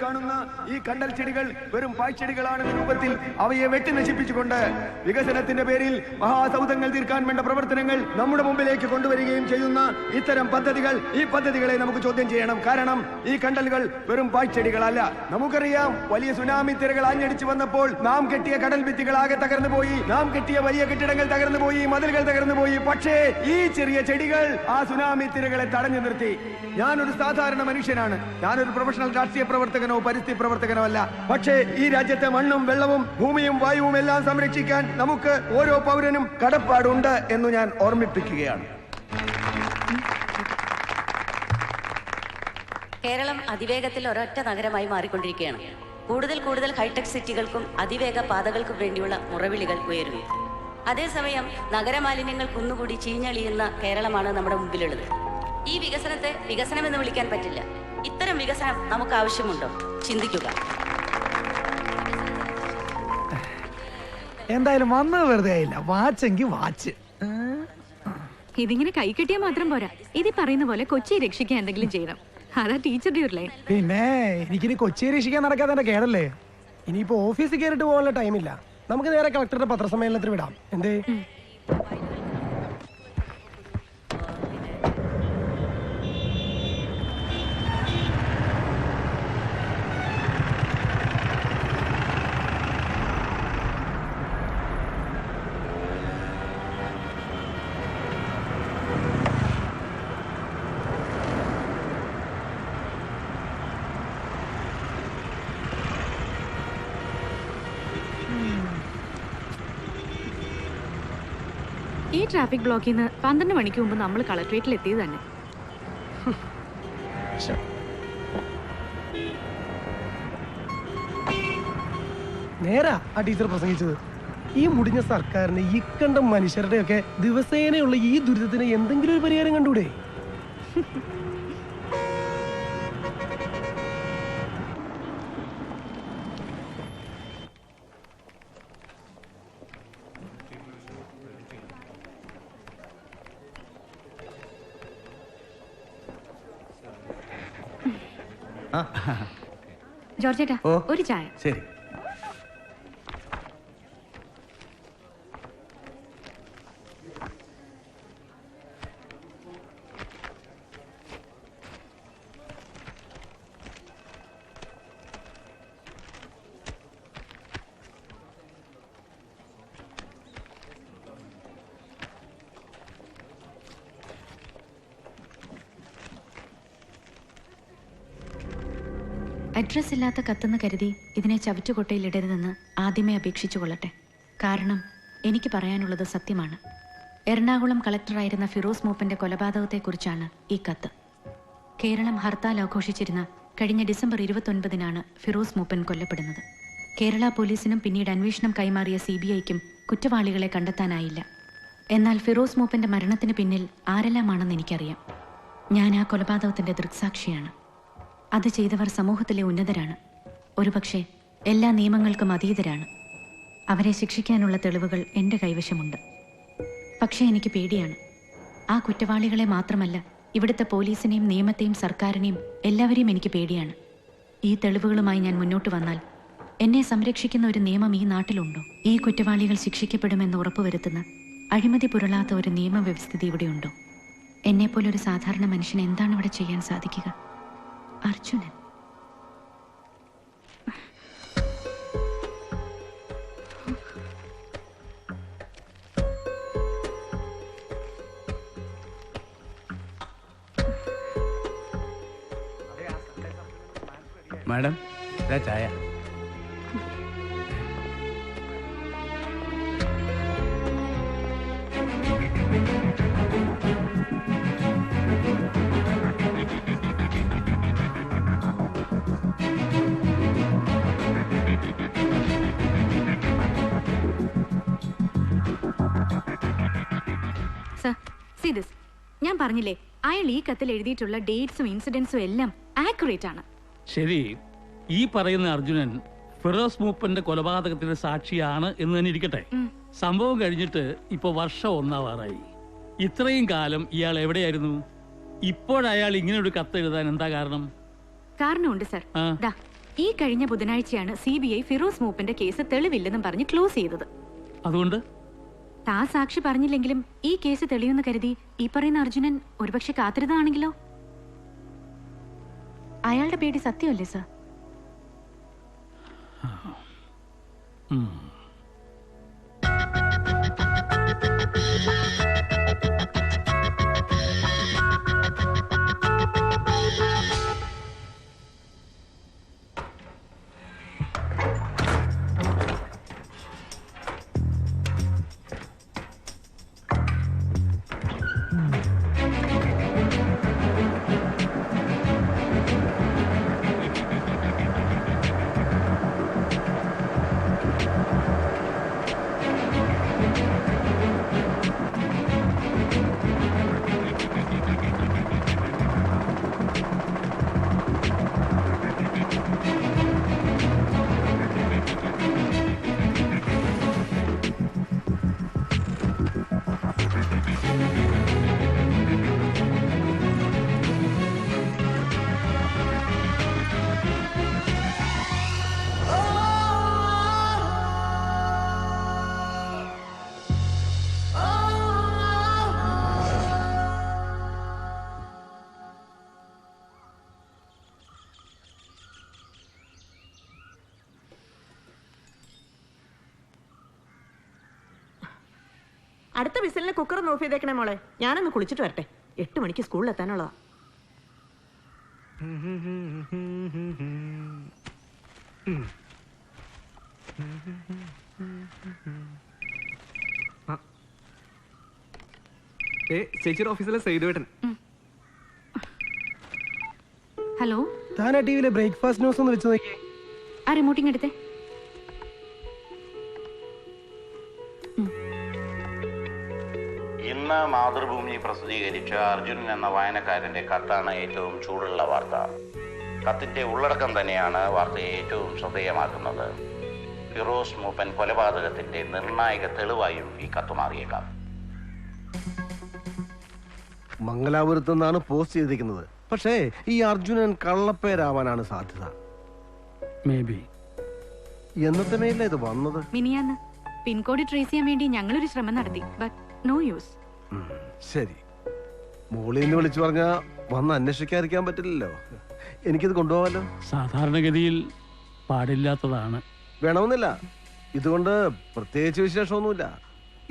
കാണുന്ന ഈ കണ്ടൽ ചെടികൾ വെറും പാഴ്ചെടികളാണെന്ന രൂപത്തിൽ അവയെ വെട്ടി നശിപ്പിച്ചുകൊണ്ട് വികസനത്തിന്റെ പേരിൽ മഹാസൗധങ്ങൾ തീർക്കാൻ വേണ്ട പ്രവർത്തനങ്ങൾ നമ്മുടെ മുമ്പിലേക്ക് കൊണ്ടുവരികയും ചെയ്യുന്ന ഇത്തരം പദ്ധതികൾ, ഈ പദ്ധതികളെ നമുക്ക് ചോദ്യം ചെയ്യണം. കാരണം ഈ കണ്ടലുകൾ വെറും പാഴ്ചെടികളല്ല. നമുക്കറിയാം, വലിയ സുനാമി തിരകൾ ആഞ്ഞടിച്ചു വന്നപ്പോൾ നാം കെട്ടിയ കടൽ ഭിത്തികൾ ആകെ തകർന്നു പോയി, നാം കെട്ടിയ വലിയ കെട്ടിടങ്ങൾ തകർന്നു പോയി, മതിലുകൾ തകർന്നു പോയി. പക്ഷേ ഈ ചെറിയ ചെടികൾ ആ സുനാമി തിരകളെ തടഞ്ഞു നിർത്തി. ഞാനൊരു സാധാരണ മനുഷ്യനാണ്, ഞാനൊരു പ്രൊഫഷണൽ രാഷ്ട്രീയ പ്രവർത്തകനോ പരിസ്ഥിതി പ്രവർത്തകനോ അല്ല. പക്ഷേ ഈ രാജ്യത്തെ മണ്ണും വെള്ളവും ഭൂമിയും വായുവും എല്ലാം സംരക്ഷിക്കാൻ നമുക്ക് ഓരോ പൗരനും കടപ്പാടുണ്ട് എന്ന് ഞാൻ ഓർമ്മിപ്പിക്കുകയാണ്. കേരളം അതിവേഗത്തിൽ ഒരൊറ്റ നഗരമായി മാറിക്കൊണ്ടിരിക്കുകയാണ്. കൂടുതൽ ഹൈടെക് സിറ്റികൾക്കും അതിവേഗ പാതകൾക്കും വേണ്ടിയുള്ള മുറവിളികൾ ഉയരുന്നു. അതേസമയം നഗരമാലിന്യങ്ങൾ കുന്നുകൂടി ചീഞ്ഞളിയുന്ന കേരളമാണ് നമ്മുടെ മുമ്പിലുള്ളത്. ഈ വികസനത്തെ വികസനമെന്ന് വിളിക്കാൻ പറ്റില്ല. ഇത്തരം വികസനം നമുക്ക് ആവശ്യമുണ്ടോ? ചിന്തിക്കുക. എന്തായാലും വന്നത് വെറുതെ ആയില്ല. വാച്ചെങ്കിൽ വാച്ച്. ഇതിങ്ങനെ കൈ കിട്ടിയാൽ മാത്രം പോരാ, ഇത് പറയുന്ന പോലെ കൊച്ചിയെ രക്ഷിക്കാൻ എന്തെങ്കിലും ചെയ്യണം. അതാ ടീച്ചറുടെ ഒരു ലൈൻ. പിന്നെ എനിക്കിനി കൊച്ചിയെ രക്ഷിക്കാൻ നടക്കാതെ കേടല്ലേ. ഇനിയിപ്പോ ഓഫീസിൽ കയറിട്ട് പോകാനുള്ള ടൈമില്ല. നമുക്ക് നേരെ കളക്ടറുടെ പത്രസമ്മേളനത്തിൽ വിടാം. എന്തേ? ഈ ട്രാഫിക് ബ്ലോക്കിൽ നിന്ന് 12 മണിക്ക് മുമ്പ് നമ്മൾ കളക്ട്രേറ്റിൽ എത്തിയത് തന്നെ. നേരാ ആ ടീച്ചർ പ്രസംഗിച്ചത്. ഈ മുടിഞ്ഞ സർക്കാരിന് ഈ കണ്ട മനുഷ്യരുടെയൊക്കെ ദിവസേനയുള്ള ഈ ദുരിതത്തിന് എന്തെങ്കിലും ഒരു പരിഹാരം കണ്ടൂടെ? ജോർജേട്ടാ, ഒരു ചായ. ശരി. അഡ്രസ് ഇല്ലാത്ത കത്തെന്ന് കരുതി ഇതിനെ ചവറ്റുകൊട്ടയിലിടരുതെന്ന് ആദ്യമേ അപേക്ഷിച്ചു കൊള്ളട്ടെ. കാരണം എനിക്ക് പറയാനുള്ളത് സത്യമാണ്. എറണാകുളം കളക്ടറായിരുന്ന ഫിറോസ് മൂപ്പന്റെ കൊലപാതകത്തെക്കുറിച്ചാണ് ഈ കത്ത്. കേരളം ഹർത്താൽ ആഘോഷിച്ചിരുന്ന കഴിഞ്ഞ ഡിസംബർ 29-നാണ് ഫിറോസ് മൂപ്പൻ കൊല്ലപ്പെടുന്നത്. കേരള പോലീസിനും പിന്നീട് അന്വേഷണം കൈമാറിയ CBIക്കും കുറ്റവാളികളെ കണ്ടെത്താനായില്ല. എന്നാൽ ഫിറോസ് മൂപ്പന്റെ മരണത്തിന് പിന്നിൽ ആരെല്ലാമാണെന്ന് എനിക്കറിയാം. ഞാൻ ആ കൊലപാതകത്തിന്റെ ദൃക്സാക്ഷിയാണ്. അത് ചെയ്തവർ സമൂഹത്തിലെ ഉന്നതരാണ്. ഒരുപക്ഷെ എല്ലാ നിയമങ്ങൾക്കും അതീതരാണ്. അവരെ ശിക്ഷിക്കാനുള്ള തെളിവുകൾ എൻ്റെ കൈവശമുണ്ട്. പക്ഷേ എനിക്ക് പേടിയാണ്. ആ കുറ്റവാളികളെ മാത്രമല്ല, ഇവിടുത്തെ പോലീസിനെയും നിയമത്തെയും സർക്കാരിനെയും എല്ലാവരെയും എനിക്ക് പേടിയാണ്. ഈ തെളിവുകളുമായി ഞാൻ മുന്നോട്ട് വന്നാൽ എന്നെ സംരക്ഷിക്കുന്ന ഒരു നിയമം ഈ നാട്ടിലുണ്ടോ? ഈ കുറ്റവാളികൾ ശിക്ഷിക്കപ്പെടുമെന്ന് ഉറപ്പുവരുത്തുന്ന അഴിമതി പുരളാത്ത ഒരു നിയമവ്യവസ്ഥിതി ഇവിടെയുണ്ടോ? എന്നെപ്പോലൊരു സാധാരണ മനുഷ്യന് എന്താണ് ഇവിടെ ചെയ്യാൻ സാധിക്കുക? അർജുനൻ. മാഡം, ചായ. ഞാൻ പറഞ്ഞില്ലേ, അയാൾ ഈ കത്തിൽ എഴുതിയിട്ടുള്ള ഡേറ്റ്സും ഇൻസിഡൻസും എല്ലാം ആക്യുറേറ്റ് ആണ്. ശരി, ഈ പറയുന്ന അർജുനൻ ഫിറോസ് മൂപ്പന്റെ കൊലപാതകത്തിന് സാക്ഷിയാണ് എന്ന് തന്നെ ഇരിക്കട്ടെ. സംഭവം കഴിഞ്ഞിട്ട് ഇപ്പൊ വർഷം 1 ഇത്രയും കാലം ഇയാൾ എവിടെയായിരുന്നു? ഇപ്പോഴയാൾ ഇങ്ങനെ ഒരു കത്ത് എഴുതാൻ എന്താ കാരണം? കാരണമുണ്ട് സർ. ഈ കഴിഞ്ഞ ബുധനാഴ്ചയാണ് CBI ഫിറോസ് മൂപ്പന്റെ കേസ് തെളിവില്ലെന്നും പറഞ്ഞ് ക്ലോസ് ചെയ്തത്. അതുകൊണ്ട് താ സാക്ഷി പറഞ്ഞില്ലെങ്കിലും ഈ കേസ് തെളിയുമെന്ന് കരുതി ഈ പറയുന്ന അർജുനൻ ഒരുപക്ഷെ കാത്തിരുന്നതാണെങ്കിലോ? അയാളുടെ പേടി സത്യമല്ലേ സർ? അടുത്ത വിസിലിന് കുക്കർ ഒന്ന് ഓഫ് ചെയ്തേക്കണേ മോളെ. ഞാനൊന്ന് കുളിച്ചിട്ട് വരട്ടെ. 8 മണിക്ക് സ്കൂളിൽ എത്താനുള്ളതാ. ചേച്ചിയുടെ ഓഫീസിലെ സൈഡുവേട്ടൻ. ഹലോ, താൻ ആ ടിവിയിലെ ബ്രേക്ക്ഫാസ്റ്റ് ന്യൂസ് ഒന്ന് വെച്ച് നോക്കിയേ. ആ റിമോട്ടിങ് എടുത്തേ. ഇന്ന് മാതൃഭൂമി പ്രസിദ്ധീകരിച്ച അർജുനൻ എന്ന വായനക്കാരന്റെ കത്താണ് ഏറ്റവും ചൂടുള്ള വാർത്ത. കത്തിന്റെ ഉള്ളടക്കം തന്നെയാണ് വാർത്തയെ ഏറ്റവും ശ്രദ്ധേയമാക്കുന്നത്. ഫിറോസ് മൂപ്പൻ കൊലപാതകത്തിന്റെ നിർണായക തെളിവായും ഈ കത്ത് മാറിയേക്കാം. മംഗലാപുരത്ത് നിന്നാണ് പോസ്റ്റ് ചെയ്തിരിക്കുന്നത്. പക്ഷേ ഈ അർജുനൻ കള്ളപ്പേരാവാനാണ് സാധ്യത. Maybe. എന്നത്തെ മേലില ഇത് വന്നത്? മിനിയാന്ന് പിൻകോഡ് ട്രേസ് ചെയ്യാൻ വേണ്ടി ഞങ്ങളൊരു ശ്രമം നടത്തി. But no use. ശരി, മോളിന്ന് വിളിച്ചു പറഞ്ഞാ വന്ന് അന്വേഷിക്കാതിരിക്കാൻ പറ്റില്ലല്ലോ. എനിക്കിത് കൊണ്ടുപോകാമല്ലോ. സാധാരണഗതിയിൽ പാടില്ലാത്തതാണ്. വേണമെന്നില്ല, ഇതുകൊണ്ട് പ്രത്യേകിച്ച് വിശേഷമൊന്നുമില്ല.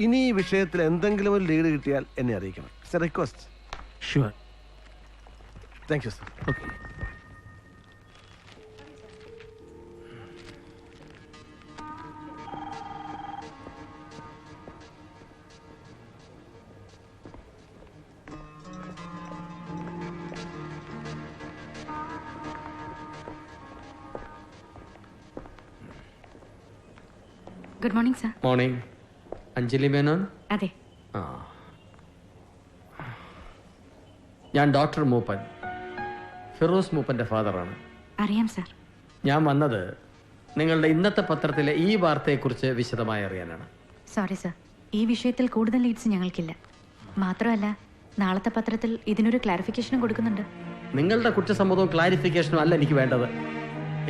ഇനി ഈ വിഷയത്തിൽ എന്തെങ്കിലും ഒരു ലീഡ് കിട്ടിയാൽ എന്നെ അറിയിക്കണം. It's A request. Sure. Thank you sir. Okay. Good morning sir. Morning. Anjali Menon? അതെ. ഞാൻ ഡോക്ടർ മൂപ്പൻ, ഫിറോസ് മൂപ്പന്റെ ഫാദറാണ്. അറിയാം സർ. ഞാൻ വന്നത് നിങ്ങളുടെ ഇന്നത്തെ പത്രത്തിലെ ഈ വാർത്തയെക്കുറിച്ച് വിശദമായി അറിയാനാണ്. സോറി സർ, ഈ വിഷയത്തിൽ കൂടുതൽ ലീഡ്സ് ഞങ്ങൾക്കില്ല. മാത്രമല്ല, നാളത്തെ പത്രത്തിൽ ഇതിനൊരു ക്ലാരിഫിക്കേഷനും കൊടുക്കുന്നുണ്ട്. നിങ്ങളുടെ കുറ്റസമ്മതവും ക്ലാരിഫിക്കേഷനും അല്ല എനിക്ക് വേണ്ടത്.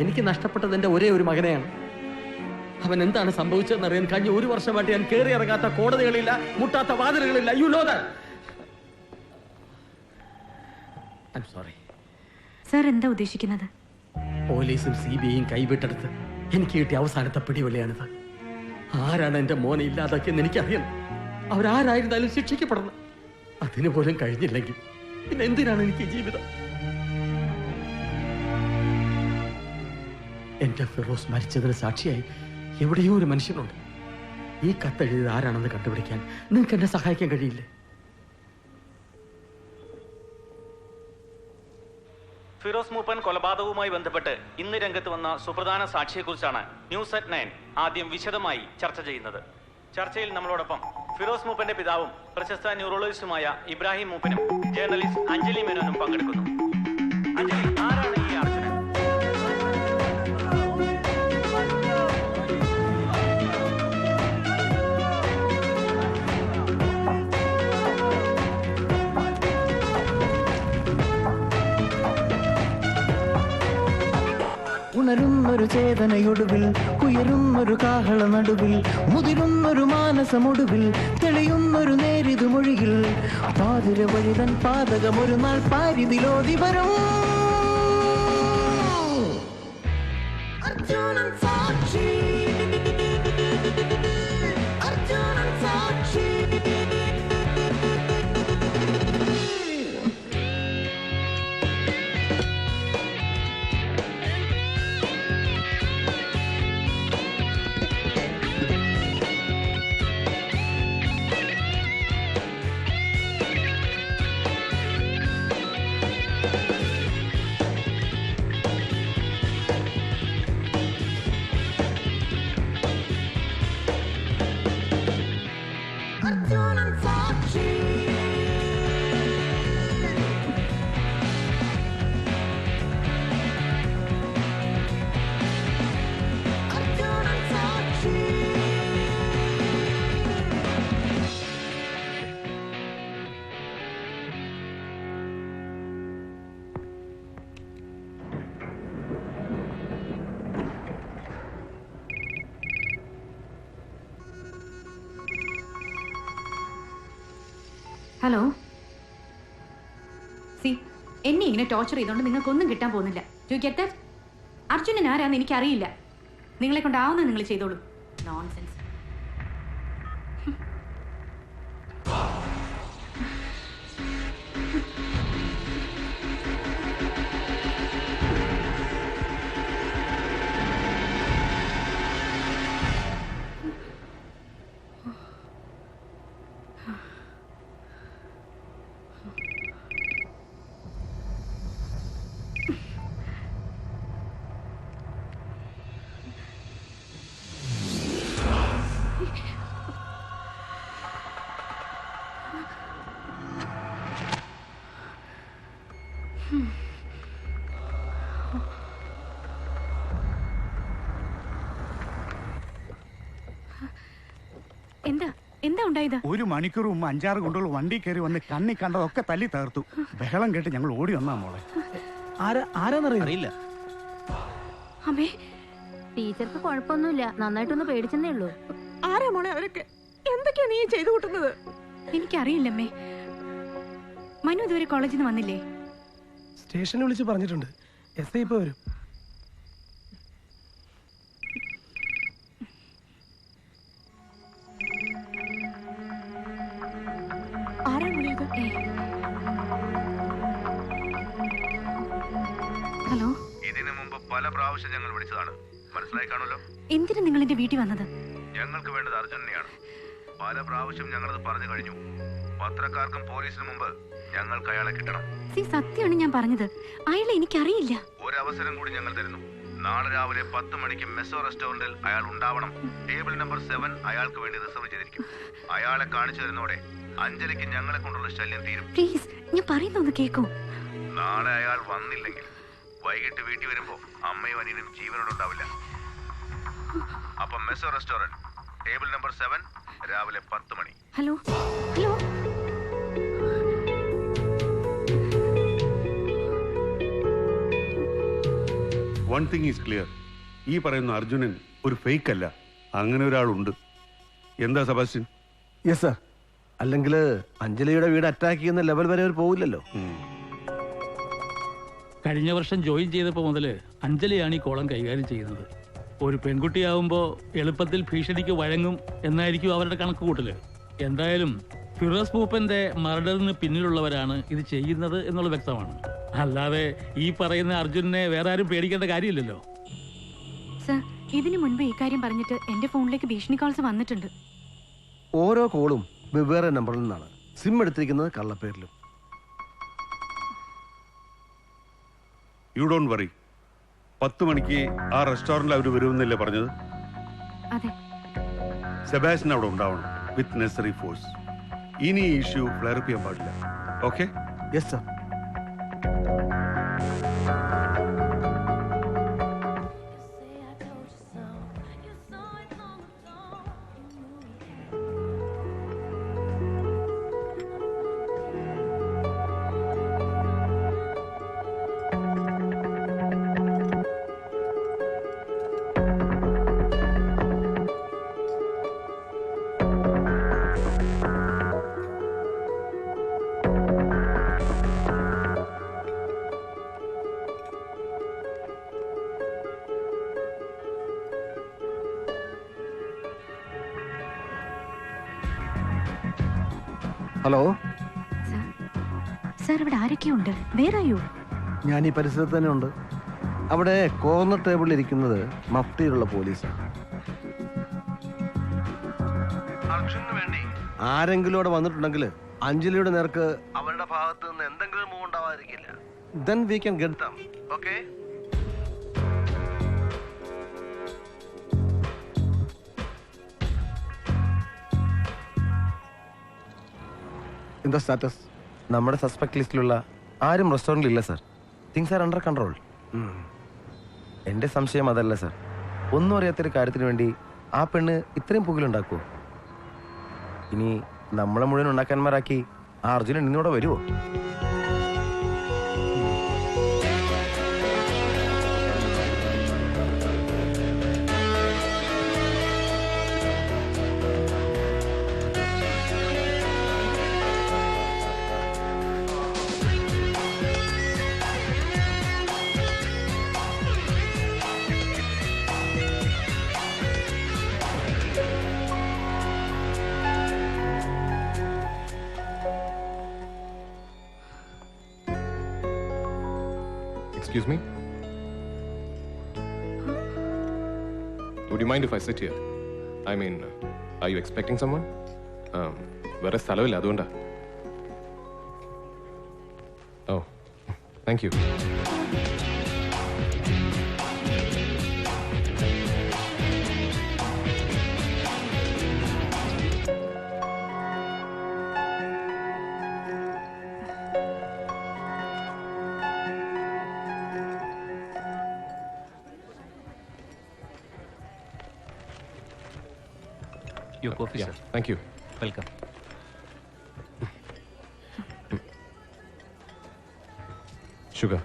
എനിക്ക് നഷ്ടപ്പെട്ടത് എൻ്റെ ഒരേ ഒരു മകനെയാണ്. അവൻ എന്താണ് സംഭവിച്ചതെന്ന് അറിയാൻ കഴിഞ്ഞ 1 വർഷമായിട്ട് ഞാൻ കയറി ഇറങ്ങാത്ത കോടതികളില്ല, മുട്ടാത്ത വാതിലുകളില്ല. You know that. I am sorry. Sir എന്താ ഉദ്ദേശിക്കുന്നത്? പോലീസും CBIയും കൈവിട്ടെടുത്ത് എനിക്ക് കിട്ടിയ അവസാനത്തെ പിടിവലിയാണിത്. ആരാണ് എൻ്റെ മോനെ ഇല്ലാതാക്കിയെന്ന് എനിക്കറിയണം. അവരാരായിരുന്നാലും ശിക്ഷിക്കപ്പെടണം. അതിനു പോലും കഴിഞ്ഞില്ലെങ്കിൽ പിന്നെ എന്തിനാണ് എനിക്ക് ജീവിതം? എന്റെ ഫിറോസ് മരിച്ചതിന് സാക്ഷിയായി എവിടെയോ ഒരു മനുഷ്യനുണ്ട്. ഈ കത്തെഴുതിയത് ആരാണെന്ന് കണ്ടുപിടിക്കാൻ നിങ്ങൾക്ക് എന്നെ സഹായിക്കാൻ കഴിയില്ലേ? ഫിറോസ് മൂപ്പൻ കൊലപാതകവുമായി ബന്ധപ്പെട്ട് ഇന്ന് രംഗത്ത് വന്ന സുപ്രധാന സാക്ഷിയെക്കുറിച്ചാണ് ന്യൂസ് അറ്റ് 9 ആദ്യം വിശദമായി ചർച്ച ചെയ്യുന്നത്. ചർച്ചയിൽ നമ്മളോടൊപ്പം ഫിറോസ് മൂപ്പന്റെ പിതാവും പ്രശസ്ത ന്യൂറോളജിസ്റ്റുമായ ഇബ്രാഹിം മൂപ്പനും ജേർണലിസ്റ്റ് അഞ്ജലി മേനോനും പങ്കെടുക്കുന്നു. അഞ്ജലി, ആരാണ് ഈ അർജുനൻ? ഉണരും ഉണരുന്നൊരു ചേതനയൊടുവിൽ ഉയരുന്നൊരു കാഹള നടുവിൽ മുതിരുന്നൊരു മാനസമൊടുവിൽ തെളിയുന്നൊരു നേരിതു മൊഴിയിൽ പാതിര വഴിതൻ പാതകമൊരു നാൾ പാരിതിലോതി വരും. അർജുനൻ സാക്ഷി, അർജുനൻ സാക്ഷി. ഹലോ, സി എന്നെ ഇങ്ങനെ ടോർച്ചർ ചെയ്തോണ്ട് നിങ്ങൾക്കൊന്നും കിട്ടാൻ പോകുന്നില്ല. You get that? അർജുനൻ ആരാന്ന് എനിക്കറിയില്ല. നിങ്ങളെ കൊണ്ടാവുന്നത് നിങ്ങൾ ചെയ്തോളൂ. നോൺസെൻസ്. എന്താ എന്താ ഉണ്ടായത്? ഒരു മണിക്കൂർ മുമ്പ് 5-6 ഗുണ്ടകൾ വണ്ടി കയറി വന്ന് കണ്ണി കണ്ടതൊക്കെ തല്ലി തകർത്തു. ബഹളം കേട്ട് ഞങ്ങൾ ഓടി വന്നാ മോളെ. ആരാന്നറിയില്ല. അമ്മേ, ടീച്ചർക്ക് കുഴപ്പമൊന്നുമില്ല, നന്നായിട്ടൊന്ന് പേടിച്ചെന്നേ ഉള്ളൂ. ആരാ മോളെ അവരൊക്കെ? എന്തൊക്കെയാ നീ ചെയ്തു കൂട്ടുന്നത്? എനിക്കറിയില്ലമ്മേ. മനു ഇതുവരെ കോളേജിൽ നിന്ന് വന്നില്ലേ? സ്റ്റേഷനിൽ വിളിച്ച് പറഞ്ഞിട്ടുണ്ട്. എസ് ഐ ഇപ്പൊ വരും. ഹലോ, ഇതിനു മുമ്പ് പല പ്രാവശ്യം ഞങ്ങൾ വിളിച്ചതാണ്, മനസ്സിലായി കാണുമല്ലോ. എന്തിനാ നിങ്ങൾ എന്റെ വീട്ടിൽ വന്നത്? ഞങ്ങൾക്ക് വേണ്ടത് അർജുനെയാണ്. പല പ്രാവശ്യം ഞങ്ങളത് പറഞ്ഞു കഴിഞ്ഞു. പത്രക്കാർക്കും പോലീസിന് മുമ്പ് ഞങ്ങൾക്ക് അയാളെ കിട്ടണം. സത്യമാണ് ഞാൻ പറഞ്ഞത്. അയാളെ എനിക്കറിയില്ല. ഒരവസരം കൂടി ഞങ്ങൾ തരുന്നു. നാളെ രാവിലെ 10 മണിക്ക് മെസ്സോ റെസ്റ്റോറന്റിൽ അയാൾ ഉണ്ടാവണം. ടേബിൾ നമ്പർ 7 അയാൾക്ക് വേണ്ടി റിസർവ് ചെയ്തിരിക്കും. അയാളെ കാണിച്ചു തരുന്നോടെ അഞ്ജലിക്ക് ഞങ്ങളെ കൊണ്ടുള്ള ശല്യം തീരും. പ്ലീസ്, ഞാൻ പറയുന്നൊന്ന് കേൾക്കൂ. നാളെ അയാൾ വന്നില്ലെങ്കിൽ വൈകിട്ട് വീട്ടിൽ വരുമ്പോ അമ്മയും അനിയനും ജീവനോടുണ്ടാവില്ല. അപ്പൊ മെസ്സോ റെസ്റ്റോറന്റ്, ടേബിൾ നമ്പർ 7, രാവിലെ 10 മണി. Hello hello, one thing is clear. ഈ പറയുന്ന അർജുനൻ ഒരു ഫേക്ക് അല്ല. അങ്ങനെ ഒരാളുണ്ട്. എന്താ സെബാസ്റ്റ്യൻ? Yes sir. അല്ലെങ്കിൽ അഞ്ജലിയുടെ വീട് അറ്റാക്ക് ചെയ്യുന്ന ലെവൽ വരെ അവർ പോവില്ലല്ലോ. കഴിഞ്ഞ വർഷം ജോയിൻ ചെയ്തപ്പോൾ മുതൽ അഞ്ജലിയാണ് ഈ കോളം കൈകാര്യം ചെയ്യുന്നത്. ഒരു പെൺകുട്ടിയാവുമ്പോൾ എളുപ്പത്തിൽ ഭീഷണിക്ക് വഴങ്ങും എന്നായിരിക്കും അവരുടെ കണക്ക് കൂട്ടല്. എന്തായാലും ഫിറോസ് മൂപ്പന്റെ മർഡറിന് പിന്നിലുള്ളവരാണ് ഇത് ചെയ്യുന്നത് എന്നുള്ളത് വ്യക്തമാണ്. അല്ലാതെ ഈ പറയുന്ന അർജുനെ വേറെ ആരും പേടിക്കേണ്ട കാര്യമില്ലല്ലോ. സർ, ഇതിനു മുൻപ് ഈ കാര്യം പറഞ്ഞിട്ട് എന്റെ ഫോണിലേക്ക് ഭീഷണി കോൾസ് വന്നിട്ടുണ്ട്. ഓരോ കോളും വെവ്വേറെ നമ്പറിൽ നിന്നാണ്. സിം എടുത്തിരിക്കുന്നത് കള്ളപ്പേരിലും. You don't worry. 10 മണിക്ക് ആ റെസ്റ്റോറന്റിൽ അവർ വരുമെന്നല്ലേ പറഞ്ഞത്? അതെ. സെബാസ്റ്റ്യൻ അവിടെ ഉണ്ടാവണം വിത്ത് നെസറി ഫോഴ്സ്. ഇനി ഈ ഇഷ്യൂ ഫ്ലെയർ അപ്പ് ചെയ്യാൻ പാടില്ല. Okay? Yes sir. Hello, sir ഇവിടെ ആരൊക്കെയുണ്ട്? വേറായോ? ഞാൻ ഈ പരിസരത്ത് തന്നെ ഉണ്ട്. അവിടെ കോർണർ ടേബിളിൽ ഇരിക്കുന്നത് മഫ്തിയിലുള്ള പോലീസാണ്. ആരെങ്കിലും അവിടെ വന്നിട്ടുണ്ടെങ്കിൽ അഞ്ജലിയുടെ നേർക്ക് അവരുടെ ഭാഗത്ത് നിന്ന് എന്തെങ്കിലും മൂവ് ഉണ്ടാവാതിരിക്കില്ല. Then we can get them. Okay? എന്താ സ്റ്റാറ്റസ്? നമ്മുടെ സസ്പെക്ട് ലിസ്റ്റിലുള്ള ആരും റെസ്റ്റോറൻറ്റിൽ ഇല്ല sir. Things are under control. എൻ്റെ സംശയം അതല്ല സർ. ഒന്നും അറിയാത്തൊരു കാര്യത്തിന് വേണ്ടി ആ പെണ്ണ് ഇത്രയും പുകയിലുണ്ടാക്കുമോ? ഇനി നമ്മളെ മുഴുവൻ ഉണ്ടാക്കാന്മാരാക്കി ആ അർജുനൻ ഇന്നോടെ വരുമോ? Excuse me? Would you mind if I sit here? I mean, are you expecting someone? വേറെ സ്ഥലമില്ല, അതുകൊണ്ടാ. Oh, thank you. Your coffee, Yeah, sir. thank you. Welcome. Sugar.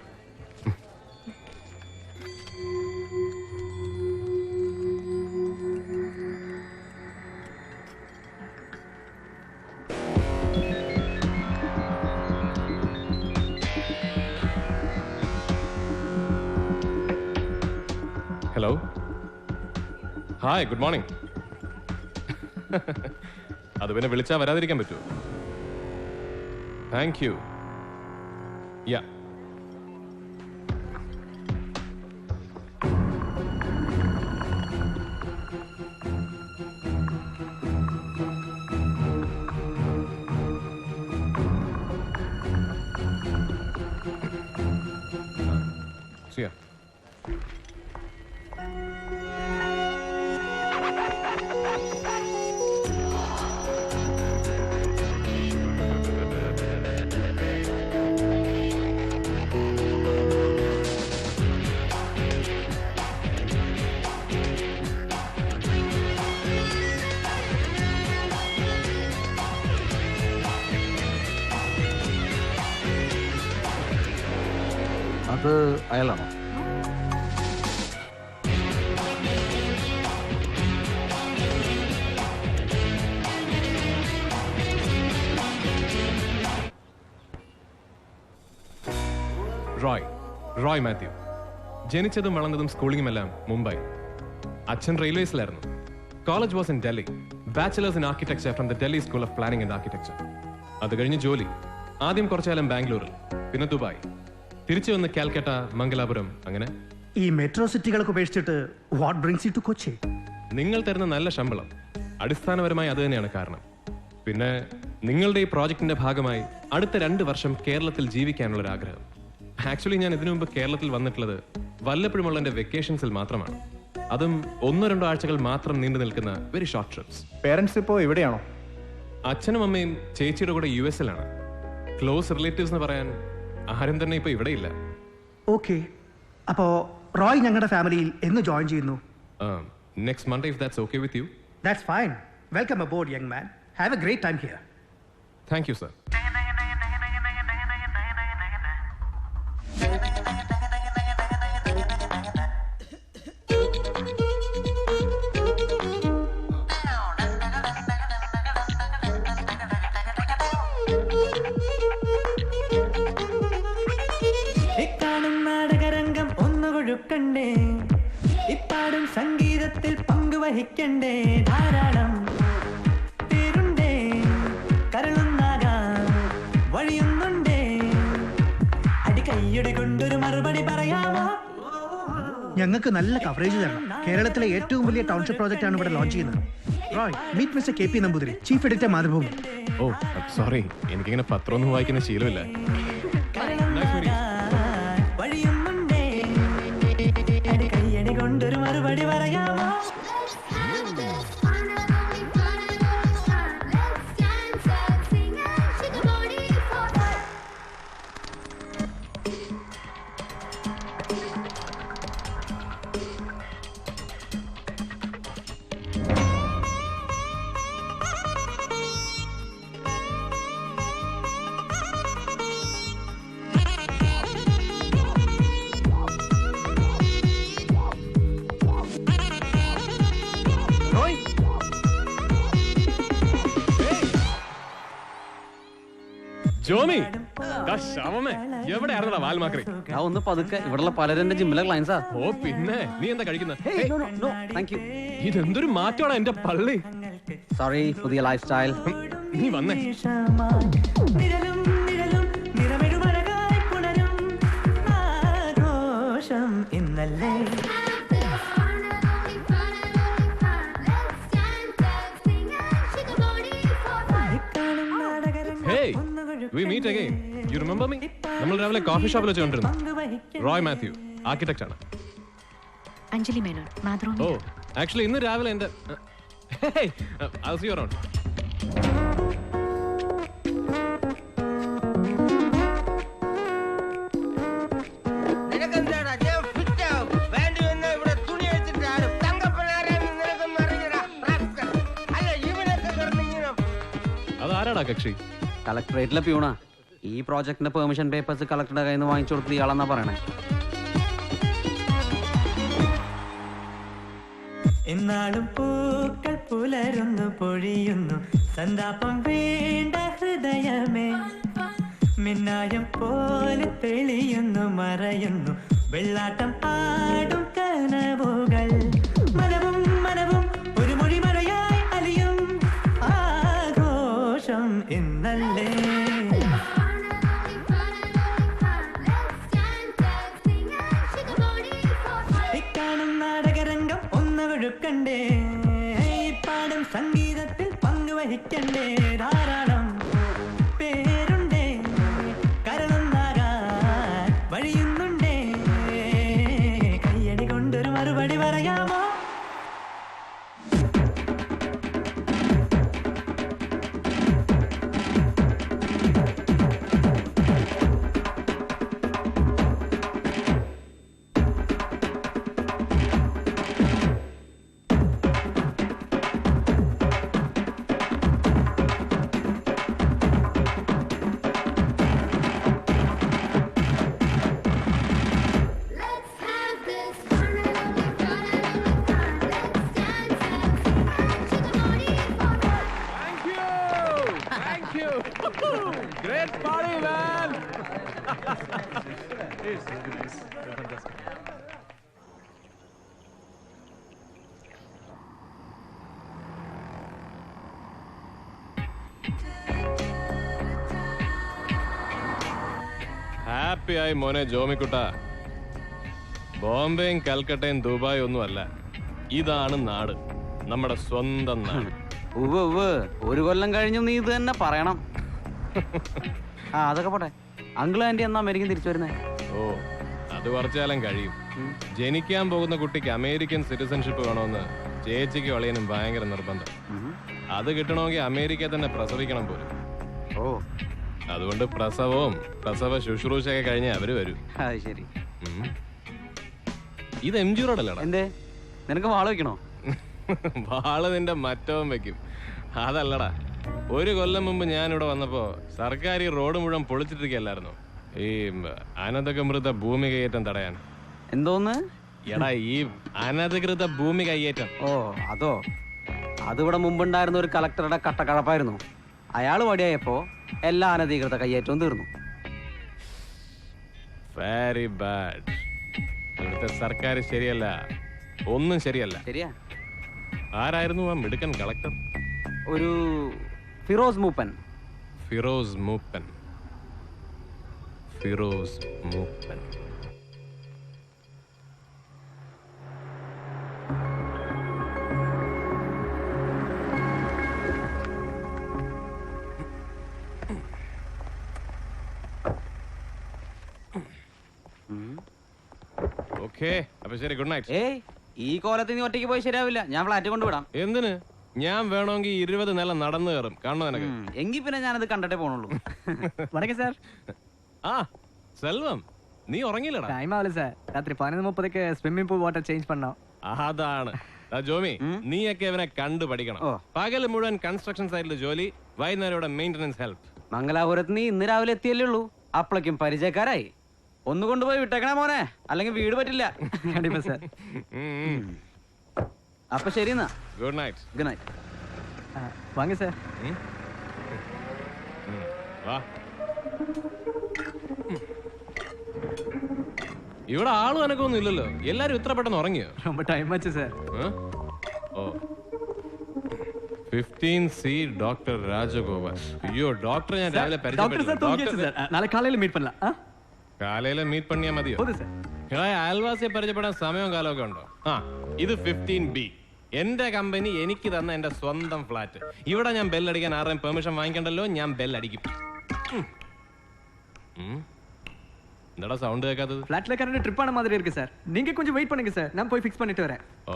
Hello. Hi, good morning. അത് പിന്നെ വിളിച്ചാ വരാതിരിക്കാൻ പറ്റുമോ? Thank you. Yeah. See ya. അത് അയാളാണോ? റോയ് മാത്യു. ജനിച്ചതും വളർന്നതും സ്കൂളിങ്ങുമെല്ലാം മുംബൈ. അച്ഛൻ റെയിൽവേസിലായിരുന്നു. College was in Delhi. Bachelors in architecture from the Delhi school of planning and architecture. അത് കഴിഞ്ഞ് ജോലി. ആദ്യം കുറച്ചുകാലം ബാംഗ്ലൂരിൽ, പിന്നെ ദുബായ്, തിരിച്ചു വന്ന് കാൽക്കട്ട, മംഗലാപുരം, അങ്ങനെ. ഈ മെട്രോ സിറ്റികളൊക്കെ ഉപേക്ഷിച്ചിട്ട് what brings you to Kochi? നിങ്ങൾ തരുന്ന നല്ല ശമ്പളം. അടിസ്ഥാനപരമായി അത് തന്നെയാണ് കാരണം. പിന്നെ നിങ്ങളുടെ ഈ പ്രോജക്റ്റിന്റെ ഭാഗമായി അടുത്ത 2 വർഷം കേരളത്തിൽ ജീവിക്കാനുള്ള ഒരു ആഗ്രഹം. ആക്ച്വലി ഞാൻ ഇതിനു മുമ്പ് കേരളത്തിൽ വന്നിട്ടുള്ളത് വല്ലപ്പോഴുമുള്ള എൻ്റെ വെക്കേഷൻസിൽ മാത്രമാണ്. അതും 1-2 ആഴ്ചകൾ മാത്രം നീണ്ടു നിൽക്കുന്ന വെരി ഷോർട്ട് ട്രിപ്സ്. പേരൻസ് ഇപ്പോൾ എവിടെയാണോ? അച്ഛനും അമ്മയും ചേച്ചിയുടെ കൂടെ US ക്ലോസ് റിലേറ്റീവ്സ് എന്ന് പറയാൻ ആരും തന്നെ ഇപ്പൊ ഇവിടെ ഇല്ല. ഓക്കെ, അപ്പോ റോയ് ഞങ്ങളുടെ ഫാമിലിയിൽ എന്ന് ജോയിൻ ചെയ്യുന്നു? Next Monday, if that's okay with you. That's fine. Welcome aboard young man. Have a great time here. Thank you sir. നാടകരംഗം ഒന്നുകൊഴുക്കണ്ടേ, ഇപ്പാടും സംഗീതത്തിൽ പങ്കുവഹിക്കണ്ടേ, ധാരാളം പേരുണ്ടേ കരളുന്നാകാ കയ്യടി കൊണ്ടൊരു മറുപടി പറയാമോ? ഞങ്ങൾക്ക് നല്ല കവറേജ് തരണം. കേരളത്തിലെ ഏറ്റവും വലിയ ടൗൺഷിപ്പ് പ്രോജക്റ്റ് ആണ് ഇവിടെ ലോഞ്ച് ചെയ്യുന്നത്. Roy, meet mister KP Namboothiri, chief editor Mathrubhumi. Oh sorry, എനിക്കിങ്ങനെ പത്രമൊന്നും വായിക്കുന്ന ശീലമില്ല. വഴിയുന്നുണ്ടേ കയ്യടി കൊണ്ടൊരു മറുപടി പറയാമോ? ജോമി, ശവമേ, എവിടെയായിരുന്നടാ വാൽമാക്രി? ഒന്ന് പതുക്കെ, ഇവിടെയുള്ള പലരും ജിമ്മിലെ ക്ലയൻസാ. ഓ പിന്നെ, നീ എന്താ കഴിക്കുന്നത്? ഇതെന്തൊരു മാറ്റമാണ് എന്റെ പള്ളി. സോറി, പുതിയ ലൈഫ് സ്റ്റൈൽ. നീ വന്നേ. നിഴലും നിഴലും നിറമെഴുമഴകായി പുണരും ആഘോഷം ഇന്നല്ലേ. Hey, we meet again. You remember me? നമ്മൾ രാവിലെ കോഫി ഷോപ്പിൽ വെച്ച് കണ്ടിരുന്നു. റോയ് മാത്യു, ആർക്കിടെക്ട് ആണ്. അഞ്ജലി മേനോൻ, മാതൃഭൂമി. ഓ, ആക്ച്വലി ഇന്ന് രാവിലെ എന്റെ I'll see you around. അതാരാടാ കക്ഷി? കളക്ടറേറ്റിലെ പ്യൂണാ. ഈ പ്രോജക്ടിന്റെ പെർമിഷൻ പേപ്പേഴ്സ് കളക്ടറുടെ കയ്യിൽ നിന്ന് വാങ്ങിച്ചു കൊടുത്തത് ഇയാളെന്നാ പറയണേ. എന്നാളും പൂക്കൾ പുലരുന്നു പൊഴിയുന്നു സന്താപം വേണ്ട ഹൃദയമേ. മിന്നായം പോലെ തെളിയുന്നു മറയുന്നു വെള്ളാട്ടം ആടും കനവുകൾ. മനവും മനവും ഒരു മൊഴി മഴയായി അലിയും ആഘോഷം ഇന്നല്ലേ. ഇക്കാണും നാടകരംഗം ഒന്നൊഴുക്കണ്ടേ, പാടും സംഗീതത്തിൽ പങ്കുവഹിക്കണ്ടേ. ധാരാളം പേരുണ്ടേ കരളൊന്നാകാൻ വഴിയുന്നുണ്ടേ. കയ്യടി കൊണ്ടൊരു മറുപടി പറയാമോ? Great party, man. ഹാപ്പി ആയി മോനെ ജോമിക്കുട്ട. ബോംബെയും കൽക്കട്ടയും ദുബായ് ഒന്നും അല്ല, ഇതാണ് നാട്, നമ്മുടെ സ്വന്തം നാട്. ഒരു കൊല്ലം കഴിഞ്ഞും നീ ഇത് തന്നെ പറയണം. ആ അതൊക്കെ പോട്ടെ. അങ്കിൾ ആന്റി എന്നാ അമേരിക്കൻ തിരിച്ചു വരുന്നേ? ഓ, അത് കുറച്ചാലും കഴിയും. ജനിക്കാൻ പോകുന്ന കുട്ടിക്ക് അമേരിക്കൻ സിറ്റിസൺഷിപ്പ് വേണമെന്ന് ചേച്ചിക്ക് വളയനും ഭയങ്കര നിർബന്ധം. അത് കിട്ടണമെങ്കിൽ അമേരിക്കയിൽ തന്നെ പ്രസവിക്കണം പോലും. ഓ, അതുകൊണ്ട് പ്രസവവും പ്രസവ ശുശ്രൂഷയൊക്കെ കഴിഞ്ഞേ അവര് വരൂ. ശരി. ഇത് MG റോഡല്ലടാ. എന്തേ, നിനക്ക് വാള് വെക്കണോ? വാള് നിന്റെ മറ്റവൻ വെക്കും. അതല്ലടാ, ഒരു കൊല്ലം മുമ്പ് ഞാനിവിടെ വന്നപ്പോ സർക്കാർ ഈ റോഡ് മുഴുവൻ പൊളിച്ചിട്ടിരിക്കല്ലായിരുന്നു, ഈ അനധികൃത ഭൂമി കയ്യേറ്റം തടയാൻ. എന്തോന്ന്? എടാ, ഈ അനധികൃത ഭൂമി കയ്യേറ്റം. ഓ അതോ, അതിവിടെ മുമ്പുണ്ടായിരുന്ന ഒരു കളക്ടറുടെ കട്ടക്കഴപ്പായിരുന്നു. അയാൾ വടിയായപ്പോ എല്ലാ അനധികൃത കയ്യേറ്റവും തീർന്നു. Very bad. ഇവിടുത്തെ സർക്കാർ ശരിയല്ല, ഒന്നും ശരിയല്ല. ശരിയാ. ആരായിരുന്നു ആ മിടുക്കൻ കളക്ടർ? ഒരു ഫിറോസ് മൂപ്പൻ. ഫിറോസ് മൂപ്പൻ. ഫിറോസ് മൂപ്പൻ. ഓക്കേ, അപ്പൊ ശരി, ഗുഡ് നൈറ്റ്. ഏയ്, ഈ കോലത്തിൽ നീ ഒറ്റയ്ക്ക് പോയി ശരിയാവില്ല. ഞാൻ ഫ്ലാറ്റ് കൊണ്ടുവിടാം. എന്തിന്? ഞാൻ വേണമെങ്കിൽ 20 നില നടന്നു കയറും. കാണണോ നിനക്ക്? എങ്കിൽ പിന്നെ ഞാനത് കണ്ടിട്ടേ പോണുള്ളൂ. வணக்கம் சார். ആ സെൽവം, നീ ഉറങ്ങിയില്ലടാ? டைம் ஆகல சார். ராத்திரி 11:30க்கு ஸ்விம்மிங் പൂൾ വാട്ടർ ചേഞ്ച് பண்ணோம். അതാണ് ജോമി, നീയൊക്കെ ഇവനെ കണ്ടു പഠിക്കണം. പകല് മുഴുവൻ കൺസ്ട്രക്ഷൻ സൈറ്റിൽ ജോലി, വൈകുന്നേരം ഇവിടെ മെയിൻ്റനൻസ് ഹെൽപ്പ്. മംഗലാപുരത്ത് നീ ഇന്ന് രാവിലെ എത്തിയല്ലേ ഉള്ളൂ, അപ്പളേക്കും പരിചയക്കാരായി. ഒന്ന് കൊണ്ടുപോയി വിട്ടേക്കണേ മോനെ, അല്ലെങ്കിൽ വീട് പറ്റില്ല. கண்டிப்பா சார். അപ്പൊ ശരി എന്നാ. Good night. Good night. வாங்க சார். വാ. ഇവിടെ ആളും അനക്കൊന്നും ഇല്ലല്ലോ, എല്ലാരും ഇത്ര പെട്ടെന്ന് ഉറങ്ങിയോ? ரொம்ப டைம் ஆச்சு சார். ഓ 15C ഡോക്ടർ രാജഗോപാൽ. അയ്യോ ഡോക്ടർ, ഞാൻ രാവിലെ டாக்டர் சார் தூங்கியாச்சு சார். நாளை காலையில மீட் பண்ணலாம். കാലയിലെ മീറ്റ് പണിയാ മതിയോ? അയൽവാസിയെ പരിചയപ്പെടാൻ സമയവും കാലമൊക്കെ ഉണ്ടോ? ആ, ഇത് 15B, എന്റെ കമ്പനി എനിക്ക് തന്ന എന്റെ സ്വന്തം ഫ്ലാറ്റ്. ഇവിടെ ഞാൻ ബെല്ലടിക്കാൻ ആരുടെയും പെർമിഷൻ വാങ്ങിക്കണ്ടല്ലോ, ഞാൻ ബെല്ലടിക്കും. എന്താടാ സൗണ്ട് കേൾക്കാത്തത്? ஃபிளாட்ல கரண்ட் ட்ரிப் ஆன மாதிரி இருக்கு சார். நீங்க கொஞ்சம் வெயிட் பண்ணுங்க சார், நான் போய் ஃபிக்ஸ் பண்ணிட்டு வரேன். ഓ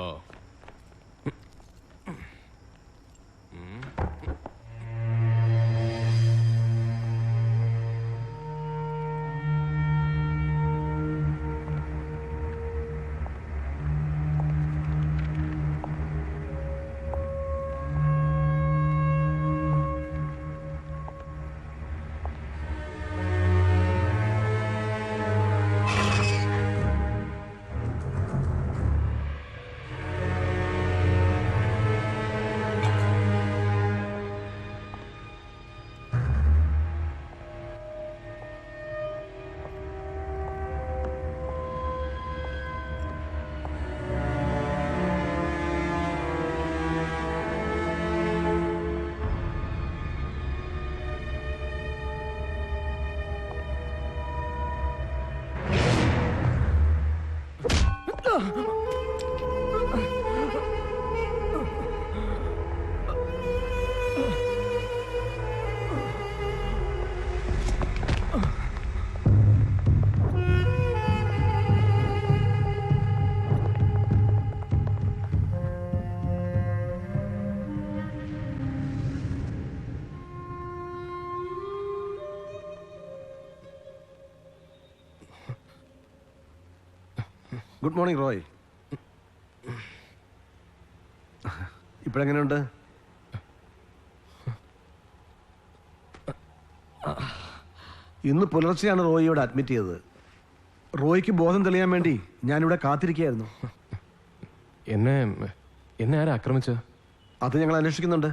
ഗുഡ് മോർണിംഗ് റോയ്. ഇപ്പോഴെങ്ങനെയുണ്ട്? ഇന്ന് പുലർച്ചെയാണ് റോയി ഇവിടെ അഡ്മിറ്റ് ചെയ്തത്. റോയ്ക്ക് ബോധം തെളിയാൻ വേണ്ടി ഞാനിവിടെ കാത്തിരിക്കുകയായിരുന്നു. എന്നെ ആരാ ആക്രമിച്ചത്? അത് ഞങ്ങൾ അന്വേഷിക്കുന്നുണ്ട്.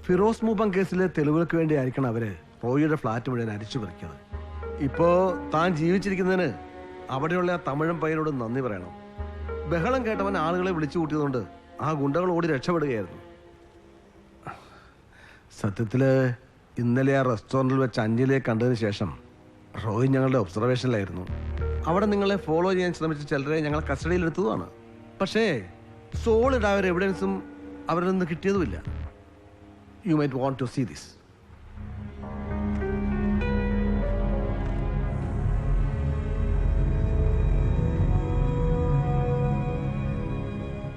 ഫിറോസ് മൂപ്പൻ കേസിലെ തെളിവുകൾക്ക് വേണ്ടി ആയിരിക്കണം അവര് റോയിയുടെ ഫ്ലാറ്റ് മുഴുവൻ അരിച്ചു പറിക്കുന്നത്. ഇപ്പോ താൻ ജീവിച്ചിരിക്കുന്നതിന് അവിടെയുള്ള ആ തമിഴൻ പയ്യനോട് നന്ദി പറയണം. ബഹളം കേട്ടവൻ ആളുകളെ വിളിച്ചു കൂട്ടിയതുകൊണ്ട് ആ ഗുണ്ടകൾ ഓടി രക്ഷപ്പെടുകയായിരുന്നു. സത്യത്തില് ഇന്നലെ ആ റെസ്റ്റോറൻറ്റിൽ വെച്ച് അഞ്ജലിയെ കണ്ടതിന് ശേഷം റോയ് ഞങ്ങളുടെ ഒബ്സർവേഷനിലായിരുന്നു. അവിടെ നിങ്ങളെ ഫോളോ ചെയ്യാൻ ശ്രമിച്ച ചിലരെ ഞങ്ങൾ കസ്റ്റഡിയിലെടുത്തതുമാണ്. പക്ഷേ സോളിഡ് ആയ ഒരു എവിഡൻസും അവരിൽ നിന്ന് കിട്ടിയതുമില്ല. You might want to see this.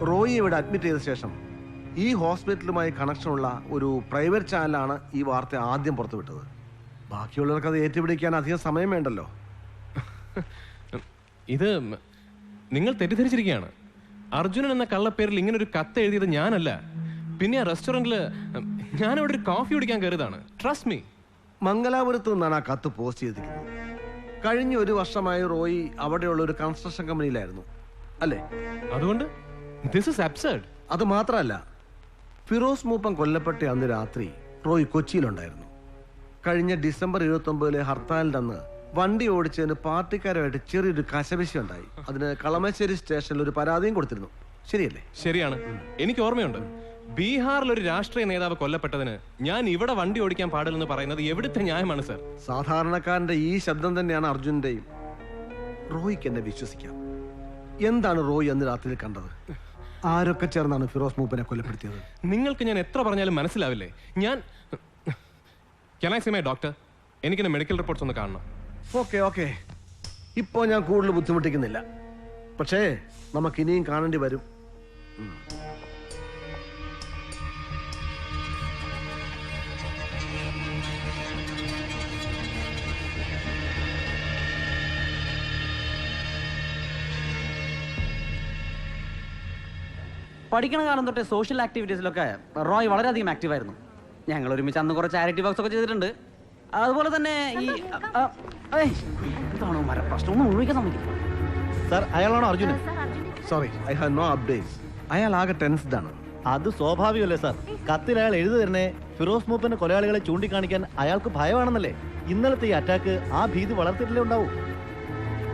Roy ഇവിടെ അഡ്മിറ്റ് ചെയ്ത ശേഷം ഈ ഹോസ്പിറ്റലുമായി കണക്ഷനുള്ള ഒരു പ്രൈവറ്റ് ചാനലാണ് ഈ വാർത്ത ആദ്യം പുറത്തുവിട്ടത്. ബാക്കിയുള്ളവർക്ക് അത് ഏറ്റുപിടിക്കാൻ അധികം സമയം വേണ്ടല്ലോ. ഇത് നിങ്ങൾ തെറ്റിദ്ധരിച്ചിരിക്കുകയാണ്. അർജുനൻ എന്ന കള്ളപ്പേരിൽ ഇങ്ങനെ ഒരു കത്ത് എഴുതിയത് ഞാനല്ല. പിന്നെ ആ റെസ്റ്റോറൻറ്റില് ഞാനവിടെ ഒരു കോഫി കുടിക്കാൻ കയറിയതാണ്. Trust me. മംഗലാപുരത്ത് നിന്നാണ് ആ കത്ത് പോസ്റ്റ് ചെയ്തിരിക്കുന്നത്. കഴിഞ്ഞ 1 വർഷമായി റോയി അവിടെയുള്ള ഒരു കൺസ്ട്രക്ഷൻ കമ്പനിയിലായിരുന്നു അല്ലേ? അതുകൊണ്ട് ദിസ് ഈസ് അബ്സർഡ്. അത് മാത്രമല്ല, ഫിറോസ് മൂപ്പൻ കൊല്ലപ്പെട്ട അന്ന് രാത്രി റോയ് കൊച്ചിയിലുണ്ടായിരുന്നു. കഴിഞ്ഞ ഡിസംബർ 29 ഹർത്താലിന്റെ അന്ന് വണ്ടി ഓടിച്ചതിന് പാർട്ടിക്കാരുമായിട്ട് ചെറിയൊരു കശപിശ ഉണ്ടായി. അതിന് കളമശ്ശേരി സ്റ്റേഷനിൽ ഒരു പരാതിയും കൊടുത്തിരുന്നു. ശരിയല്ലേ? ശരിയാണ്, എനിക്ക് ഓർമ്മയുണ്ട്. ബീഹാറിൽ ഒരു രാഷ്ട്രീയ നേതാവ് കൊല്ലപ്പെട്ടതിന് ഞാൻ ഇവിടെ വണ്ടി ഓടിക്കാൻ പാടില്ലെന്ന് പറയുന്നത് എവിടുത്തെ ന്യായമാണ് സർ? സാധാരണക്കാരന്റെ ഈ ശബ്ദം തന്നെയാണ് അർജുന്റെയും. റോയ്ക്ക് എന്നെ വിശ്വസിക്കാം. എന്താണ് റോയ് അന്ന് രാത്രി കണ്ടത്? ആരൊക്കെ ചേർന്നാണ് ഫിറോസ് മൂപ്പനെ കൊലപ്പെടുത്തിയത്? നിങ്ങൾക്ക് ഞാൻ എത്ര പറഞ്ഞാലും മനസ്സിലാവില്ലേ? ഞാൻ Can I see my doctor? എനിക്കെന്നെ മെഡിക്കൽ റിപ്പോർട്ട്സ് ഒന്ന് കാണണം. ഓക്കെ ഇപ്പോ ഞാൻ കൂടുതൽ ബുദ്ധിമുട്ടിക്കുന്നില്ല. പക്ഷേ നമുക്ക് ഇനിയും കാണേണ്ടി വരും. പഠിക്കണ കാലം തൊട്ടേ സോഷ്യൽ ആക്ടിവിറ്റീസിലൊക്കെ റോയ് വളരെയധികം ആക്റ്റീവായിരുന്നു. ഞങ്ങൾ ഒരുമിച്ച് അന്ന് കുറച്ച് ചാരിറ്റി വർക്ക്സ് ഒക്കെ ചെയ്തിട്ടുണ്ട്. അതുപോലെ തന്നെ ഈ എന്താണോ മരപ്രശ്നം ഒന്നും ഒഴിക്കാൻ സമ്മതിക്കും. സാർ, അയാളാണോ Arjunan? Sorry, I have no updates. അയാൾ ആകെ ടെൻസ്ഡ് ആണ്. അത് സ്വാഭാവികമല്ലേ സാർ? കത്തിൽ അയാൾ എഴുതി തരുന്നേ ഫിറോസ് മൂപ്പന്റെ കൊലയാളികളെ ചൂണ്ടിക്കാണിക്കാൻ അയാൾക്ക് ഭയമാണെന്നല്ലേ? ഇന്നലത്തെ ഈ അറ്റാക്ക് ആ ഭീതി വളർത്തിയിട്ടല്ലേ ഉണ്ടാവൂ.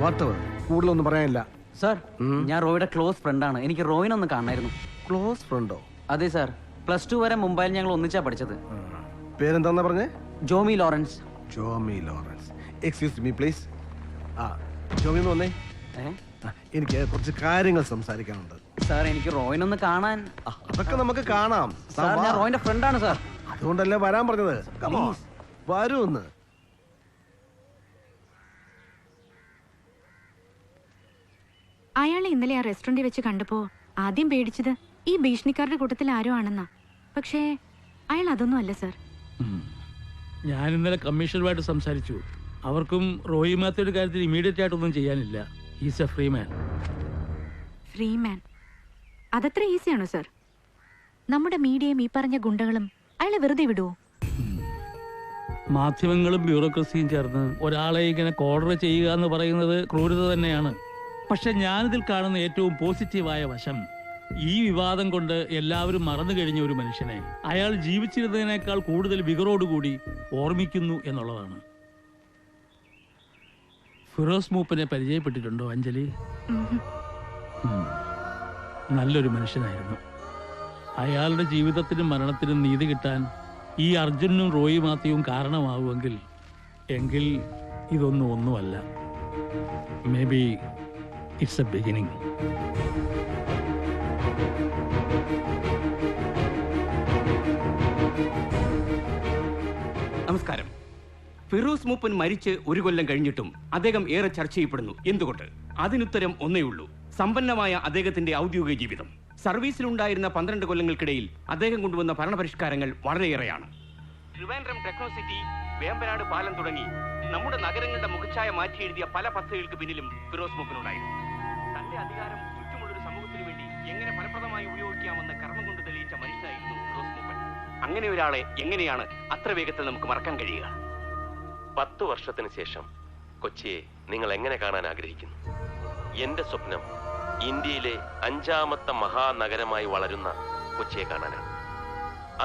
വാട്ടവർ, കൂടുതലൊന്നും പറയാനില്ല. സാർ, ഞാൻ റോയുടെ ക്ലോസ് ഫ്രണ്ടാണ്. എനിക്ക് റോയിനൊന്ന് കാണണമായിരുന്നു. ക്ലോസ് ഫ്രണ്ടോ? അതെ സാർ, +2 വരെ മുംബൈയിൽ ഞങ്ങൾ ഒന്നിച്ചാ പഠിച്ചത്. പേരെന്താ പറഞ്ഞേ? Jomy Lawrence. Jomy Lawrence, excuse me please. Jomy ഒന്ന് വന്നേ. എനിക്ക് കുറച്ച് കാര്യങ്ങൾ സംസാരിക്കാനുണ്ട്. സാർ, എനിക്ക് റോയിനൊന്ന് കാണാൻ. അതൊക്കെ നമുക്ക് കാണാം. സാർ, ഞാൻ റോയിന്റെ ഫ്രണ്ടാണ് സാർ. അതുകൊണ്ടല്ലേ വരാൻ പറഞ്ഞത്. വരൂ ഒന്ന്. അയാളെ ഇന്നലെ ആ റെസ്റ്റോറന്റിൽ വെച്ച് കണ്ടപ്പോ ആദ്യം പേടിച്ചത് ഈ ഭീഷണിക്കാരുടെ കൂട്ടത്തിൽ ആരോ ആണെന്നാ. പക്ഷേ അയാൾ അതൊന്നും അല്ല സാർ. ഞാൻ ഇന്നലെ കമ്മീഷണറുമായിട്ട് സംസാരിച്ചു. അവർക്കും റോയി മാത്തയുടെ കാര്യത്തിൽ ഇമീഡിയറ്റ് ആയിട്ടൊന്നും ചെയ്യാനില്ല. Is a free man. Free man? അതത്ര ഈസിയാണോ സാർ? നമ്മുടെ മീഡിയയും ഈ പറഞ്ഞ ഗുണ്ടകളും അയാളെ വെറുതെ വിടുവോ? മാധ്യമങ്ങളും ബ്യൂറോക്രസിയും ചേർന്ന് ഒരാളെ ഇങ്ങനെ കോർഡർ ചെയ്യുക എന്ന് പറയുന്നത് ക്രൂരത തന്നെയാണ്. പക്ഷെ ഞാനിതിൽ കാണുന്ന ഏറ്റവും പോസിറ്റീവായ വശം, ഈ വിവാദം കൊണ്ട് എല്ലാവരും മറന്നു കഴിഞ്ഞ ഒരു മനുഷ്യനെ അയാൾ ജീവിച്ചിരുന്നതിനേക്കാൾ കൂടുതൽ വികറോടുകൂടി ഓർമ്മിക്കുന്നു എന്നുള്ളതാണ്. ഫിറോസ് മൂപ്പനെ പരിചയപ്പെട്ടിട്ടുണ്ടോ അഞ്ജലി? നല്ലൊരു മനുഷ്യനായിരുന്നു. അയാളുടെ ജീവിതത്തിനും മരണത്തിനും നീതി കിട്ടാൻ ഈ അർജുനും റോയി മാത്യുവും കാരണമാവുമെങ്കിൽ ഇതൊന്നും ഒന്നുമല്ല. May be it's A beginning. നമസ്കാരം. ഫിറോസ് മൂപ്പൻ മരിച്ച് 1 കൊല്ലം കഴിഞ്ഞിട്ടും അദ്ദേഹം ഏറെ ചർച്ച ചെയ്യപ്പെടുന്നു. എന്തുകൊണ്ട്? അതിനുത്തരം ഒന്നേ ഉള്ളൂ: സമ്പന്നമായ അദ്ദേഹത്തിന്റെ ഔദ്യോഗിക ജീവിതം. സർവീസിലുണ്ടായിരുന്ന 12 കൊല്ലങ്ങൾക്കിടയിൽ അദ്ദേഹം കൊണ്ടുവന്ന ഭരണപരിഷ്കാരങ്ങൾ വളരെയേറെയാണ്. ട്രിവാൻഡ്രം ടെക്നോ സിറ്റി, വേമ്പനാട് പാലം തുടങ്ങി നമ്മുടെ നഗരങ്ങളുടെ മുഖച്ഛായ മാറ്റി എഴുതിയ പല പദ്ധതികൾക്ക് പിന്നിലും ഫിറോസ് മൂപ്പനുണ്ടായിരുന്നു. തന്റെ അധികാരം ചുറ്റുമുള്ളൊരു സമൂഹത്തിന് വേണ്ടി എങ്ങനെ ഫലപ്രദമായി ഉപയോഗിക്കാമെന്ന് കർമ്മം കൊണ്ട് തെളിയിച്ച മനുഷ്യനായിരുന്നു ഫിറോസ് മൂപ്പൻ. അങ്ങനെ ഒരാളെ എങ്ങനെയാണ് അത്ര വേഗത്തിൽ നമുക്ക് മറക്കാൻ കഴിയുക? 10 വർഷത്തിന് ശേഷം കൊച്ചിയെ നിങ്ങൾ എങ്ങനെ കാണാൻ ആഗ്രഹിക്കുന്നു? എന്റെ സ്വപ്നം ഇന്ത്യയിലെ 5ാമത്തെ മഹാനഗരമായി വളരുന്ന കൊച്ചിയെ കാണാനാണ്.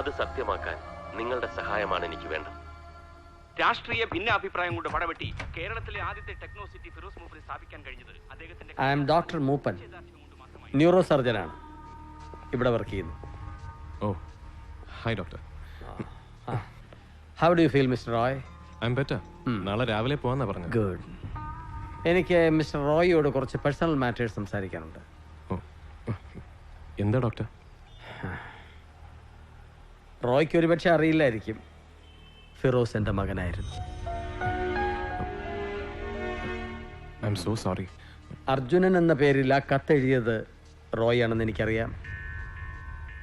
അത് സത്യമാക്കാൻ നിങ്ങളുടെ സഹായമാണ് എനിക്ക് വേണ്ടത്. രാഷ്ട്രീയ ഭിന്നാഭിപ്രായം കൊണ്ട് പടവെട്ടി കേരളത്തിലെ ആദ്യത്തെ ടെക്നോ സിറ്റി ഫിറോസ് മൂപ്പനെ സ്ഥാപിക്കാൻ കഴിഞ്ഞത് അദ്ദേഹത്തിന്റെ. I am doctor Mooppan, neuro സർജനാണ്. ഇവിടെ വർക്ക് ചെയ്യുന്നു. Oh, hi doctor. How do you feel mister Roy? I am better. നാളെ രാവിലെ പോവാന്നാ പറഞ്ഞത്. ഗുഡ്. എനിക്ക് മിസ്റ്റർ റോയിയോട് കുറച്ച് പേഴ്സണൽ മാറ്റേഴ്സ് സംസാരിക്കാനുണ്ട്. എന്താ ഡോക്ടർ? റോയ്ക്ക് ഒരുപക്ഷെ അറിയില്ലായിരിക്കും, ഫിറോസ് എൻ്റെ മകനായിരുന്നു. I am so sorry. Arjunan എന്ന പേരിൽ ആ കത്തെഴുതിയത് റോയ് ആണെന്ന് എനിക്കറിയാം.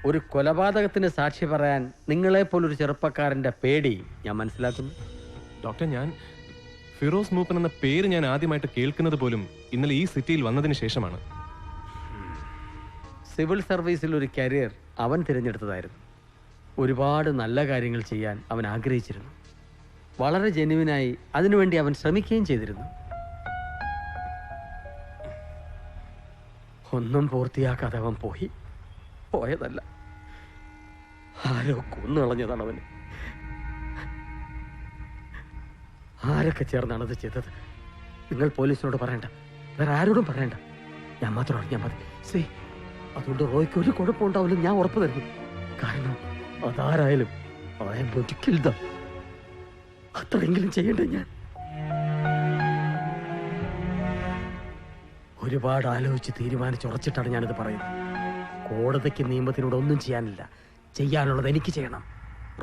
ഒരു കൊലപാതകത്തിന് സാക്ഷി പറയാൻ നിങ്ങളെപ്പോലൊരു ചെറുപ്പക്കാരൻ്റെ പേടി ഞാൻ മനസ്സിലാക്കുന്നു. ഡോക്ടർ, ഞാൻ ഫിറോസ് മൂപ്പൻ എന്ന പേര് ഞാൻ ആദ്യമായിട്ട് കേൾക്കുന്നത് പോലും ഇന്നലെ ഈ സിറ്റിയിൽ വന്നതിന് ശേഷമാണ്. സിവിൽ സർവീസിൽ ഒരു കരിയർ അവൻ തിരഞ്ഞെടുത്തതായിരുന്നു. ഒരുപാട് നല്ല കാര്യങ്ങൾ ചെയ്യാൻ അവൻ ആഗ്രഹിച്ചിരുന്നു. വളരെ ജെന്യുവിനായി അതിനുവേണ്ടി അവൻ ശ്രമിക്കുകയും ചെയ്തിരുന്നു. ഒന്നും പൂർത്തിയാക്കാതെ അവൻ പോയതല്ല, ആരോ കൊന്നുകളഞ്ഞതാണ് അവന്. ആരൊക്കെ ചേർന്നാണ് അത് ചെയ്തത്? നിങ്ങൾ പോലീസിനോട് പറയണ്ട, വേറെ ആരോടും പറയണ്ട, ഞാൻ മാത്രം അറിഞ്ഞാൽ മതി. സേ, അതുകൊണ്ട് റോയ്ക്ക് ഒരു കുഴപ്പമുണ്ടാവില്ല, ഞാൻ ഉറപ്പ് തരുന്നു. കാരണം അതാരായാലും അത്രയെങ്കിലും ചെയ്യണ്ടേ ഞാൻ? ഒരുപാട് ആലോചിച്ച് തീരുമാനിച്ചുറച്ചിട്ടാണ് ഞാനിത് പറയുന്നത്. കോടതിക്ക് നിയമത്തിനോട് ഒന്നും ചെയ്യാനില്ല. ചെയ്യാനുള്ളത് എനിക്ക് ചെയ്യണം.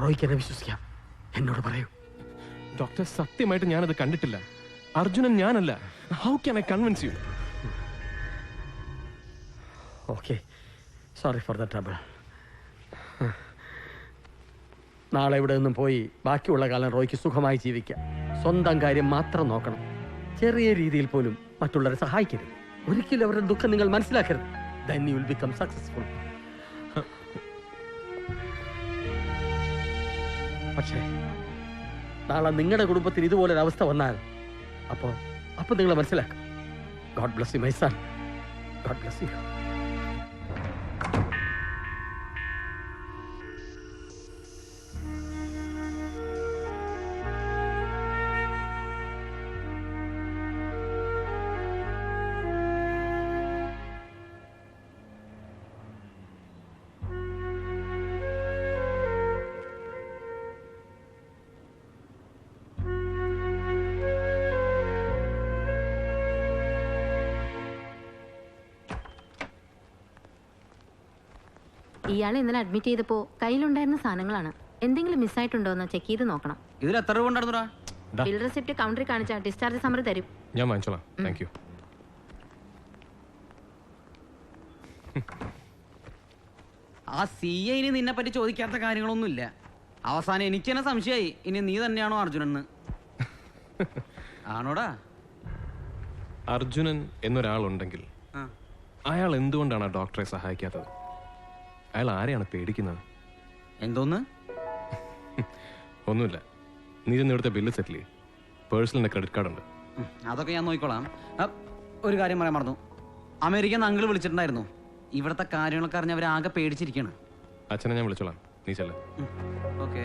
റോയ്ക്ക് എന്നെ വിശ്വസിക്കാം. എന്നോട് പറയൂ. ഡോക്ടർ, സത്യമായിട്ട് ഞാനത് കണ്ടിട്ടില്ല. അർജുനൻ ഞാനല്ല. How can I convince U? Okay, sorry for the trouble. നാളെ ഇവിടെ നിന്നും പോയി ബാക്കിയുള്ള കാലം റോയ്ക്ക് സുഖമായി ജീവിക്കാം. സ്വന്തം കാര്യം മാത്രം നോക്കണം. ചെറിയ രീതിയിൽ പോലും മറ്റുള്ളവരെ സഹായിക്കരുത്. ഒരിക്കലും അവരുടെ ദുഃഖം നിങ്ങൾ മനസ്സിലാക്കരുത്. Then you will become successful. പക്ഷേ നാളെ നിങ്ങളുടെ കുടുംബത്തിന് ഇതുപോലൊരു അവസ്ഥ വന്നാൽ അപ്പൊ നിങ്ങൾ മനസ്സിലാക്കും. God bless you my son. God bless you. ഇയാളെ ഇന്നലെ അഡ്മിറ്റ് ചെയ്തപ്പോ കയ്യിലുണ്ടായിരുന്ന സാധനങ്ങളാണ്. എന്തെങ്കിലും മിസ്സായിട്ടുണ്ടോ എന്ന് ചെക്ക് ചെയ്ത് നോക്കണം. ഇതിൽ എത്ര രൂപ ഉണ്ടായിരുന്നുടാ? ബിൽ റെസിപ്റ്റ് കൗണ്ടറിൽ കാണിച്ചാൽ ഡിസ്ചാർജ് സമ്മറി തരും. ഞാൻ വാങ്ങിച്ചോളാം. Thank you. ആ CA ഇനി നിന്നെ പറ്റി ചോദിക്കാത്ത കാര്യങ്ങളൊന്നുമില്ല. അവസാനം എനിക്ക് തന്നെ സംശയമായി ഇനി നീ തന്നെയാണോ അർജുനൻ? ആണോടാ? അർജുനൻ എന്നൊരാളുണ്ടെങ്കിൽ അയാൾ എന്തുകൊണ്ടാണ് ആ ഡോക്ടറെ സഹായിക്കാത്തത്? അയാൾ ആരെയാണ് പേടിക്കുന്നത്? എന്തോന്ന്? ഒന്നുമില്ല. നീ ചെന്ന് ഇവിടുത്തെ ബില്ല് സെറ്റിൽ ചെയ്യും. പേഴ്സണലിന്റെ ക്രെഡിറ്റ് കാർഡ് ഉണ്ട്. അതൊക്കെ ഞാൻ നോക്കിക്കോളാം. ഒരു കാര്യം പറയാൻ മറന്നു. അമേരിക്കൻ അങ്കിൾ വിളിച്ചിട്ടുണ്ടായിരുന്നു. ഇവിടുത്തെ കാര്യങ്ങളൊക്കെ അറിഞ്ഞ് അവരാകെ പേടിച്ചിരിക്കുകയാണ്. അച്ഛനെ ഞാൻ വിളിച്ചോളാം. നീ ചെല്ല. ഓക്കെ.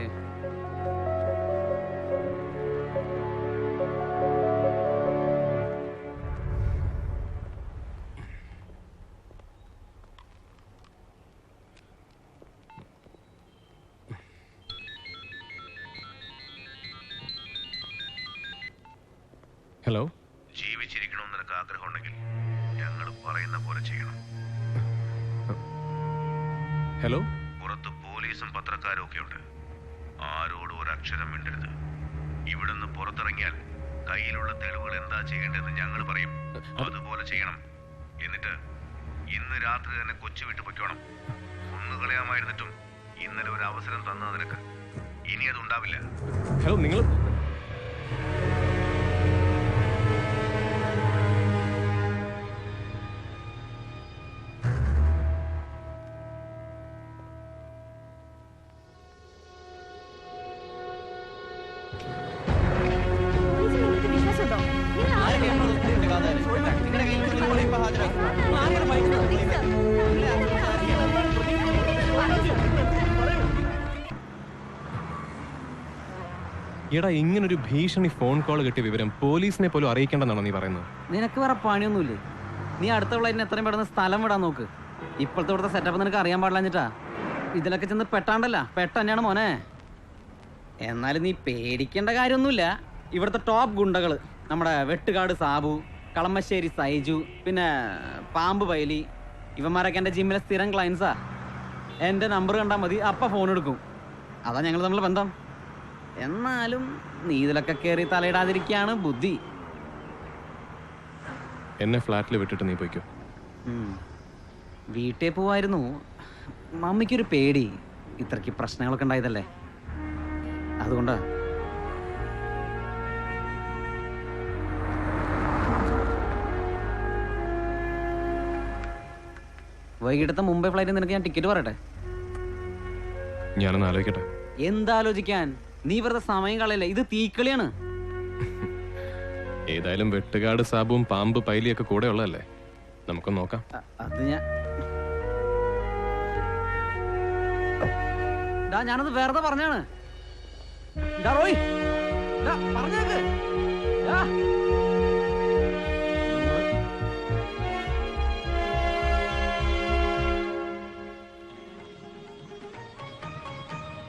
ഹലോ. ജീവിച്ചിരിക്കണമെന്ന് നിനക്ക് ആഗ്രഹമുണ്ടെങ്കിൽ ഞങ്ങൾ പറയുന്ന പോലെ ചെയ്യണം. ഹലോ. പുറത്ത് പോലീസും പത്രക്കാരും ഒക്കെ ഉണ്ട്. ആരോടും ഒരു അക്ഷരം മിണ്ടരുത്. ഇവിടുന്ന് പുറത്തിറങ്ങിയാൽ കയ്യിലുള്ള തെളിവുകൾ എന്താ ചെയ്യേണ്ടതെന്ന് ഞങ്ങൾ പറയും. അതുപോലെ ചെയ്യണം. എന്നിട്ട് ഇന്ന് രാത്രി തന്നെ കൊച്ചു വിട്ടു പൊയ്ക്കോണം. ഒന്നുകളയാമായിരുന്നിട്ടും ഇന്നലെ ഒരു അവസരം തന്നത് നിനക്ക്. ഇനി അത് ഉണ്ടാവില്ല. ഹലോ, നിങ്ങൾ എടാ, ഇങ്ങനൊരു ഭീഷണി ഫോൺ കോൾ കിട്ടിയ വിവരം പോലീസിനെ പോലും അറിയിക്കേണ്ടെന്നാണോ നീ പറയുന്നത്? നിനക്ക് വേറെ പണിയൊന്നുമില്ലേ? നീ അടുത്ത ഫ്ലൈറ്റിന് എത്രയും പെട്ടെന്ന് സ്ഥലം വിടാൻ നോക്ക്. ഇപ്പോഴത്തെ ഇവിടുത്തെ സെറ്റപ്പ് നിനക്ക് അറിയാൻ പാടില്ല. ഇതിലൊക്കെ ചെന്ന് പെട്ടാണ്ടല്ല, തന്നെയാണ് മോനെ. എന്നാലും നീ പേടിക്കേണ്ട കാര്യമൊന്നുമില്ല. ഇവിടുത്തെ ടോപ്പ് ഗുണ്ടകൾ നമ്മുടെ വെട്ടുകാട് സാബു, കളമശ്ശേരി സൈജു, പിന്നെ പാമ്പ് പൈലി, ഇവന്മാരൊക്കെ എൻ്റെ ജിമ്മിലെ സ്ഥിരം ക്ലയൻസാ. എൻ്റെ നമ്പർ കണ്ടാൽ മതി, അപ്പം ഫോൺ എടുക്കും. അതാ ഞങ്ങൾ തമ്മിൽ ബന്ധം. എന്നാലും നീ ഇതിലൊക്കെ കയറി തലയിടാതിരിക്കുകയാണ് ബുദ്ധി. എന്നെ ഫ്ലാറ്റിൽ വിട്ടിട്ട് നീ പോയിക്കോ. വീട്ടിൽ പോവായിരുന്നു. മമ്മിക്കൊരു പേടി. ഇത്രയ്ക്ക് പ്രശ്നങ്ങളൊക്കെ ഉണ്ടായതല്ലേ, അതുകൊണ്ടാ. വൈകിട്ടത്തെ മുംബൈ ഫ്ലൈറ്റിൽ നിനക്ക് ഞാൻ ടിക്കറ്റ് പറയട്ടെ? ഞാനൊന്ന് ആലോചിക്കട്ടെ. എന്താലോചിക്കാൻ? നീ വെറുതെ സമയം കളയല്ലേ, ഇത് തീക്കളിയാണ്. ഏതായാലും വെട്ടുകാട് സാബുവും പാമ്പ് പൈലിയൊക്കെ കൂടെ ഉള്ളതല്ലേ, നമുക്കൊന്ന് നോക്കാം. അത് ഞാനത് വെറുതെ പറഞ്ഞാണ്. പറഞ്ഞേക്ക്.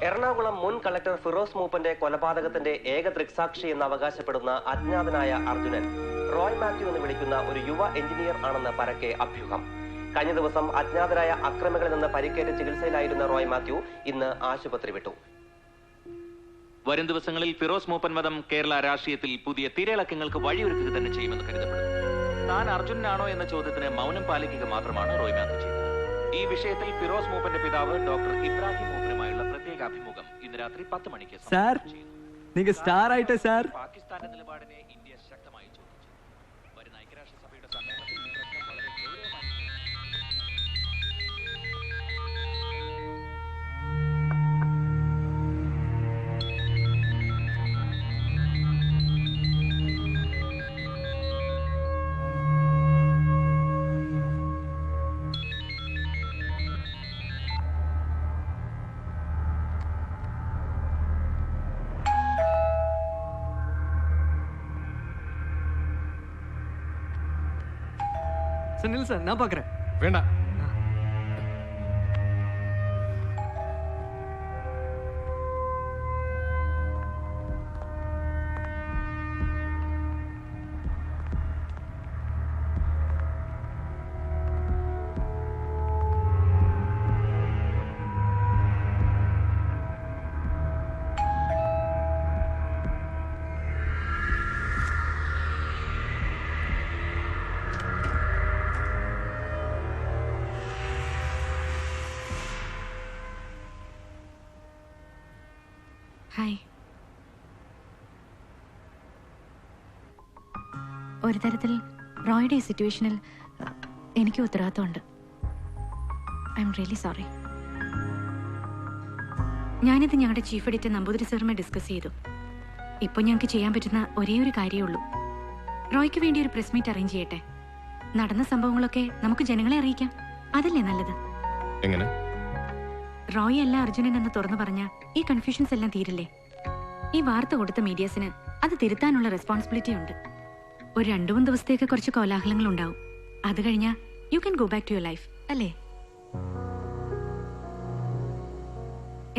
എറണാകുളം മുൻ കളക്ടർ ഫിറോസ് മൂപ്പന്റെ കൊലപാതകത്തിന്റെ ഏക ദൃക്സാക്ഷി എന്ന് അവകാശപ്പെടുന്ന അജ്ഞാതനായ അർജുനൻ റോയ് മാത്യു എന്ന് വിളിക്കുന്ന ഒരു യുവ എഞ്ചിനീയർ ആണെന്ന് പരക്കെ അഭ്യൂഹം. കഴിഞ്ഞ ദിവസം അജ്ഞാതരായ അക്രമികളിൽ നിന്ന് പരിക്കേറ്റ് ചികിത്സയിലായിരുന്ന റോയ് മാത്യു ഇന്ന് ആശുപത്രി വിട്ടു. വരും ദിവസങ്ങളിൽ ഫിറോസ് മൂപ്പൻ വധം കേരള രാഷ്ട്രീയത്തിൽ പുതിയ തിരയിളക്കങ്ങൾക്ക് വഴിയൊരുക്കുക തന്നെ ചെയ്യുമെന്ന് കരുതപ്പെടുന്നു. താൻ അർജുനാണോ എന്ന ചോദ്യത്തിന് മൗനം പാലിക്കുക മാത്രമാണ് റോയ് മാത്യു ചെയ്തത്. ഈ വിഷയത്തിൽ ഫിറോസ് മൂപ്പന്റെ പിതാവ് ഡോക്ടർ ഇബ്രാഹിം മൂപ്പനുമായുള്ള പ്രത്യേക അഭിമുഖം ഇന്ന് രാത്രി 10 മണിക്ക് സാർ നിങ്ങൾ സ്റ്റാർ ആയിട്ടേ സാർ. പാകിസ്ഥാന്റെ നിലപാടിനെ ഇന്ത്യ ശക്തമായി ചോദിച്ചു. വരുന്ന ഐക്യരാഷ്ട്രസഭയുടെ സമ്മേളനത്തിൽ ഈ പ്രശ്നം വളരെ ഗൗരവമായി. நில் சார், நான் பாக்குறேன். வேண்டாம். ഹായ്. ഒരു തരത്തിൽ റോയുടെ ഈ സിറ്റുവേഷനിൽ എനിക്ക് ഉത്തരവാദിത്തമുണ്ട്. I am really sorry. ഞാനിത് ഞങ്ങളുടെ ചീഫ് എഡിറ്റർ നമ്പൂതിരി സാറുമായി ഡിസ്കസ് ചെയ്തു. ഇപ്പോൾ ഞങ്ങൾക്ക് ചെയ്യാൻ പറ്റുന്ന ഒരേ ഒരു കാര്യമേ ഉള്ളൂ. റോയ്ക്ക് വേണ്ടി ഒരു പ്രസ് മീറ്റ് അറേഞ്ച് ചെയ്യട്ടെ. നടന്ന സംഭവങ്ങളൊക്കെ നമുക്ക് ജനങ്ങളെ അറിയിക്കാം. അതല്ലേ നല്ലത്? എങ്ങനെ? റോയ് അല്ല അർജുനൻ എന്ന് തുറന്നു പറഞ്ഞ ഈ കൺഫ്യൂഷൻസ് എല്ലാം തീരില്ലേ? ഈ വാർത്ത കൊടുത്ത മീഡിയാസിന് അത് തിരുത്താനുള്ള റെസ്പോൺസിബിലിറ്റി ഉണ്ട്. ഒരു 2-3 ദിവസത്തേക്ക് കുറച്ച് കോലാഹലങ്ങൾ ഉണ്ടാവും. അത് കഴിഞ്ഞാൽ you can go back to your life, അല്ലേ?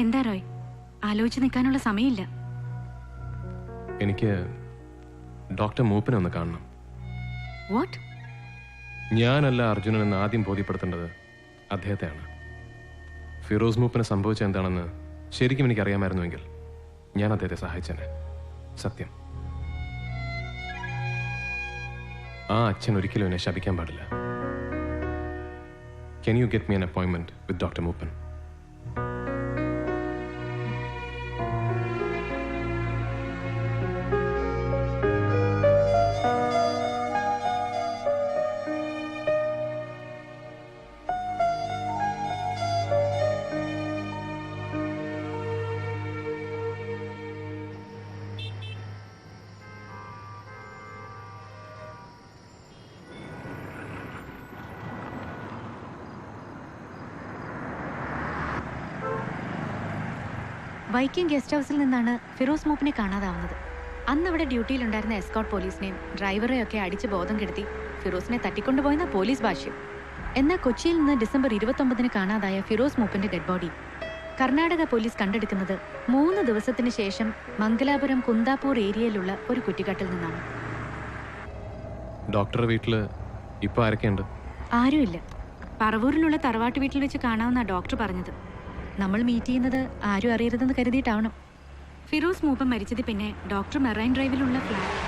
എന്താ റോയ്, ആലോചിച്ച് നിൽക്കാനുള്ള സമയമില്ല. എനിക്ക് ഡോക്ടർ മൂപ്പനെ ഒന്ന് കാണണം. വാട്ട്? ഞാനല്ല അർജുനൻ എന്ന് ആദ്യം ബോധ്യപ്പെടുത്തേണ്ടത് അദ്ദേഹത്തെയാണ്. ഫിറോസ് മൂപ്പന് സംഭവിച്ച എന്താണെന്ന് ശരിക്കും എനിക്കറിയാമായിരുന്നുവെങ്കിൽ ഞാൻ അദ്ദേഹത്തെ സഹായിച്ചേനെ. സത്യം. ആ അച്ഛൻ ഒരിക്കലും എന്നെ ശപിക്കാൻ പാടില്ല. Can you get me an appointment with Dr. Moopan? Viking guest ഹൗസിൽ നിന്നാണ് ഫിറോസ് മൂപ്പിനെ കാണാതാവുന്നത്. അന്ന് അവിടെ ഡ്യൂട്ടിയിലുണ്ടായിരുന്ന എസ്കോട്ട് പോലീസിനെയും ഡ്രൈവറെയൊക്കെ അടിച്ച് ബോധം കെടുത്തി ഫിറോസിനെ തട്ടിക്കൊണ്ടുപോയെന്ന പോലീസ് ഭാഷ്യം. എന്നാൽ കൊച്ചിയിൽ നിന്ന് ഡിസംബർ 29 കാണാതായ ഫിറോസ് മൂപ്പിന്റെ ഡെഡ് ബോഡി കർണാടക പോലീസ് കണ്ടെടുക്കുന്നത് 3 ദിവസത്തിന് ശേഷം മംഗലാപുരം കുന്താപൂർ ഏരിയയിലുള്ള ഒരു കുറ്റിക്കാട്ടിൽ നിന്നാണ്. ഡോക്ടറുടെ വീട്ടില് ഇപ്പൊ ആരൊക്കെയുണ്ട്? ആരുമില്ല. പറവൂരിലുള്ള തറവാട്ട് വീട്ടിൽ വെച്ച് കാണാമെന്നാ ഡോക്ടർ പറഞ്ഞത്. നമ്മൾ മീറ്റ് ചെയ്യുന്നത് ആരും അറിയരുതെന്ന് കരുതിയിട്ടാവണം. ഫിറോസ് മൂപ്പൻ മരിച്ചത് പിന്നെ ഡോക്ടർ മെറൈൻ ഡ്രൈവിലുള്ള ഫ്ലാറ്റ്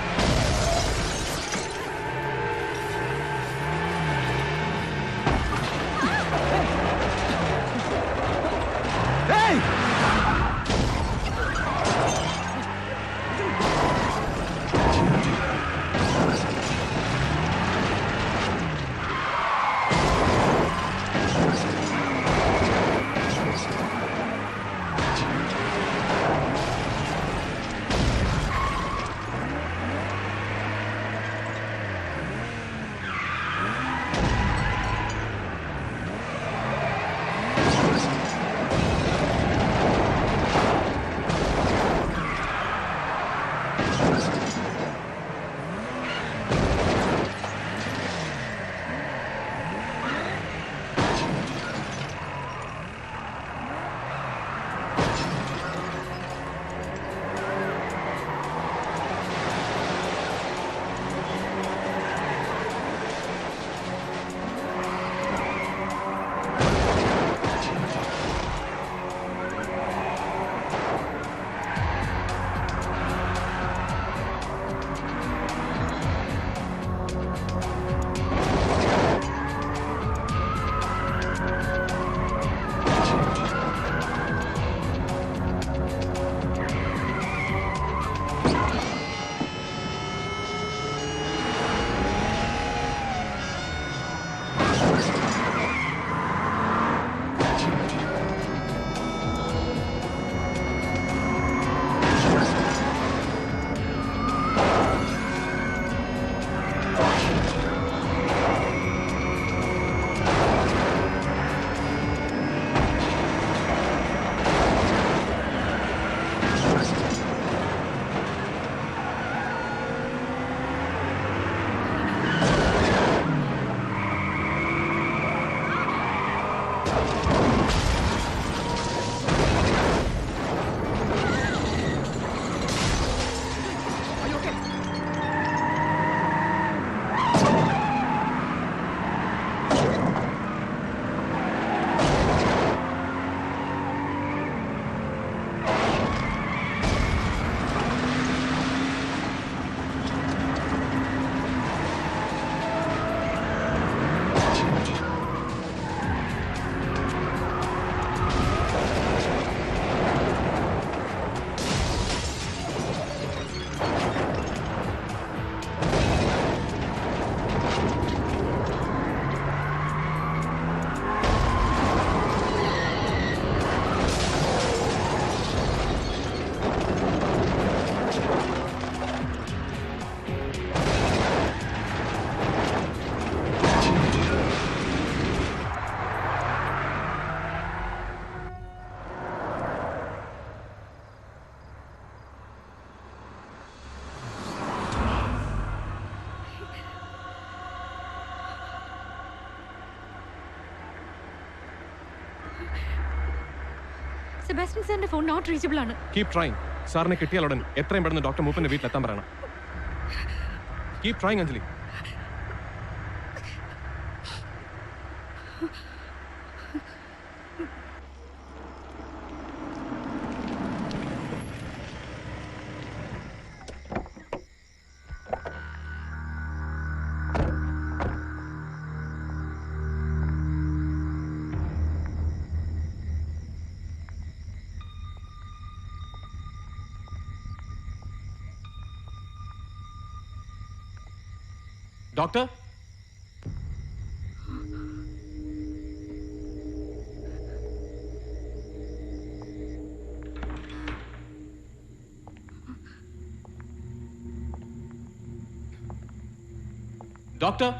സെബാസ്റ്റ്യൻ സാറിന്റെ ഫോൺ നോട്ട് റീച്ചബിൾ ആണ്. Keep trying. സാറിനെ കിട്ടിയാൽ ഉടൻ എത്രയും പെട്ടെന്ന് ഡോക്ടർ മൂപ്പന്റെ വീട്ടിലെത്താൻ പറയണം. Keep trying Anjali. Doctor, doctor,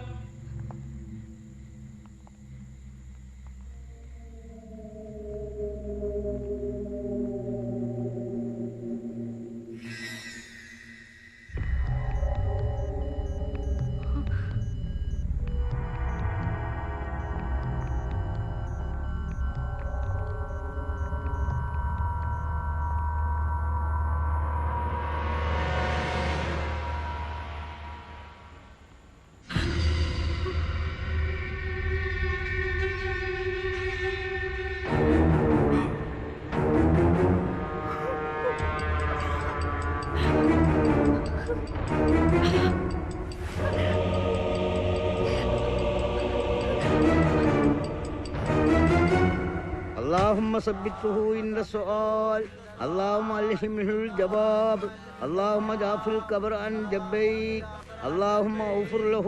اللهم ثبته عند السؤال اللهم ألهمه الجواب اللهم جعف القبر عن جبيك اللهم اغفر له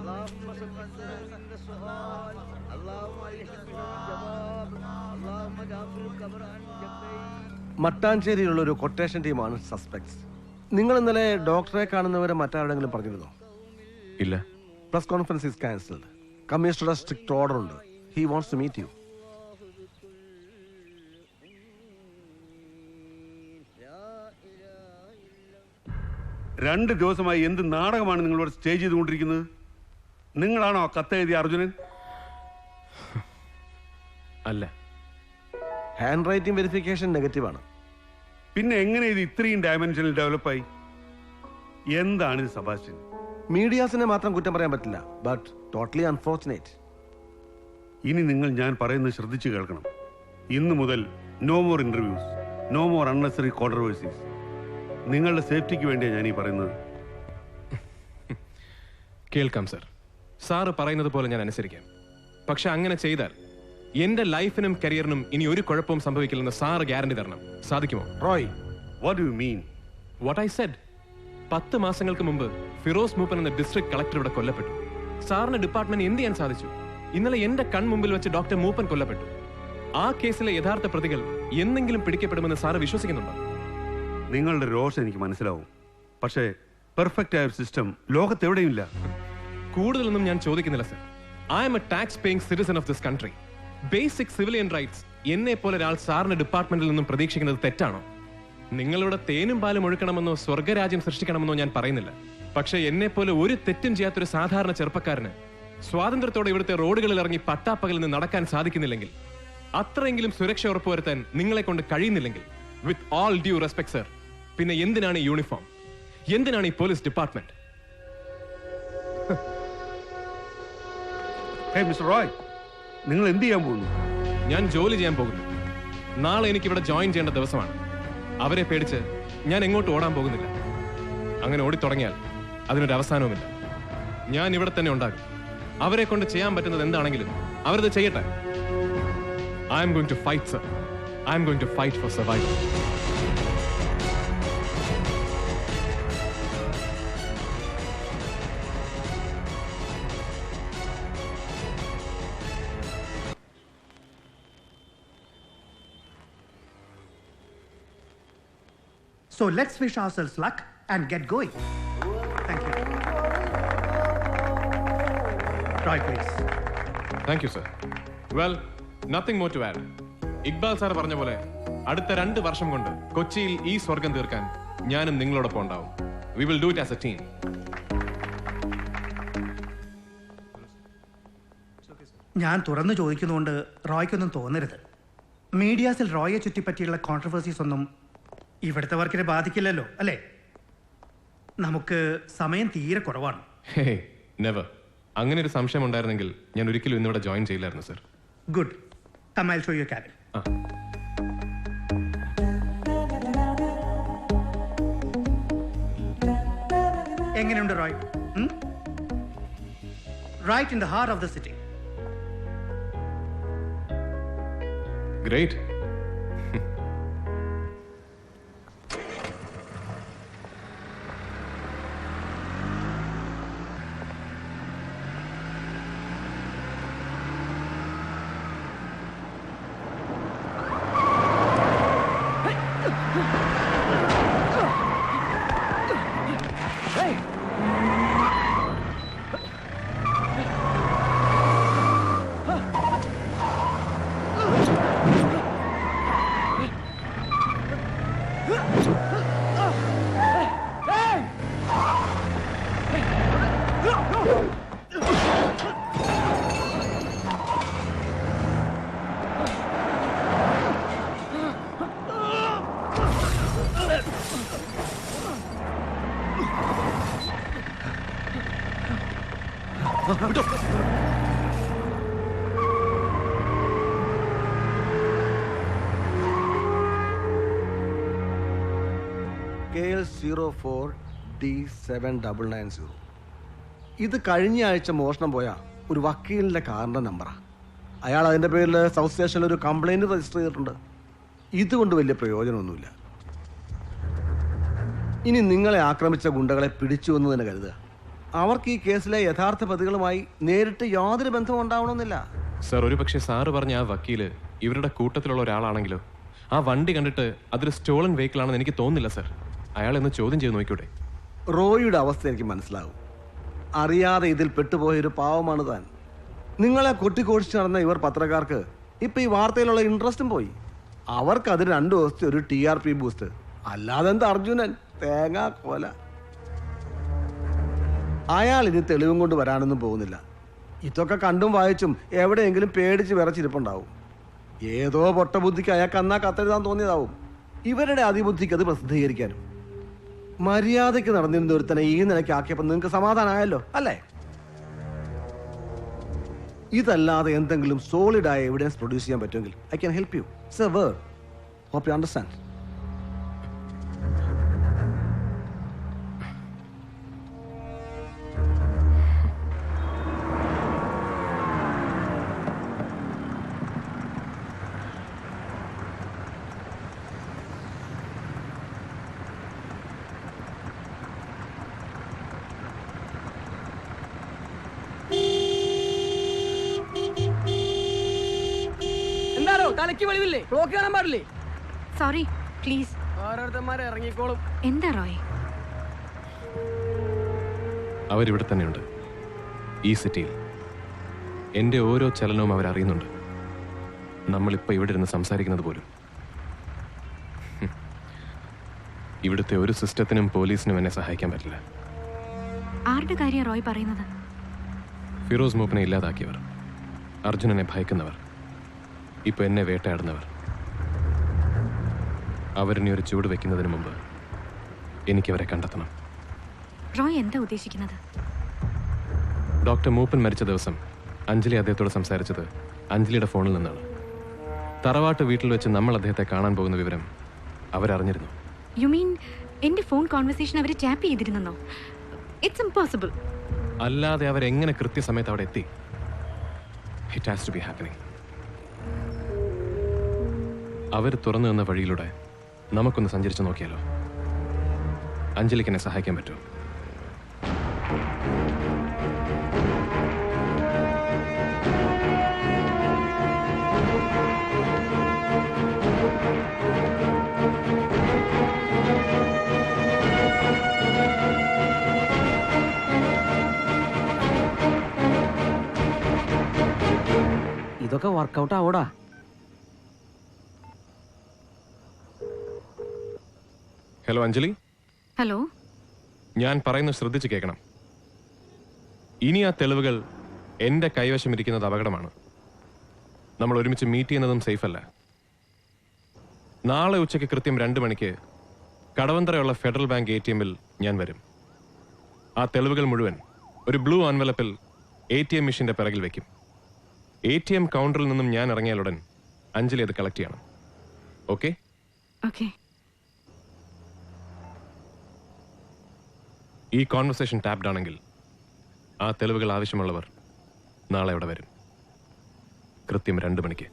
اللهم ثبته عند السؤال اللهم ألهمه الجواب اللهم جعف القبر عن جبيك. മട്ടാഞ്ചേരിയിലുള്ള ഒരു കൊട്ടേഷൻ ടീമാണ് സസ്പെക്ട്സ്. നിങ്ങൾ ഇന്നലെ ഡോക്ടറെ കാണുന്നവരെ മറ്റാരെങ്കിലും പറഞ്ഞിരുന്നോ? ഇല്ല. Press conference is cancelled. കമ്മീഷണറുടെ സ്ട്രിക്റ്റ് ഓർഡർ ഉണ്ട്. He wants to meet you. രണ്ട് ദിവസമായി എന്ത് നാടകമാണ് നിങ്ങളോട് സ്റ്റേ ചെയ്തുകൊണ്ടിരിക്കുന്നത്? നിങ്ങളാണോ കത്തെഴുതിയ അർജുനൻ? അല്ല. ഹാൻഡ് റൈറ്റിംഗ് വെരിഫിക്കേഷൻ നെഗറ്റീവാണ്. പിന്നെ എങ്ങനെ ഇത് ഇത്രയും ഡയമെൻഷനിൽ ഡെവലപ്പായി? എന്താണിത് സെബാസ്റ്റ്യൻ? മീഡിയാസിനെ മാത്രം കുറ്റം പറയാൻ പറ്റില്ല. But totally unfortunate. ഇനി നിങ്ങൾ ഞാൻ പറയുന്നത് ശ്രദ്ധിച്ചു കേൾക്കണം. ഇന്നു മുതൽ no more interviews, no more unnecessary controversies. നിങ്ങളുടെ സേഫ്റ്റിക്ക് വേണ്ടിയാണ് ഞാൻ ഈ പറയുന്നത്. കേൾക്കാം സർ. സാറ് പറയുന്നത് പോലെ ഞാൻ അനുസരിക്കാം. പക്ഷെ അങ്ങനെ ചെയ്താൽ എന്റെ ലൈഫിനും കരിയറിനും ഇനി ഒരു കുഴപ്പവും സംഭവിക്കില്ലെന്ന് സാറ് ഗ്യാരണ്ടി തരണം. സാധിക്കുമോ? Roy, what do you mean? What I said. 10 മാസങ്ങൾക്ക് മുമ്പ് ഫിറോസ് മൂപ്പൻ എന്ന ഡിസ്ട്രിക്ട് കളക്ടർ ഇവിടെ കൊല്ലപ്പെട്ടു. സാറിന് ഡിപ്പാർട്ട്മെന്റ് എന്ത് ചെയ്യാൻ സാധിച്ചു? ഇന്നലെ എന്റെ കൺമുമ്പിൽ വെച്ച് ഡോക്ടർ മൂപ്പൻ കൊല്ലപ്പെട്ടു. ആ കേസിലെ യഥാർത്ഥ പ്രതികൾ എന്തെങ്കിലും പിടിക്കപ്പെടുമെന്ന് സാറ് വിശ്വസിക്കുന്നുണ്ടോ? നിങ്ങളുടെ രോഷം എനിക്ക് മനസ്സിലാവും. പക്ഷേ പെർഫെക്റ്റ് ആയ ഒരു സിസ്റ്റം ലോകത്തെവിടെയില്ല. കൂടുതലൊന്നും ഞാൻ ചോദിക്കുന്നില്ല sir. I M A tax paying citizen of this country. Basic civilian rights എന്നെ പോലെ ഒരാൾ സാറിന്റെ ഡിപ്പാർട്ട്മെന്റിൽ നിന്നും പ്രതീക്ഷിക്കുന്നത് തെറ്റാണോ? നിങ്ങളിവിടെ തേനും പാലും ഒഴുക്കണമെന്നോ സ്വർഗരാജ്യം സൃഷ്ടിക്കണമെന്നോ ഞാൻ പറയുന്നില്ല. പക്ഷെ എന്നെ പോലെ ഒരു തെറ്റും ചെയ്യാത്തൊരു സാധാരണ ചെറുപ്പക്കാരന് സ്വാതന്ത്ര്യത്തോടെ ഇവിടുത്തെ റോഡുകളിൽ ഇറങ്ങി പട്ടാപ്പകലിൽ നിന്ന് നടക്കാൻ സാധിക്കുന്നില്ലെങ്കിൽ, അത്രയെങ്കിലും സുരക്ഷ ഉറപ്പുവരുത്താൻ നിങ്ങളെ കൊണ്ട് കഴിയുന്നില്ലെങ്കിൽ, with all due respect sir, പിന്നെ എന്തിനാണ് ഈ യൂണിഫോം? എന്തിനാണ് ഈ പോലീസ് ഡിപ്പാർട്ട്മെന്റ്? മിസ്റ്റർ റോയ്, നിങ്ങൾ എന്ത് ചെയ്യാൻ പോകുന്നു? ഞാൻ ജോലി ചെയ്യാൻ പോകുന്നു. നാളെ എനിക്ക് ഇവിടെ ജോയിൻ ചെയ്യേണ്ട ദിവസമാണ്. അവരെ പേടിച്ച് ഞാൻ എങ്ങോട്ട് ഓടാൻ പോകുന്നില്ല. അങ്ങനെ ഓടിത്തുടങ്ങിയാൽ അതിനൊരു അവസാനവുമില്ല. ഞാൻ ഇവിടെ തന്നെ ഉണ്ടാകും. അവരെ കൊണ്ട് ചെയ്യാൻ പറ്റുന്നത് എന്താണെങ്കിലും അവരത് ചെയ്യട്ടെ. I'm going to fight sir. I'm going to fight for survival. So let's wish ourselves luck and get going. Thank you. Roy, please. Thank you sir. Well, nothing more to add. Iqbal sir പറഞ്ഞ പോലെ അടുത്ത 2 വർഷം കൊണ്ട് കൊച്ചിയിൽ ഈ സ്വർഗം തീർക്കാൻ ഞാനും നിങ്ങളോടൊപ്പം ഉണ്ടാവും. We will do it as A team. ഞാൻ തുറന്നു ചോദിക്കുന്നതുകൊണ്ട് റോയ്ക്കൊന്നും തോന്നരുത്. മീഡിയാസിൽ റോയെ ചുറ്റിപ്പറ്റിയുള്ള കോൺട്രവേഴ്സീസ് ഒന്നും ഇവിടുത്തെ വർക്കിനെ ബാധിക്കില്ലല്ലോ അല്ലേ? നമുക്ക് സമയം തീരെ കുറവാണ്. Hey never. അങ്ങനെ ഒരു സംശയം ഉണ്ടായിരുന്നെങ്കിൽ ഞാൻ ഒരിക്കലും ഇന്നിവിടെ ജോയിൻ ചെയ്യില്ലായിരുന്നു sir. Good. Come I show you cabin. എങ്ങനെയുണ്ട് Roy? Right in the heart of the city. Great. KL04D7990. ഇത് കഴിഞ്ഞ ആഴ്ച മോഷണം പോയ ഒരു വക്കീലിന്റെ കാറിന്റെ നമ്പറാണ്. അയാൾ അതിന്റെ പേരിൽ സൗത്ത് സ്റ്റേഷനിൽ ഒരു കംപ്ലൈന്റ് രജിസ്റ്റർ ചെയ്തിട്ടുണ്ട്. ഇതുകൊണ്ട് വലിയ പ്രയോജനമൊന്നുമില്ല. ഇനി നിങ്ങളെ ആക്രമിച്ച ഗുണ്ടകളെ പിടിച്ചു എന്ന് തന്നെ കരുതുക. അവർക്ക് ഈ കേസിലെ യഥാർത്ഥ പ്രതികളുമായി നേരിട്ട് യാതൊരു ബന്ധവും ഉണ്ടാവണമെന്നില്ല. സർ, ഒരു പക്ഷേ സാറ് പറഞ്ഞ ആ വക്കീല് ഇവരുടെ കൂട്ടത്തിലുള്ള ഒരാളാണെങ്കിലോ? ആ വണ്ടി കണ്ടിട്ട് അതൊരു സ്റ്റോളൻ വെഹിക്കിൾ ആണെന്ന് എനിക്ക് തോന്നുന്നില്ല സർ. അയാളെന്ന് ചോദ്യം ചെയ്ത് നോക്കിക്കൂടെ? റോയിയുടെ അവസ്ഥ എനിക്ക് മനസ്സിലാവും. അറിയാതെ ഇതിൽ പെട്ടുപോയൊരു പാവമാണ് താൻ. നിങ്ങളെ കൊട്ടിക്കോടിച്ച് നടന്ന ഇവർ പത്രക്കാർക്ക് ഇപ്പൊ ഈ വാർത്തയിലുള്ള ഇൻട്രസ്റ്റും പോയി. അവർക്ക് അതിന് 2 ദിവസത്തെ ഒരു TRP ബൂസ്റ്റ്. അല്ലാതെ എന്താ അർജുനൻ തേങ്ങാ കോല. അയാൾ ഇനി തെളിവും കൊണ്ട് വരാനൊന്നും പോകുന്നില്ല. ഇതൊക്കെ കണ്ടും വായിച്ചും എവിടെയെങ്കിലും പേടിച്ച് വിറച്ചിരിപ്പുണ്ടാവും. ഏതോ പൊട്ടബുദ്ധിക്ക് അയാൾക്ക് അന്നാ കത്തെഴുതാൻ തോന്നിയതാവും. ഇവരുടെ അതിബുദ്ധിക്ക് അത് പ്രസിദ്ധീകരിക്കാനും. മര്യാദയ്ക്ക് നടന്നിരുന്ന ഒരുത്തനെ ഈ നിലയ്ക്ക് ആക്കിയപ്പോൾ നിങ്ങൾക്ക് സമാധാനമായല്ലോ അല്ലേ? ഇതല്ലാതെ എന്തെങ്കിലും സോളിഡായ എവിഡൻസ് പ്രൊഡ്യൂസ് ചെയ്യാൻ പറ്റുമെങ്കിൽ I can help you. It's a word. Hope you understand. തലയ്ക്ക് വെളിവില്ലേ? ബ്ലോക്ക് കാണാൻ പാടില്ലേ? Sorry please. ഓരോരുത്തന്മാരെ ഇറങ്ങിക്കോളും. എന്താ റോയ്? അവരിവിടെ തന്നെയുണ്ട്, ഈ സിറ്റിയിൽ. എൻ്റെ ഓരോ ചലനവും അവരറിയുന്നുണ്ട്. നമ്മളിപ്പോൾ ഇവിടെ ഇരുന്ന് സംസാരിക്കുന്നത് പോലും. ഇവിടുത്തെ ഒരു സിസ്റ്റത്തിനും പോലീസിനും എന്നെ സഹായിക്കാൻ പറ്റില്ല. ആരുടെ കാര്യം റോയ് പറയുന്നത്? ഫിറോസ് മൂപ്പനെ ഇല്ലാതാക്കിയവർ, അർജുനനെ ഭയക്കുന്നവർ, ഇപ്പൊ എന്നെ വേട്ടയാടുന്നവർ. അവരിനി ഒരു ചൂട് വെക്കുന്നതിന് മുമ്പ് എനിക്കവരെ കണ്ടെത്തണം. റോയ് എന്താ ഉദ്ദേശിക്കുന്നത്? ഡോക്ടർ മൂപ്പൻ മരിച്ച ദിവസം അഞ്ജലി അദ്ദേഹത്തോട് സംസാരിച്ചത് അഞ്ജലിയുടെ ഫോണിൽ നിന്നാണ്. തറവാട്ട് വീട്ടിൽ വെച്ച് നമ്മൾ അദ്ദേഹത്തെ കാണാൻ പോകുന്ന വിവരം അവരറിഞ്ഞിരുന്നു. യു മീൻ എന്റെ ഫോൺ കോൺവെർസേഷൻ അവർ ടാപ്പ് ചെയ്തിരുന്നോ? It's impossible. അല്ലാതെ അവരെങ്ങനെ കൃത്യസമയത്ത് അവിടെ എത്തി? It has to be happening. അവർ തുറന്നു നിന്ന വഴിയിലൂടെ നമുക്കൊന്ന് സഞ്ചരിച്ചു നോക്കിയാലോ? അഞ്ജലിക്ക് എന്നെ സഹായിക്കാൻ പറ്റുമോ? ഇതൊക്കെ വർക്കൗട്ട് ആവോടാ. ഹലോ അഞ്ജലി. ഹലോ. ഞാൻ പറയുന്നത് ശ്രദ്ധിച്ച് കേൾക്കണം. ഇനി ആ തെളിവുകൾ എന്റെ കൈവശം ഇരിക്കുന്നത് അപകടമാണ്. നമ്മൾ ഒരുമിച്ച് മീറ്റ് ചെയ്യുന്നതും സേഫ് അല്ല. നാളെ ഉച്ചയ്ക്ക് കൃത്യം 2 മണിക്ക് കടവന്തറയുള്ള ഫെഡറൽ ബാങ്ക് ATM-ൽ ഞാൻ വരും. ആ തെളിവുകൾ മുഴുവൻ ഒരു ബ്ലൂ എൻവലപ്പിൽ ATM മെഷീന്റെ പിറകിൽ വെക്കും. ATM കൗണ്ടറിൽ നിന്നും ഞാൻ ഇറങ്ങിയാലുടൻ അഞ്ജലി അത് കളക്ട് ചെയ്യണം. ഓക്കെ? ഓക്കെ. ഈ കോൺവെർസേഷൻ ടാപ്ഡ് ആണെങ്കിൽ ആ തെളിവുകൾ ആവശ്യമുള്ളവർ നാളെ അവിടെ വരും. കൃത്യം 2 മണിക്ക്.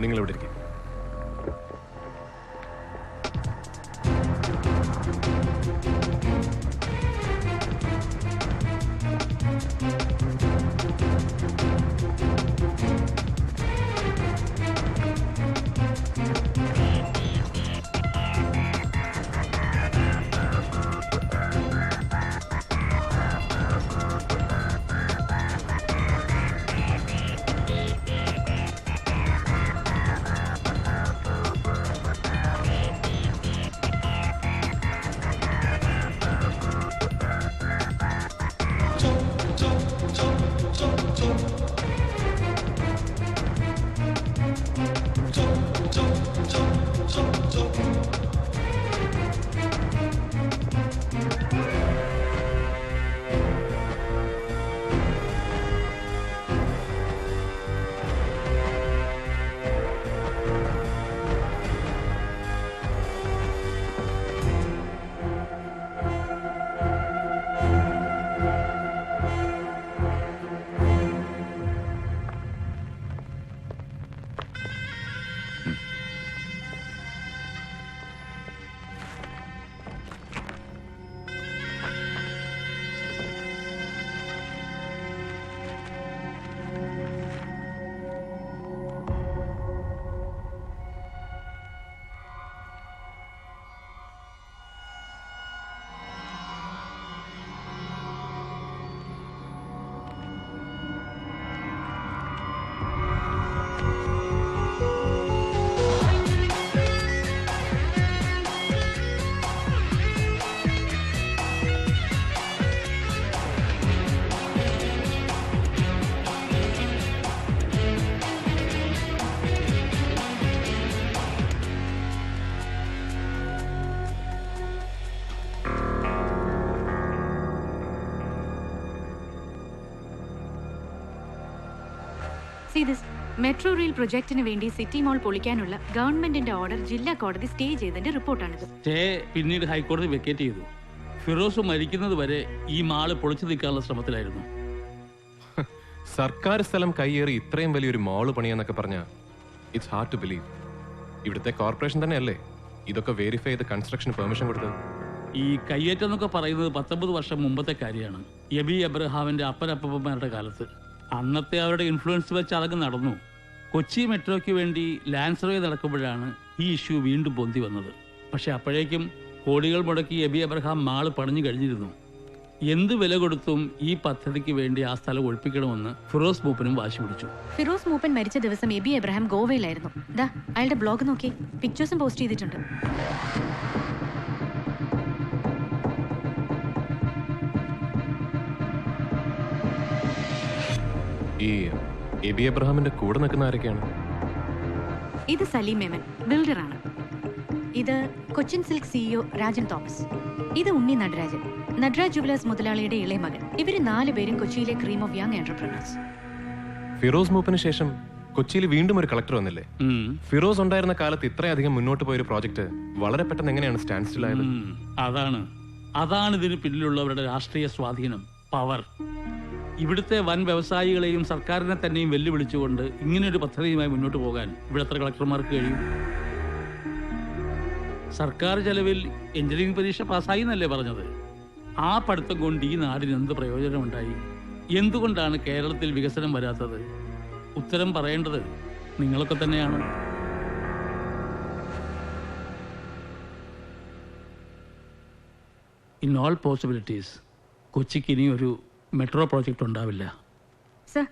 നിങ്ങൾ ഇവിടെ ഇരിക്കും. See this. മെട്രോ റെയിൽ പ്രൊജക്ടിന് വേണ്ടി സിറ്റി മോൾ പൊളിക്കാനുള്ള ഗവൺമെന്റിന്റെ ഓർഡർ ജില്ലാ കോടതി സ്റ്റേ ചെയ്തതിന്റെ റിപ്പോർട്ടാണിത്. സ്റ്റേ പിന്നീട് ഹൈക്കോടതി വെക്കേറ്റ് ചെയ്തു. ഫിറോസ് മരിക്കുന്നത് വരെ ഈ മാള് പൊളിച്ചു നീക്കാനുള്ള ശ്രമത്തിലായിരുന്നു. സർക്കാർ സ്ഥലം കയ്യേറി ഇത്രയും വലിയൊരു മാള് പണിയാന്നൊക്കെ പറഞ്ഞ ഇറ്റ്സ് ഹാർഡ് ടു ബിലീവ്. ഇവിടുത്തെ കോർപ്പറേഷൻ തന്നെയല്ലേ ഇതൊക്കെ വെരിഫൈ ചെയ്ത് കൺസ്ട്രക്ഷൻ പെർമിഷൻ കൊടുത്തത്? ഈ കയ്യേറ്റം എന്നൊക്കെ പറയുന്നത് 19 വർഷം മുമ്പത്തെ കാര്യമാണ്. എബി എബ്രഹാമിന്റെ അപ്പനപ്പന്മാരുടെ കാലത്ത്. അന്നത്തെ അവരുടെ ഇൻഫ്ലുവൻസ് വെച്ച് അതൊക്കെ നടന്നു. കൊച്ചി മെട്രോയ്ക്ക് വേണ്ടി ലാൻഡ് സർവേ നടക്കുമ്പോഴാണ് ഈ ഇഷ്യൂ വീണ്ടും പൊന്തി വന്നത്. പക്ഷെ അപ്പോഴേക്കും കോടികൾ മുടക്കി എബി എബ്രഹാം മാള് പണിഞ്ഞു കഴിഞ്ഞിരുന്നു. എന്ത് വില കൊടുത്തും ഈ പദ്ധതിക്ക് വേണ്ടി ആ സ്ഥലം ഒഴിപ്പിക്കണമെന്ന് ഫിറോസ് മൂപ്പനും വാശി പിടിച്ചു. ഫിറോസ് മൂപ്പൻ മരിച്ച ദിവസം എബി എബ്രഹാം ഗോവയിലായിരുന്നു. ദാ അയാളുടെ ബ്ലോഗ് നോക്കി, പിക്ചേഴ്സും പോസ്റ്റ് ചെയ്തിട്ടുണ്ട്. ഈ എബി എബ്രഹാമിന്റെ കൂടെ നിൽക്കുന്ന ആരൊക്കെയാണ്? ഇത് സലീം മേമൻ, ബിൽഡറാണ്. ഇത് Cochin silk CEO Rajan Thomas. ഇത് ഉണ്ണി നടരാജൻ, നടരാജ് ജുവലേഴ്സ് മുതലാളിയുടെ ഇളയ മകൻ. ഇവര് 4 പേരും കൊച്ചിയിലെ cream of young entrepreneurs. Firoz മൂപ്പന് ശേഷം കൊച്ചിയിൽ വീണ്ടും ഒരു കളക്ടർ വന്നില്ലേ? ഫിറോസ് ഉണ്ടായിരുന്ന കാലത്ത് ഇത്രയധികം മുന്നോട്ട് പോയൊരു പ്രോജക്ട് വളരെ പെട്ടെന്ന് എങ്ങനെയാണ് സ്റ്റാൻഡ് സ്റ്റിൽ ആയത്? അതാണ് ഇതിന് പിന്നിലുള്ളവരുടെ രാഷ്ട്രീയ സ്വാധീനം, പവർ. ഇവിടുത്തെ വൻ വ്യവസായികളെയും സർക്കാരിനെ തന്നെയും വെല്ലുവിളിച്ചുകൊണ്ട് ഇങ്ങനെയൊരു പദ്ധതിയുമായി മുന്നോട്ട് പോകാൻ ഇവിടുത്തെ കളക്ടർമാർക്ക് കഴിയും. സർക്കാർ ചെലവിൽ എഞ്ചിനീയറിംഗ് പരീക്ഷ പാസ്സായി എന്നല്ലേ പറഞ്ഞത്? ആ പഠിത്തം കൊണ്ട് ഈ നാടിന് എന്ത് പ്രയോജനമുണ്ടായി? എന്തുകൊണ്ടാണ് കേരളത്തിൽ വികസനം വരാത്തത്? ഉത്തരം പറയേണ്ടത് നിങ്ങളൊക്കെ തന്നെയാണ്. ഇൻ ഓൾ പോസിബിലിറ്റീസ് കൊച്ചിക്ക് ഇനി ഒരു മെട്രോ പ്രോജക്റ്റ് ഉണ്ടാവില്ല. സർ,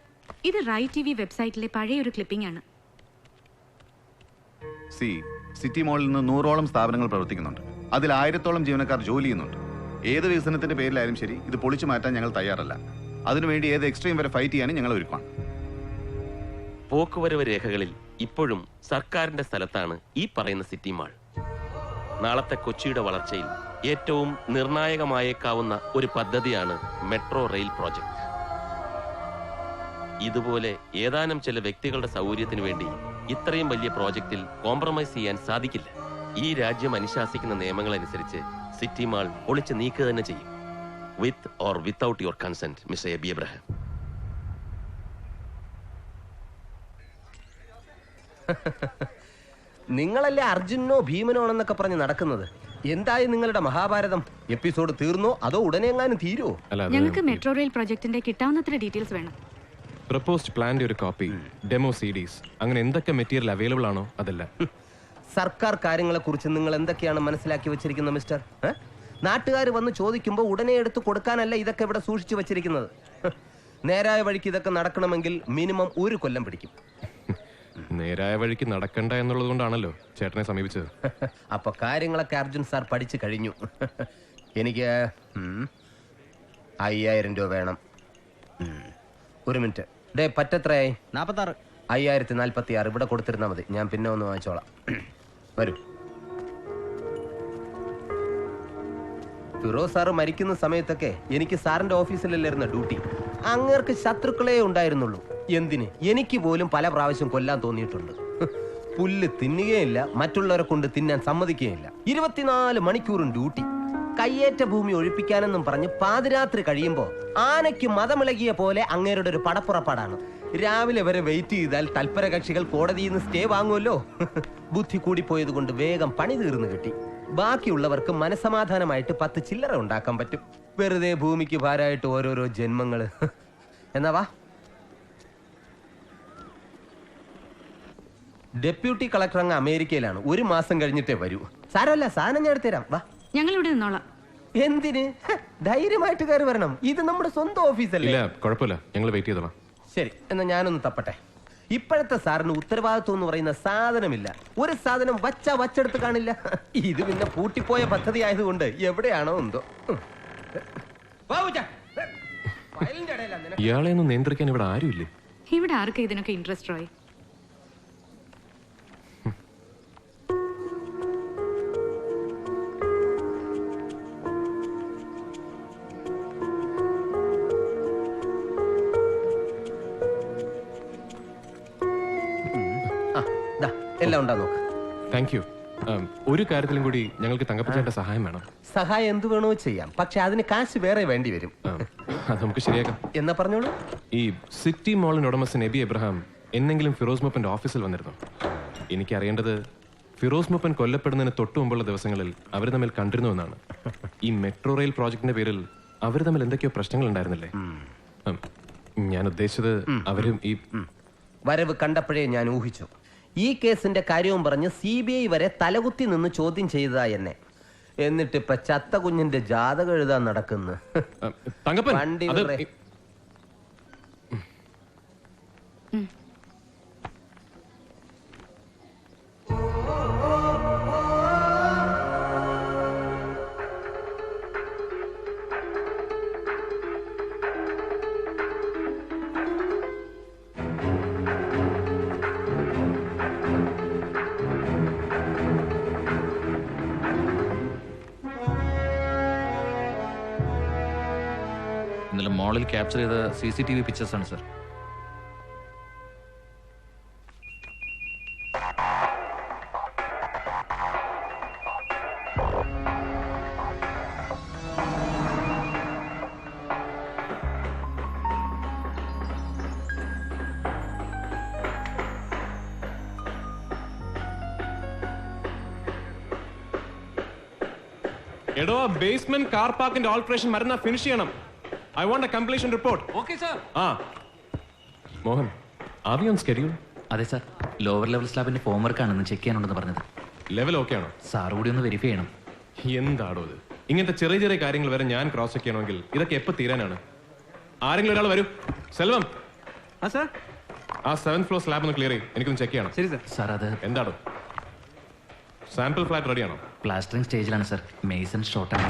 ഇത് റൈ ടിവി വെബ്സൈറ്റിലെ പഴയ ഒരു ക്ലിപ്പിംഗ് ആണ്. സിറ്റി മോളിൽ നിന്ന് 100ഓളം സ്ഥാപനങ്ങൾ പ്രവർത്തിക്കുന്നുണ്ട്. അതിൽ 1000ഓളം ജീവനക്കാർ ജോലി ചെയ്യുന്നുണ്ട്. ഏത് വികസനത്തിന്റെ പേരിലായാലും ശരി, ഇത് പൊളിച്ചു മാറ്റാൻ ഞങ്ങൾ തയ്യാറല്ല. അതിനുവേണ്ടി ഏത് എക്സ്ട്രീം വരെ ഫൈറ്റ് ചെയ്യാനും ഞങ്ങൾ ഒരുക്കണം. പോക്കുവരവ് രേഖകളിൽ ഇപ്പോഴും സർക്കാരിന്റെ സ്ഥലത്താണ് ഈ പറയുന്ന സിറ്റി മാൾ. നാളത്തെ കൊച്ചിയുടെ വളർച്ചയിൽ ഏറ്റവും നിർണായകമായേക്കാവുന്ന ഒരു പദ്ധതിയാണ് മെട്രോ റെയിൽ പ്രോജക്റ്റ്. ഇതുപോലെ ഏതാനും ചില വ്യക്തികളുടെ സൗകര്യത്തിനു വേണ്ടി ഇത്രയും വലിയ പ്രോജക്റ്റിൽ കോംപ്രമൈസ് ചെയ്യാൻ സാധിക്കില്ല. ഈ രാജ്യം അനുശാസിക്കുന്ന നിയമങ്ങൾ അനുസരിച്ച് സിറ്റി മാൾ പൊളിച്ച് നീക്കുക തന്നെ ചെയ്യും. With or without your consent, mister Aby Abraham. നിങ്ങളല്ലേ അർജുനോ ഭീമനോ എന്നൊക്കെ പറഞ്ഞ് നടക്കുന്നത്? എന്തായി നിങ്ങളുടെ മഹാഭാരതം? എപ്പിസോഡ് തീർന്നോ അതോ ഉടനെ എങ്ങാനും തീരുവോ? ഞങ്ങൾക്ക് മെട്രോ റെയിൽ പ്രൊജക്ടിന്റെ കിട്ടാവുന്നത്ര ഡീറ്റെയിൽസ് വേണം. പ്രപ്പോസ്ഡ് പ്ലാന്റെ ഒരു കോപ്പി, ഡെമോ സിഡീസ്, അങ്ങനെ എന്തൊക്കെ മെറ്റീരിയൽ അവൈലബിൾ ആണോ അതെല്ലാം. സർക്കാർ കാര്യങ്ങളെ കുറിച്ച് നിങ്ങൾ എന്തൊക്കെയാണ് മനസ്സിലാക്കി വെച്ചിരിക്കുന്നത് മിസ്റ്റർ? നാട്ടുകാർ വന്ന് ചോദിക്കുമ്പോൾ ഉടനെ എടുത്ത് കൊടുക്കാനല്ല ഇതൊക്കെ ഇവിടെ സൂക്ഷിച്ചു വെച്ചിരിക്കുന്നത്. നേരായ വഴിക്ക് ഇതൊക്കെ നടക്കണമെങ്കിൽ മിനിമം 1 കൊല്ലം പിടിക്കും. നേരായ വഴിക്ക് നടക്കണ്ട എന്നുള്ളത് കൊണ്ടാണല്ലോ ചേട്ടനെ സമീപിച്ചത്. അപ്പൊ കാര്യങ്ങളൊക്കെ അർജുൻ സാർ പഠിച്ചു കഴിഞ്ഞു. എനിക്ക് 5000 രൂപ വേണം. 1 മിനിറ്റ്. ഡേ പറ്റത്രയായി? 46. 5046 ഇവിടെ കൊടുത്തിരുന്നാൽ മതി. ഞാൻ പിന്നെ ഒന്ന് വാങ്ങിച്ചോളാം. വരൂ. ഫിറോസ് സാറ് മരിക്കുന്ന സമയത്തൊക്കെ എനിക്ക് സാറിന്റെ ഓഫീസിലല്ലായിരുന്ന ഡ്യൂട്ടി. അങ്ങേർക്ക് ശത്രുക്കളെ ഉണ്ടായിരുന്നുള്ളൂ. എന്തിന്? എനിക്ക് പോലും പല പ്രാവശ്യം കൊല്ലാൻ തോന്നിയിട്ടുണ്ട്. പുല്ല് തിന്നുകയില്ല, മറ്റുള്ളവരെ കൊണ്ട് തിന്നാൻ സമ്മതിക്കുകയില്ല. 24 മണിക്കൂറും ഡ്യൂട്ടി. കയ്യേറ്റ ഭൂമി ഒഴിപ്പിക്കാനെന്നും പറഞ്ഞ് പാതിരാത്രി കഴിയുമ്പോൾ ആനയ്ക്ക് മതമിളകിയ പോലെ അങ്ങേരുടെ ഒരു പടപ്പുറപ്പാടാണ്. രാവിലെ വരെ വെയിറ്റ് ചെയ്താൽ തൽപര കക്ഷികൾ കോടതിയിൽ നിന്ന് സ്റ്റേ വാങ്ങുമല്ലോ. ബുദ്ധി കൂടിപ്പോയത് കൊണ്ട് വേഗം പണി തീർന്നു കിട്ടി. ബാക്കിയുള്ളവർക്ക് മനസമാധാനമായിട്ട് 10 ചില്ലറ ഉണ്ടാക്കാൻ പറ്റും. വെറുതെ ഭൂമിക്ക് ഭാരമായിട്ട് ഓരോരോ ജന്മങ്ങള്. എന്നാ വാ. ഡെപ്യൂട്ടി കളക്ടർ അങ്ങ് അമേരിക്കയിലാണ്. 1 മാസം കഴിഞ്ഞിട്ടേ വരൂ. സാരമല്ല, സാധനം ഞാൻ എടുത്തുതരാം. വാ. ഞങ്ങൾ ഇവിടെ നിന്നോളാം. എന്തിന്? ധൈര്യമായിട്ട് കയറി വരണം. ഇത് നമ്മുടെ സ്വന്തം ഓഫീസല്ലേ. ഇല്ല, കുഴപ്പമില്ല, ഞങ്ങൾ വെയിറ്റ് ചെയ്തോളാം. ശരി, എന്നാ ഞാനൊന്ന് തപ്പട്ടെ. ഇപ്പോഴത്തെ സാറിന് ഉത്തരവാദിത്വം എന്ന് പറയുന്ന സാധനമില്ല. ഒരു സാധനം വച്ചെടുത്ത് കാണില്ല. ഇത് പിന്നെ പൂട്ടിപ്പോയ പദ്ധതി ആയതുകൊണ്ട് എവിടെയാണോ എന്തോ. ഇയാളെ ഒന്നും നിയന്ത്രിക്കാൻ ഇവിടെ ആരുമില്ലേ? ഇവിടെ ആർക്കും ഇതിനൊക്കെ ഇൻട്രസ്റ്റ് റോയ്? എല്ലാം ഉണ്ടാ നോക്ക്. Thank you. ഒരു കാര്യത്തിലും കൂടി ഞങ്ങൾക്ക് തങ്കപ്പച്ചേട്ടന്റെ സഹായം വേണം. സഹായം എന്ത് വേണോ ചെയ്യാം, പക്ഷെ അതിന് കാശ് വേറെ വേണ്ടി വരും. അത് നമുക്ക് ശരിയാക്കാം. എന്നാ പറഞ്ഞോളൂ. ഈ സിറ്റി മോളിന് ഉടമസ്ഥൻ എബി എബ്രഹാം എന്നെങ്കിലും ഫിറോസ് മൂപ്പന്റെ ഓഫീസിൽ വന്നിരുന്നു? എനിക്കറിയേണ്ടത് ഫിറോസ് മൂപ്പൻ കൊല്ലപ്പെടുന്നതിന് തൊട്ടു മുമ്പുള്ള ദിവസങ്ങളിൽ അവർ തമ്മിൽ കണ്ടിരുന്നു എന്നാണ്. ഈ മെട്രോ റെയിൽ പ്രോജക്ടിന്റെ പേരിൽ അവർ തമ്മിൽ എന്തൊക്കെയോ പ്രശ്നങ്ങൾ ഉണ്ടായിരുന്നില്ലേ? ഞാൻ ഉദ്ദേശിച്ചത് അവരും ഈ വരവ് കണ്ടപ്പോഴേ ഞാൻ ഊഹിച്ചു. ഈ കേസിന്റെ കാര്യവും പറഞ്ഞ് CBI വരെ തലകുത്തി നിന്ന് ചോദ്യം ചെയ്തതാ എന്നെ. എന്നിട്ട് ഇപ്പൊ ചത്ത കുഞ്ഞിന്റെ ജാതകം എഴുതാൻ നടക്കുന്നു. വണ്ടി വിറേ. ഇന്നലെ മോളിൽ ക്യാപ്ചർ ചെയ്ത CCTV പിക്ചേഴ്സ് ആണ് സർ. എടോ, ബേസ്മെന്റ് കാർ പാർക്കിന്റെ ഓൾട്രേഷൻ മരുന്ന ഫിനിഷ് ചെയ്യണം. I want a completion report. Okay, sir. Mohan, are we on schedule? അതെ സാർ, ലോവർ ലെവൽ സ്ലാബിന്റെ ഫോം വർക്ക് ആണെന്ന് ചെക്ക് ചെയ്യാനുണ്ടെന്ന് പറഞ്ഞത്. ലെവൽ ഓക്കെ ആണോ? സാർ കൂടി ഒന്ന് വെരിഫൈ ചെയ്യണം. എന്താടോ ഇത്? ഇങ്ങനത്തെ ചെറിയ ചെറിയ കാര്യങ്ങൾ വരെ ഞാൻ ക്രോസ് ചെക്ക് ചെയ്യണമെങ്കിൽ ഇതൊക്കെ എപ്പോൾ തീരാനാണ്? ആരെങ്കിലും ഒരാൾ വരൂ. സെൽവം, ആ 7th ഫ്ലോർ സ്ലാബ് ഒന്ന് ക്ലിയർ ചെയ്യും. എനിക്കൊന്ന് ചെക്ക് ചെയ്യണം. ശരി സാർ. സാർ അത് എന്താടോ? സാമ്പിൾ ഫ്ലാറ്റ് റെഡിയാണോ? പ്ലാസ്റ്ററിംഗ് സ്റ്റേജിലാണ് സാർ. മേസൺ ഷോർട്ടാണ്.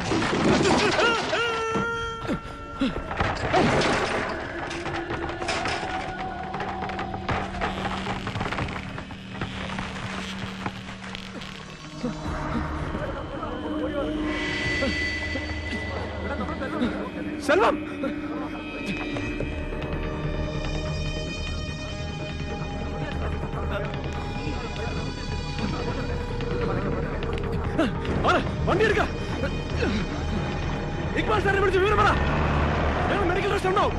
സെൽവം, വണ്ടി എടുക്ക. ഇക്ബാൽ സാറിനെ വിളിച്ച് വിവരം പറ. മെഡിക്കൽ റെസ്റ്റ് ഉണ്ടാവും.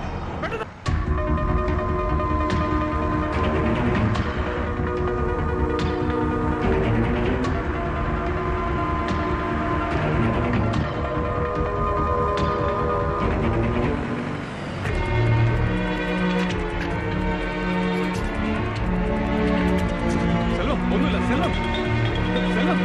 സെൽവം, ഒന്നുമില്ല. സെൽവം, സെൽവം.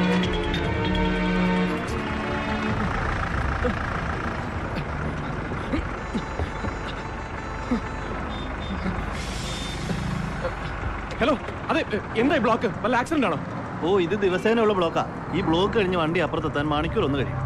ഹലോ, അതെ, എന്തായി ബ്ലോക്ക്? വല്ല ആക്സിഡന്റ് ആണോ? ഇത് ദിവസേനയുള്ള ബ്ലോക്കാ. ഈ ബ്ലോക്ക് കഴിഞ്ഞ് വണ്ടി അപ്പുറത്തെത്താൻ മണിക്കൂർ ഒന്ന് കഴിയും.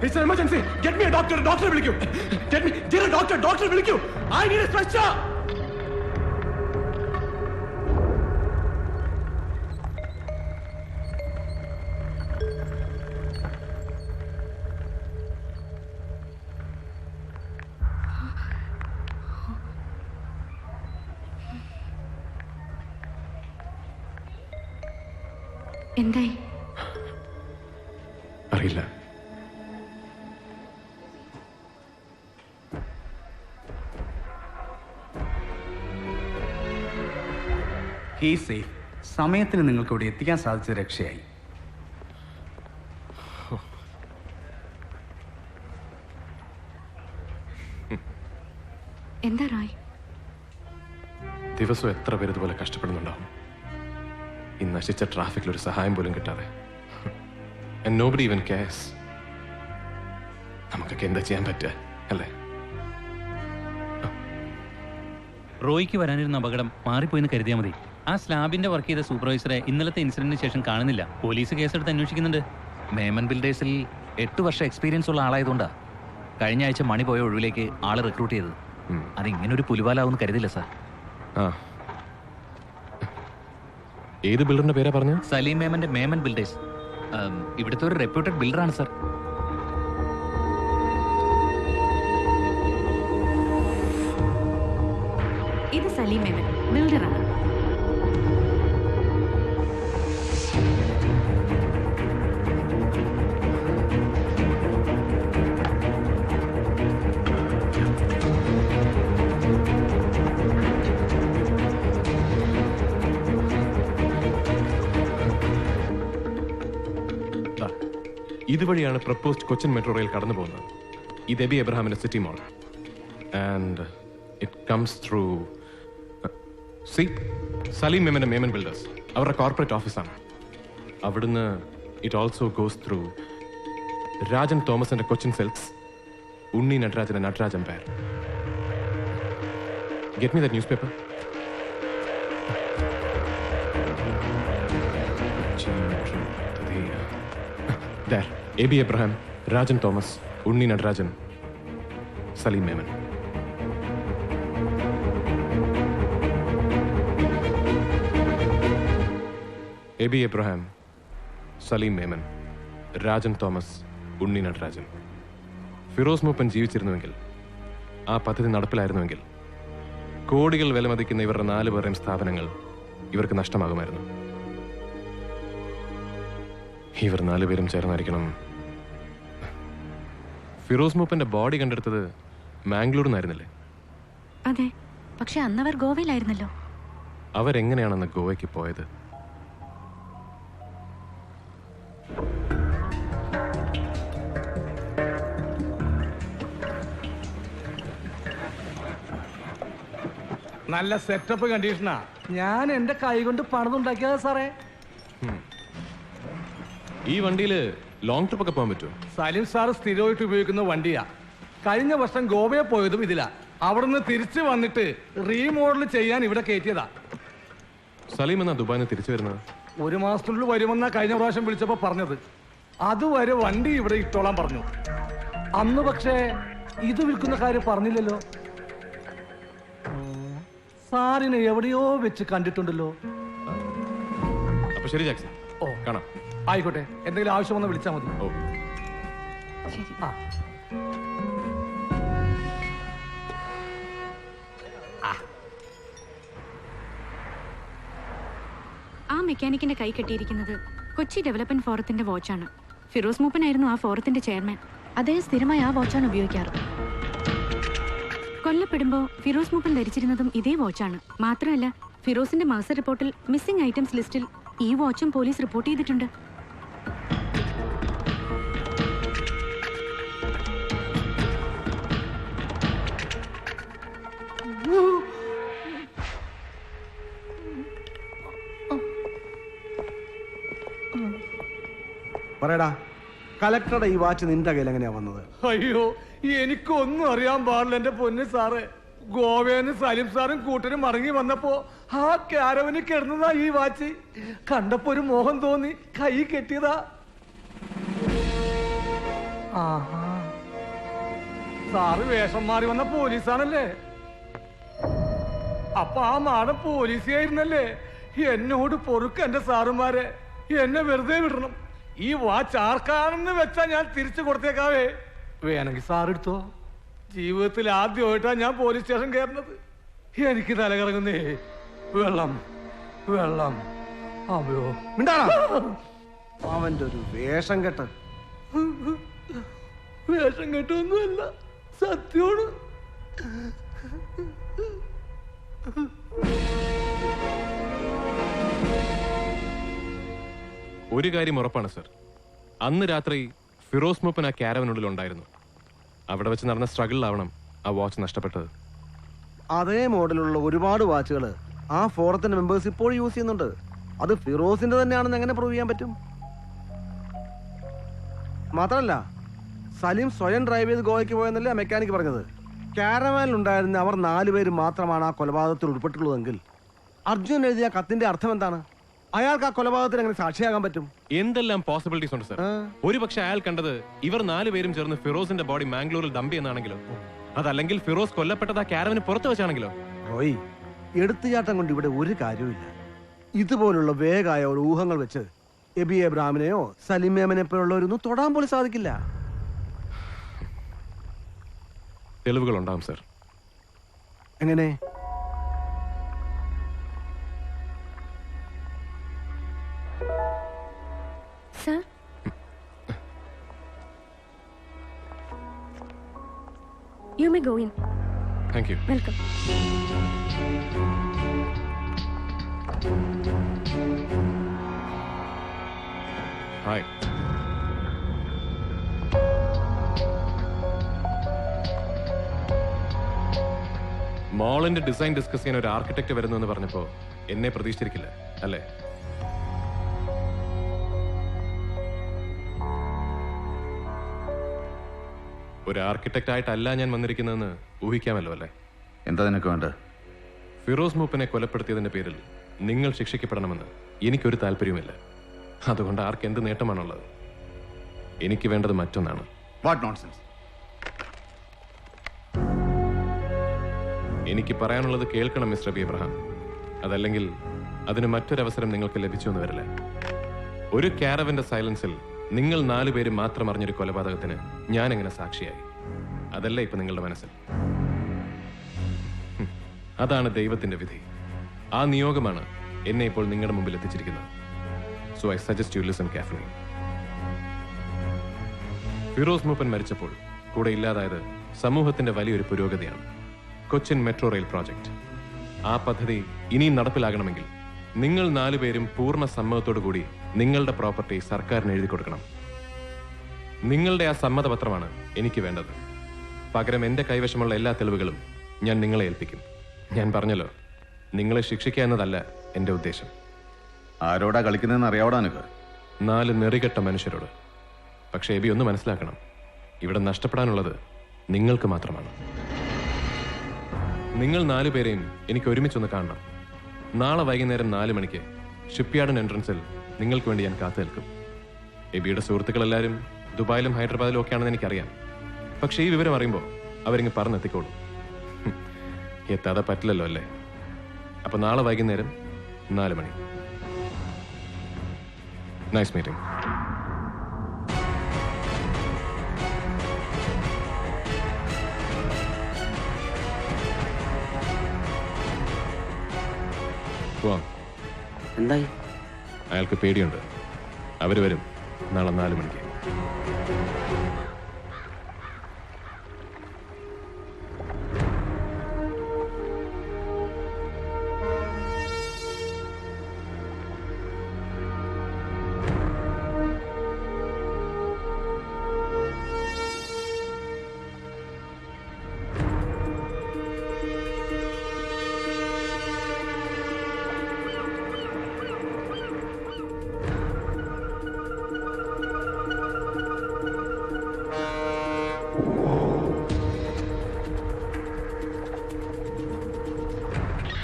It's an emergency. Get me a doctor. Doctor വിളിക്കൂ. Get me, dear doctor. Doctor വിളിക്കൂ. I need a stretcher. എന്തായി? അറിയില്ല. സേഫ്. സമയത്തിന് നിങ്ങൾക്ക് ഇവിടെ എത്തിക്കാൻ സാധിച്ചത് രക്ഷയായി. എന്താ റോയ്? ദിവസം എത്ര പേര് ഇതുപോലെ കഷ്ടപ്പെടുന്നുണ്ടാവും. ഈ നശിച്ച ട്രാഫിക്കിൽ ഒരു സഹായം പോലും കിട്ടാതെ. and nobody even cares. നമുക്കൊക്കെ എന്താ ചെയ്യാൻ പറ്റുക അല്ലേ? റോയ്ക്ക് വരാനിരുന്ന അപകടം മാറിപ്പോയെന്ന് കരുതിയാൽ മതി. ആ സ്ലാബിന്റെ വർക്ക് ചെയ്ത സൂപ്പർവൈസറെ ഇന്നലത്തെ ഇൻസിഡന്റിന് ശേഷം കാണുന്നില്ല. പോലീസ് കേസെടുത്ത് അന്വേഷിക്കുന്നുണ്ട്. മേമൻ ബിൽഡേഴ്സിൽ 8 വർഷം എക്സ്പീരിയൻസ് ഉള്ള ആളായതുകൊണ്ടാ കഴിഞ്ഞ ആഴ്ച മണി പോയ ഒഴിവിലേക്ക് ആളെ റിക്രൂട്ട് ചെയ്തത്. അത് ഇങ്ങനെ ഒരു പുലിവാലാവുമെന്ന് കരുതില്ല സാർ. ഏത് ബിൽഡറിന്റെ പേരാ പറഞ്ഞു? സലീം മേമന്റെ മേമൻ ബിൽഡേഴ്സ്. ഇവിടുത്തെ ഒരു റെപ്യൂട്ടഡ് ബിൽഡറാണ് സാർ. ഇത് സലീം മേമൻ ബിൽഡറാണ്. ഇതുവഴിയാണ് പ്രപ്പോസ്ഡ് കൊച്ചിൻ മെട്രോ റെയിൽ കടന്നു പോകുന്നത്. ഇത് എബി എബ്രഹാമിന്റെ city mall and it comes through Salim മേമന്റെ മേമൻ ബിൽഡേഴ്സ്. അവരുടെ കോർപ്പറേറ്റ് ഓഫീസാണ്. അവിടുന്ന് it also goes through Rajan തോമസിന്റെ കൊച്ചിൻ സിൽക്സ്, ഉണ്ണി നടരാജന്റെ Nataraj empire. Get me that newspaper. There, A.B. Abraham, Rajan Thomas, Unni Nadarajan, Salim Memon. A.B. Abraham, Salim Memon, Rajan Thomas, Unni Nadarajan. Firoz Mooppan ജീവിച്ചിരുന്നുവെങ്കിൽ, ആ പദ്ധതി നടപ്പിലായിരുന്നുവെങ്കിൽ, കോടികൾ വിലമതിക്കുന്ന ഇവരുടെ 4 പേരുടെയും സ്ഥാപനങ്ങൾ ഇവർക്ക് നഷ്ടമാകുമായിരുന്നു. ഇവർ 4 പേരും ചേർന്നായിരിക്കണം. ഫിറോസ് മൂപ്പന്റെ ബോഡി കണ്ടെടുത്തത് മാംഗ്ലൂരിൽ നിന്നായിരുന്നില്ലേ? അതെ, പക്ഷെ അന്നവർ ഗോവയിലായിരുന്നല്ലോ. അവരെങ്ങനെയാണെന്ന് ഗോവയ്ക്ക് പോയത്? നല്ല സെറ്റപ്പ് കണ്ടീഷനാ. ഞാൻ എന്റെ കൈ കൊണ്ട് പണിതുണ്ടാക്കിയതാ സാറേ. ഈ വണ്ടിയിൽ ലോങ് ട്രിപ്പ് ഒക്കെ പോകാൻ പറ്റുമോ? സലീം സാർ സ്ഥിരമായിട്ട് ഉപയോഗിക്കുന്ന വണ്ടിയാ. കഴിഞ്ഞ വർഷം ഗോവയെ പോയതും ഇതിലാ. അവിടുന്ന് തിരിച്ചു വന്നിട്ട് റീമോഡൽ ചെയ്യാൻ ഇവിടെ കയറ്റിയതാ. സലീം എന്നാ ദുബായിൽ നിന്ന് തിരിച്ചു വരുന്നത്? 1 മാസത്തിനുള്ളിൽ വരുമെന്നാ കഴിഞ്ഞ പ്രാവശ്യം വിളിച്ചപ്പോ പറഞ്ഞത്. അതുവരെ വണ്ടി ഇവിടെ ഇട്ടോളാൻ പറഞ്ഞു. അന്ന് പക്ഷേ ഇത് വിൽക്കുന്ന കാര്യം പറഞ്ഞില്ലല്ലോ. സാറിനെ എവിടെയോ വെച്ച് കണ്ടിട്ടുണ്ടല്ലോ. അപ്പൊ ശരി ജാക്സൺ, കാണാം. ആയിക്കോട്ടെ, എന്തെങ്കിലും ആവശ്യം വന്ന് വിളിച്ചാൽ മതി. ആ മെക്കാനിക്കിന്റെ കൈ കെട്ടിയിരിക്കുന്നത് കൊച്ചി ഡെവലപ്മെന്റ് ഫോറത്തിന്റെ വാച്ചാണ്. ഫിറോസ് മൂപ്പനായിരുന്നു ആ ഫോറത്തിന്റെ ചെയർമാൻ. അദ്ദേഹം സ്ഥിരമായി ആ വാച്ചാണ് ഉപയോഗിക്കാറ്. കൊല്ലപ്പെടുമ്പോ ഫിറോസ് മൂപ്പൻ ധരിച്ചിരുന്നതും ഇതേ വാച്ചാണ്. മാത്രമല്ല, ഫിറോസിന്റെ മർസർ റിപ്പോർട്ടിൽ മിസ്സിംഗ് ഐറ്റംസ് ലിസ്റ്റിൽ ഈ വാച്ചും പോലീസ് റിപ്പോർട്ട് ചെയ്തിട്ടുണ്ട്. പറയടാ, കലക്ടറുടെ ഈ വാച്ച് നിന്റെ കയ്യിൽ എങ്ങനെയാ വന്നത്? അയ്യോ, എനിക്കൊന്നും അറിയാൻ പാടില്ല എന്റെ പൊന്ന് സാറ്. ഗോവയെന്ന് സലീം സാറും കൂട്ടരും മടങ്ങി വന്നപ്പോ ആ കാരവന് കിടന്നതാ ഈ വാച്ച്. കണ്ടപ്പോ ഒരു മോഹം തോന്നി, കൈ കെട്ടിയതാ. സാറ് വേഷം മാറി വന്ന പോലീസാണല്ലേ? അപ്പൊ ആ മാഡം പോലീസായിരുന്നല്ലേ? എന്നോട് പൊറുക്ക് എന്റെ സാറുമാരെ, എന്നെ വെറുതെ വിടണം. ഈ വാച്ച് ആർക്കാണെന്ന് വെച്ചാ ഞാൻ തിരിച്ചു കൊടുത്തേക്കാവേ. വേണമെങ്കിൽ സാറെടുത്തോ. ജീവിതത്തിൽ ആദ്യമായിട്ടാ ഞാൻ പോലീസ് സ്റ്റേഷൻ കയറുന്നത്. എനിക്ക് തലകറങ്ങുന്നേ. വെള്ളം വെള്ളം. അയ്യോ, അവന്റെ ഒരു വേഷം കെട്ട്. വേഷം കെട്ടൊന്നുമല്ല, സത്യമാണ്. ഒരു കാര്യം ഉറപ്പാണ് സർ, അന്ന് രാത്രി ഫിറോസ് മൂപ്പൻ ആ ക്യാരവനുള്ളിൽ ഉണ്ടായിരുന്നു. അവിടെ വെച്ച് നടന്ന സ്ട്രഗിളിലാവണം ആ വാച്ച് നഷ്ടപ്പെട്ടത്. അതേ മോഡലുള്ള ഒരുപാട് വാച്ചുകൾ ആ ഫോറത്തിന്റെ മെമ്പേഴ്സ് ഇപ്പോൾ യൂസ് ചെയ്യുന്നുണ്ട്. അത് ഫിറോസിന്റെ തന്നെയാണെന്ന് എങ്ങനെ പ്രൂവ് ചെയ്യാൻ പറ്റും? മാത്രമല്ല സലീം സ്വയം ഡ്രൈവ് ചെയ്ത് ഗോവയ്ക്ക് പോയെന്നല്ലേ ആ മെക്കാനിക് പറഞ്ഞത്. കാരവാനിലുണ്ടായിരുന്ന അവർ 4 പേര് മാത്രമാണ് ആ കൊലപാതകത്തിൽ ഉൾപ്പെട്ടുള്ളതെങ്കിൽ അർജുൻ എഴുതിയ കത്തിന്റെ അർത്ഥം എന്താണ്? അയാൾക്ക് ആ കൊലപാതകത്തിന് എങ്ങനെ സാക്ഷിയാകാൻ പറ്റും? എന്തെല്ലാം പോസിബിലിറ്റീസ് ഉണ്ട് സർ. ഒരു പക്ഷെ അയാൾ കണ്ടത് ഇവർ 4 പേരും ചേർന്ന് ഫിറോസിന്റെ ബോഡി മാംഗ്ലൂരിൽ ഡംപ് ചെയ്യുന്നതാണെങ്കിലോ, അതല്ലെങ്കിൽ ഫിറോസ് കൊല്ലപ്പെട്ടത് ആ കാരവന് പുറത്തു വെച്ചാണെങ്കിലോ? റോയ്, എടുത്തുചാട്ടം കൊണ്ട് ഇവിടെ ഒരു കാര്യമില്ല. ഇതുപോലുള്ള വേഗമായ ഒരു ഊഹങ്ങൾ വെച്ച് എബി എബ്രാഹിമിനെയോ സലീമേമനെ പോലുള്ളവരൊന്നും തൊടാൻ പോലും സാധിക്കില്ല. തെളിവുകൾ ഉണ്ടാവും സർ. എങ്ങനെ? Sir, You may go in. Thank you. Welcome. Hi. മോളിന്റെ ഡിസൈൻ ഡിസ്കസ് ചെയ്യാൻ ഒരു ആർക്കിടെക്ട് വരുന്നു എന്ന് പറഞ്ഞപ്പോ എന്നെ പ്രതീക്ഷിച്ചിരിക്കില്ല അല്ലേ? ഒരു ആർക്കിടെക്ട് ആയിട്ടല്ല ഞാൻ വന്നിരിക്കുന്നതെന്ന് ഊഹിക്കാമല്ലോ അല്ലേ? എന്താ നിനക്ക് വേണ്ട? ഫിറോസ് മൂപ്പനെ കൊലപ്പെടുത്തിയതിന്റെ പേരിൽ നിങ്ങൾ ശിക്ഷിക്കപ്പെടണമെന്ന് എനിക്കൊരു താല്പര്യവുമില്ല. അതുകൊണ്ട് ആർക്ക് എന്ത് നേട്ടമാണുള്ളത്? എനിക്ക് വേണ്ടത് മറ്റൊന്നാണ്. What nonsense? എനിക്ക് പറയാനുള്ളത് കേൾക്കണം മിസ്റ്റർ ബി എബ്രഹാം. അതല്ലെങ്കിൽ അതിന് മറ്റൊരവസരം നിങ്ങൾക്ക് ലഭിച്ചു എന്ന് വരില്ല. ഒരു കാരവന്റെ സൈലൻസിൽ നിങ്ങൾ 4 പേര് മാത്രം അറിഞ്ഞൊരു കൊലപാതകത്തിന് ഞാൻ എങ്ങനെ സാക്ഷിയായി? അതല്ല ഇപ്പൊ നിങ്ങളുടെ മനസ്സിൽ. അതാണ് ദൈവത്തിന്റെ വിധി. ആ നിയോഗമാണ് എന്നെ ഇപ്പോൾ നിങ്ങളുടെ മുമ്പിൽ എത്തിച്ചിരിക്കുന്നത്. So I suggest you listen carefully. Firoz Mooppan മരിച്ചപ്പോൾ കൂടെ ഇല്ലാതായത് സമൂഹത്തിന്റെ വലിയൊരു പുരോഗതിയാണ്. Cochin metro rail project. ആ പദ്ധതി ഇനിയും നടപ്പിലാകണമെങ്കിൽ നിങ്ങൾ 4 പേരും പൂർണ്ണ സമ്മതത്തോടു കൂടി നിങ്ങളുടെ പ്രോപ്പർട്ടി സർക്കാരിന് എഴുതി കൊടുക്കണം. നിങ്ങളുടെ ആ സമ്മതപത്രമാണ് എനിക്ക് വേണ്ടത്. പകരം എന്റെ കൈവശമുള്ള എല്ലാ തെളിവുകളും ഞാൻ നിങ്ങളെ ഏൽപ്പിക്കും. ഞാൻ പറഞ്ഞല്ലോ, നിങ്ങളെ ശിക്ഷിക്കുക എന്നതല്ല എന്റെ ഉദ്ദേശം. ആരോടാ കളിക്കുന്നതെന്ന് അറിയാവടാ നിനക്ക്? 4 നെറികെട്ട മനുഷ്യരോട്. പക്ഷേ എബി ഒന്ന് മനസ്സിലാക്കണം, ഇവിടെ നഷ്ടപ്പെടാനുള്ളത് നിങ്ങൾക്ക് മാത്രമാണ്. നിങ്ങൾ 4 പേരെയും എനിക്ക് ഒരുമിച്ചൊന്ന് കാണണം. നാളെ വൈകുന്നേരം 4 മണിക്ക് ഷിപ്പ്യാർഡിന് എൻട്രൻസിൽ നിങ്ങൾക്ക് വേണ്ടി ഞാൻ കാത്തു നിൽക്കും. എബിയുടെ സുഹൃത്തുക്കളെല്ലാവരും ദുബായിലും ഹൈദരാബാദിലും ഒക്കെയാണെന്ന് എനിക്കറിയാം. പക്ഷേ ഈ വിവരം അറിയുമ്പോൾ അവരിങ്ങ് പറഞ്ഞെത്തിക്കോളൂ. എത്താതെ പറ്റില്ലല്ലോ അല്ലേ? അപ്പൊ നാളെ വൈകുന്നേരം 4 മണി. Nice meeting. എന്തായി? അയാൾക്ക് പേടിയുണ്ട്. അവര് വരും നാളെ 4 മണിക്ക്.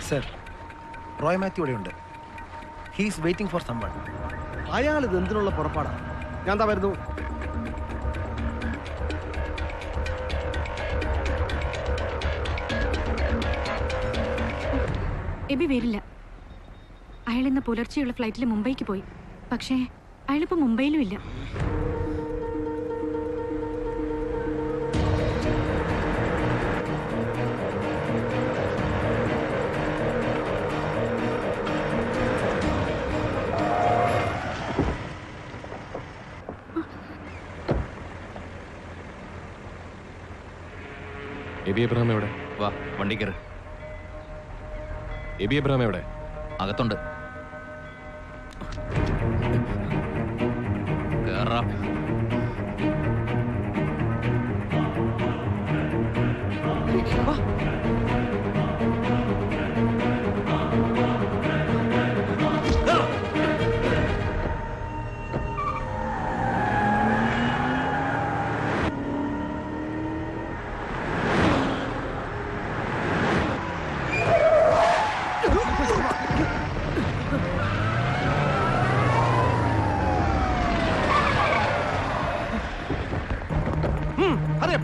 സർ, റോയ് മാത്യു ഇവിടെയുണ്ട്. He's waiting for someone. അയാൾ ഇത് എന്തിനുള്ള പുറപ്പാടാണ്? ഞാൻ എന്താ വരുന്നു. എബി വരില്ല. അയാൾ ഇന്ന് പുലർച്ചെയുള്ള ഫ്ലൈറ്റിൽ മുംബൈക്ക് പോയി. പക്ഷേ അയാളിപ്പോ മുംബൈയിലും ഇല്ല. എബി എബ്രഹാം എവിടെ? വാ, വണ്ടി കയറ്. എബി എബ്രഹാം എവിടെ? അകത്തുണ്ട്. കേറാ. Hurry up.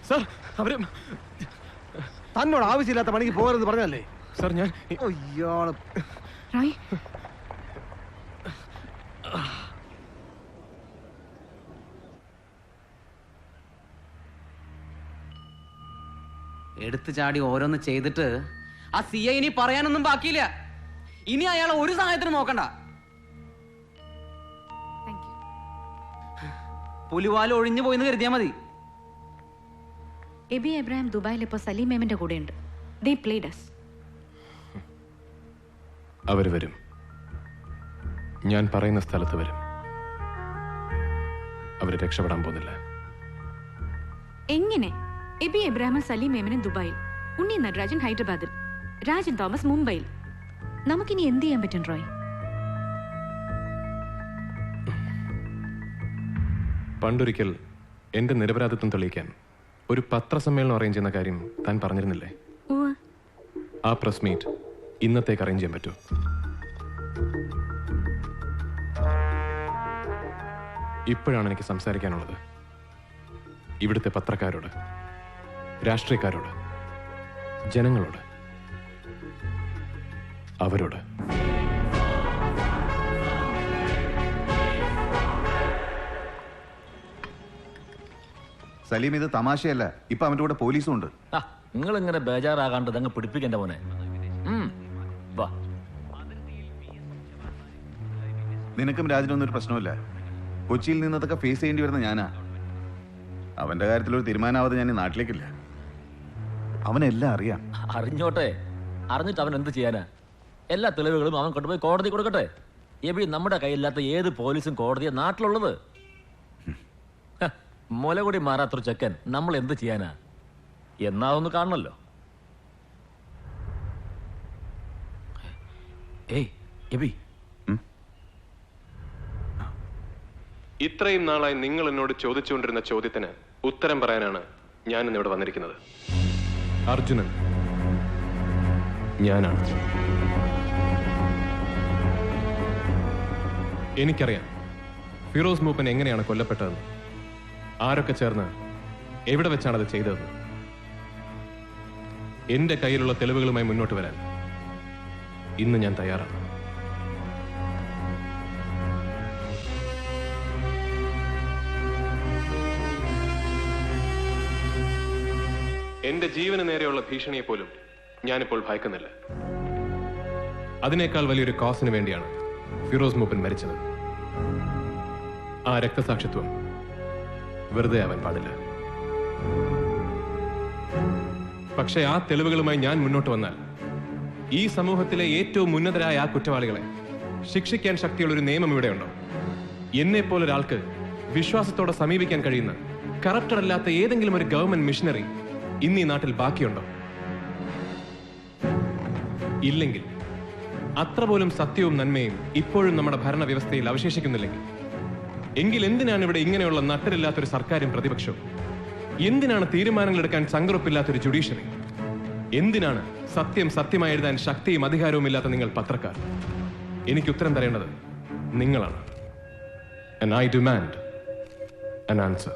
സർ അവര് തന്നോട് ആവശ്യമില്ലാത്ത പണിക്ക് പോകരുത് പറഞ്ഞല്ലേ സർ ഞാൻ ഇയാള് റോയ് എടുത്തു ചാടി ഓരോന്ന് ചെയ്തിട്ട് ആ സിഐ ഇനി പറയാനൊന്നും ബാക്കിയില്ല. ഇനി അയാളെ ഒരു സഹായത്തിന് നോക്കണ്ട. പുലിവാല് ഒഴിഞ്ഞു പോയിന്ന് കരുതിയാ മതി. എബി എബ്രാഹിം ദുബായിൽ ഇപ്പോൾ സലീം മേമന്റെ കൂടെയുണ്ട്. They played us. അവര് വരും. ഞാൻ പറയുന്ന സ്ഥലത്ത് വരും. അവര് രക്ഷപ്പെടാൻ പോകുന്നില്ല. എങ്ങനെ? എബി എബ്രാഹിമും സലീം മേമനും ദുബായിൽ, ഉണ്ണി നടരാജൻ ഹൈദരാബാദിൽ, രാജൻ തോമസ് മുംബൈയിൽ. നമുക്കിനി എന്ത് ചെയ്യാൻ പറ്റും റോയ്? പണ്ടൊരിക്കൽ എന്റെ നിരപരാധിത്വം തെളിയിക്കാൻ ഒരു പത്രസമ്മേളനം അറേഞ്ച് ചെയ്യുന്ന കാര്യം താൻ പറഞ്ഞിരുന്നില്ലേ? ആ പ്രസ് മീറ്റ് ഇന്നത്തേക്ക് അറേഞ്ച് ചെയ്യാൻ പറ്റുമോ? ഇപ്പോഴാണ് എനിക്ക് സംസാരിക്കാനുള്ളത്. ഇവിടുത്തെ പത്രക്കാരോട്, രാഷ്ട്രീയക്കാരോട്, ജനങ്ങളോട്, അവരോട്. സലീം, ഇത് തമാശയല്ല. ഇപ്പൊ അവന്റെ കൂടെ പോലീസും ഉണ്ട്. നിങ്ങൾ ഇങ്ങനെ ബേജാറാകാണ്ട് അങ്ങ് പിടിപ്പിക്കണ്ട മോനെ. വാ, നിനക്കും രാജനൊന്നും ഒരു പ്രശ്നമില്ല. കൊച്ചിയിൽ നിന്നതൊക്കെ ഫേസ് ചെയ്യേണ്ടി വരുന്ന ഞാനാ. അവന്റെ കാര്യത്തിൽ ഒരു തീരുമാനമാവാതെ ഞാൻ ഈ നാട്ടിലേക്കില്ല. അവനെല്ലാം അറിയാം. അറിഞ്ഞോട്ടെ. അറിഞ്ഞിട്ട് അവൻ എന്ത് ചെയ്യാനാ? എല്ലാ തെളിവുകളും അവൻ കൊണ്ടുപോയി കോടതി കൊടുക്കട്ടെ. എവിടെ നമ്മുടെ കയ്യില്ലാത്ത ഏത് പോലീസും കോടതിയെ നാട്ടിലുള്ളത്? മുല കൂടി മാറാത്തൊരു ചെക്കൻ നമ്മൾ എന്ത് ചെയ്യാനാ? എന്നാ ഒന്ന് കാണണല്ലോ. ഏയ് എബി, ഇത്രയും നാളായി നിങ്ങൾ എന്നോട് ചോദിച്ചുകൊണ്ടിരുന്ന ചോദ്യത്തിന് ഉത്തരം പറയാനാണ് ഞാൻ ഇന്നിവിടെ വന്നിരിക്കുന്നത്. അർജുനൻ ഞാനാണ്. എനിക്കറിയാം ഫിറോസ് മൂപ്പൻ എങ്ങനെയാണ് കൊല്ലപ്പെട്ടതെന്ന്, ആരൊക്കെ ചേർന്ന് എവിടെ വെച്ചാണ് അത് ചെയ്തതെന്ന്. എന്റെ കയ്യിലുള്ള തെളിവുകളുമായി മുന്നോട്ട് വരാൻ ഇന്ന് ഞാൻ തയ്യാറാണ്. എന്റെ ജീവന് നേരെയുള്ള ഭീഷണിയെ പോലും ഞാനിപ്പോൾ ഭയക്കുന്നില്ല. അതിനേക്കാൾ വലിയൊരു കോസിന് വേണ്ടിയാണ് ഫിറോസ് മൂപ്പൻ മരിച്ചത്. ആ രക്തസാക്ഷിത്വം വെറുതെ ആവാൻ പാടില്ല. പക്ഷേ ആ തെളിവുകളുമായി ഞാൻ മുന്നോട്ട് വന്നാൽ ഈ സമൂഹത്തിലെ ഏറ്റവും ഉന്നതരായ ആ കുറ്റവാളികളെ ശിക്ഷിക്കാൻ ശക്തിയുള്ള ഒരു നിയമം ഇവിടെയുണ്ടോ? എന്നെ പോലൊരാൾക്ക് വിശ്വാസത്തോടെ സമീപിക്കാൻ കഴിയുന്ന കറപ്റ്റഡ് അല്ലാത്ത ഏതെങ്കിലും ഒരു ഗവൺമെന്റ് മിഷനറി ഇന്ന് ഈ നാട്ടിൽ ബാക്കിയുണ്ടോ? ഇല്ലെങ്കിൽ, അത്ര പോലും സത്യവും നന്മയും ഇപ്പോഴും നമ്മുടെ ഭരണവ്യവസ്ഥയിൽ അവശേഷിക്കുന്നില്ലെങ്കിൽ, എങ്കിൽ എന്തിനാണ് ഇവിടെ ഇങ്ങനെയുള്ള നട്ടരില്ലാത്തൊരു സർക്കാരും പ്രതിപക്ഷവും? എന്തിനാണ് തീരുമാനങ്ങൾ എടുക്കാൻ ചങ്കുറപ്പില്ലാത്തൊരു ജുഡീഷ്യറി? എന്തിനാണ് സത്യം സത്യമായി എഴുതാൻ ശക്തിയും അധികാരവും ഇല്ലാത്ത നിങ്ങൾ പത്രക്കാർ? എനിക്ക് ഉത്തരം തരേണ്ടത് നിങ്ങളാണ്. And I demand an answer.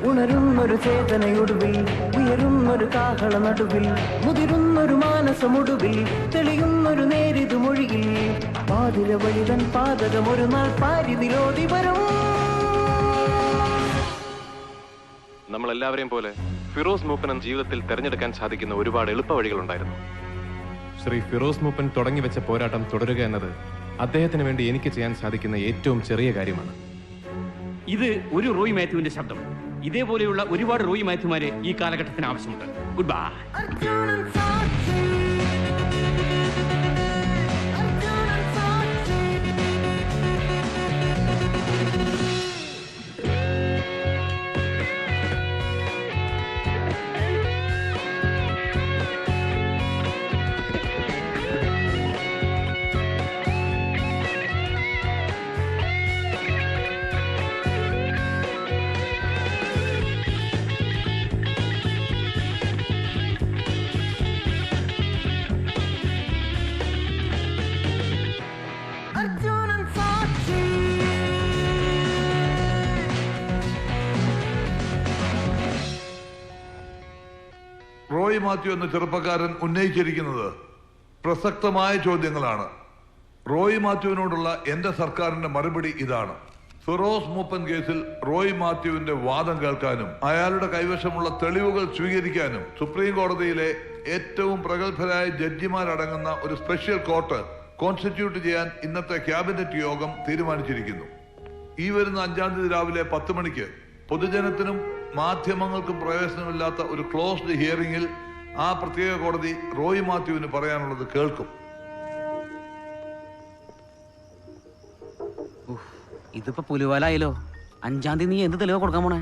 ഉണരുന്നൊരു ചേതനയൊടുവിൽ, ഉയരുന്നൊരു കാഹള നടുവിൽ, മുതിരുന്നൊരു മാനസമൊടുവിൽ, തെളിയുന്നൊരു നേരിതു മൊഴിയിൽ, പാതിര വഴിതൻ പാതകം ഒരു നാൾ പാരിതിലോതി വരും. നമ്മളെല്ലാവരെയും പോലെ ഫിറോസ് മൂപ്പനും ജീവിതത്തിൽ തെരഞ്ഞെടുക്കാൻ സാധിക്കുന്ന ഒരുപാട് എളുപ്പ വഴികളുണ്ടായിരുന്നു. ശ്രീ ഫിറോസ് മൂപ്പൻ തുടങ്ങി വെച്ച പോരാട്ടം തുടരുക എന്നത് അദ്ദേഹത്തിന് വേണ്ടി എനിക്ക് ചെയ്യാൻ സാധിക്കുന്ന ഏറ്റവും ചെറിയ കാര്യമാണ്. ഇത് ഒരു റോയ് മാത്യുവിന്റെ ശബ്ദം. ഇതേപോലെയുള്ള ഒരുപാട് റോയി മാത്യുമാരെ ഈ കാലഘട്ടത്തിന് ആവശ്യമുണ്ട്. Good bye. റോയ് മാത്യു എന്ന ചെറുപ്പക്കാരൻ ഉന്നയിച്ചിരിക്കുന്നത് പ്രസക്തമായ ചോദ്യങ്ങളാണ്. റോയ് മാത്യുവിനോടുള്ള എന്റെ സർക്കാരിന്റെ മറുപടി ഇതാണ്: ഫിറോസ് മൂപ്പൻ കേസിൽ റോയ് മാത്യുവിന്റെ വാദം കേൾക്കാനും അയാളുടെ കൈവശമുള്ള തെളിവുകൾ സ്വീകരിക്കാനും സുപ്രീം കോടതിയിലെ ഏറ്റവും പ്രഗത്ഭരായ ജഡ്ജിമാരടങ്ങുന്ന ഒരു സ്പെഷ്യൽ കോർട്ട് കോൺസ്റ്റിറ്റ്യൂട്ട് ചെയ്യാൻ ഇന്നത്തെ ക്യാബിനറ്റ് യോഗം തീരുമാനിച്ചിരിക്കുന്നു. ഈ വരുന്ന 5-ാം തീയതി രാവിലെ 10 മണിക്ക് പൊതുജനത്തിനും മാധ്യമങ്ങൾക്കും പ്രവേശനമില്ലാത്ത ഒരു ക്ലോസ്ഡ് ഹിയറിംഗിൽ ആ പ്രത്യേക കോടതി റോയ് മാത്യുവിന് പറയാനുള്ളത് കേൾക്കും. ഇതിപ്പോ പുലിവാലായല്ലോ. 5-ാം തീയതി നീ എന്ത് തെളിവ് കൊടുക്കാൻ പോണേ?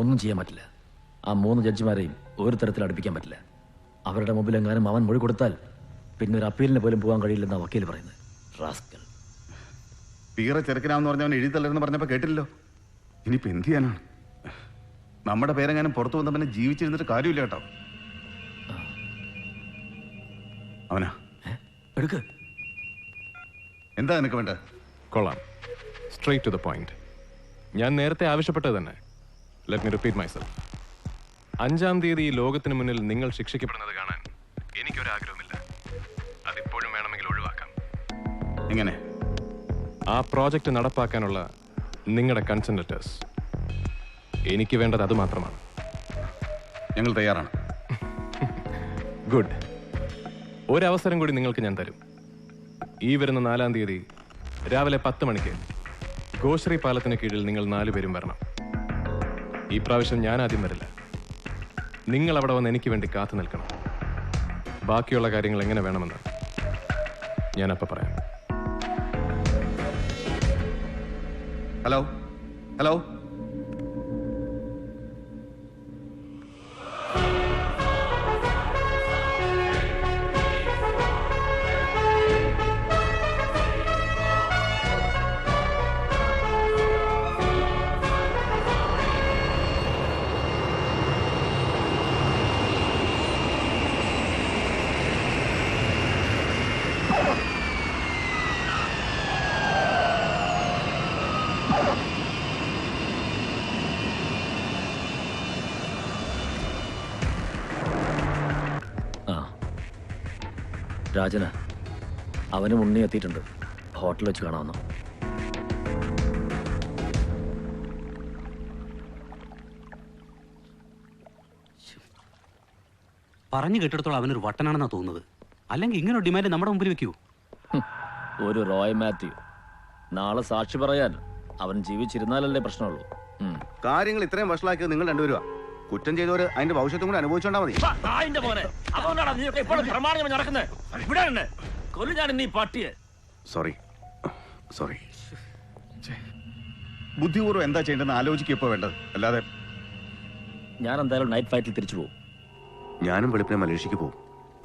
ഒന്നും ചെയ്യാൻ പറ്റില്ല. ആ 3 ജഡ്ജിമാരെയും ഒരു തരത്തിൽ അടുപ്പിക്കാൻ പറ്റില്ല. അവരുടെ മുമ്പിൽ എങ്ങാനും അവൻ മൊഴി കൊടുത്താൽ പിന്നെ ഒരു അപ്പീലിന് പോലും പോകാൻ കഴിയില്ലെന്നാണ് വക്കീൽ പറയുന്നത്. റാസ്കൽ. പീറ ചെറുക്കനാന്ന് പറഞ്ഞവൻ എഴുതി തള്ളരുന്ന് പറഞ്ഞപ്പോൾ കേട്ടില്ലല്ലോ. ഇനിയിപ്പോൾ എന്ത് ചെയ്യാനാണ്? നമ്മുടെ പേരെങ്ങാനും പുറത്തു വന്ന പിന്നെ ജീവിച്ചിരുന്നിട്ട് കാര്യമില്ല കേട്ടോ. അവനാ എടുക്ക്. എന്താ നിനക്ക് വേണ്ട? കൊള്ളാം. Straight to the point. ഞാൻ നേരത്തെ ആവശ്യപ്പെട്ടത് തന്നെ. Let me repeat myself. 5-ാം തീയതി ഈ ലോകത്തിന് മുന്നിൽ നിങ്ങൾ ശിക്ഷിക്കപ്പെടുന്നത് കാണാൻ എനിക്കൊരാഗ്രഹമില്ല. അതിപ്പോഴും വേണമെങ്കിൽ ഒഴിവാക്കാം. എങ്ങനെ? ആ പ്രോജക്റ്റ് നടപ്പാക്കാനുള്ള നിങ്ങളുടെ കൺസെന്റ് ലെറ്റേഴ്സ്. എനിക്ക് വേണ്ടത് അത് മാത്രമാണ്. ഞങ്ങൾ തയ്യാറാണ്. ഗുഡ്. ഒരവസരം കൂടി നിങ്ങൾക്ക് ഞാൻ തരും. ഈ വരുന്ന 4-ാം തീയതി രാവിലെ 10 മണിക്ക് ഗോശ്രീ പാലത്തിന് കീഴിൽ നിങ്ങൾ 4 പേരും വരണം. ഈ പ്രാവശ്യം ഞാൻ ആദ്യം വരില്ല. നിങ്ങൾ അവിടെ വന്ന് എനിക്ക് വേണ്ടി കാത്തു നിൽക്കണം. ബാക്കിയുള്ള കാര്യങ്ങൾ എങ്ങനെ വേണമെന്ന് ഞാനപ്പോൾ പറയാം. ഹലോ ഹലോ രാജന് അവനും ഉണ്ണി എത്തിയിട്ടുണ്ട്. ഹോട്ടലിൽ വെച്ച് കാണാമെന്നോ? പറഞ്ഞു കേട്ടിടത്തോളം അവനൊരു വട്ടനാണെന്നാ തോന്നുന്നത്. അല്ലെങ്കിൽ ഇങ്ങനെ ഡിമാൻഡ് നമ്മുടെ മുമ്പിൽ വെക്കൂ. ഒരു റോയ് മാത്യു നാളെ സാക്ഷി പറയാൻ അവൻ ജീവിച്ചിരുന്നാലല്ലേ പ്രശ്നമുള്ളൂ. കാര്യങ്ങൾ ഇത്രയും വഷളാക്കിയത് നിങ്ങൾ രണ്ടുപേരുവാ. കുറ്റം ചെയ്തവര് അതിന്റെ ഭവിഷ്യത്തും കൂടെ അനുഭവിച്ചോണ്ടാ മതി. Sorry sorry. ബുദ്ധിപൂർവ്വം എന്താ ചെയ്യേണ്ടതെന്ന് ആലോചിക്കപ്പോ വേണ്ടത്. അല്ലാതെ ഞാൻ എന്തായാലും നൈറ്റ് ഫ്ലൈറ്റിൽ തിരിച്ചു പോകും. ഞാനും വെളുപ്പിനെ മലേഷ്യക്ക് പോകും.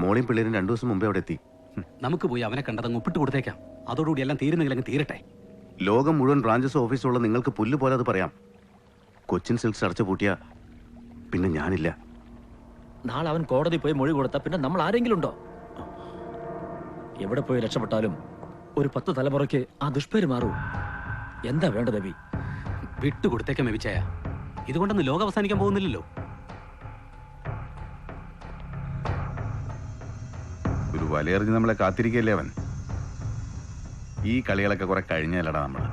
മോളിയും പിള്ളേരും 2 ദിവസം മുമ്പേ അവിടെ എത്തി. നമുക്ക് പോയി അവനെ കണ്ടതങ്ങ് ഒപ്പിട്ട് കൊടുത്തേക്കാം. അതോടുകൂടി എല്ലാം തീരുന്നെങ്കിൽ അങ്ങ് തീരട്ടെ. ലോകം മുഴുവൻ ബ്രാഞ്ചസ് ഓഫീസുള്ള നിങ്ങൾക്ക് പുല്ല് പോലെ അത് പറയാം. കൊച്ചിൻ സിൽക്സ് അടച്ചു പൂട്ടിയ പിന്നെ ഞാനില്ല. നാളെ അവൻ കോടതി പോയി മൊഴി കൊടുത്താൽ പിന്നെ നമ്മൾ ആരെങ്കിലും ഉണ്ടോ? എവിടെ പോയി രക്ഷപ്പെട്ടാലും ഒരു 10 തലമുറയ്ക്ക് ആ ദുഷ്പേര് മാറൂ. എന്താ വേണ്ടത് രവി? വിട്ടുകൊടുത്തേക്കാം മെവിച്ചായ. ഇതുകൊണ്ടൊന്നും ലോകം അവസാനിക്കാൻ പോകുന്നില്ലല്ലോ. ഒരു വലയെറിഞ്ഞ് നമ്മളെ കാത്തിരിക്കല്ലേ അവൻ. ഈ കളികളൊക്കെ കുറെ കഴിഞ്ഞല്ലടാ നമ്മൾ.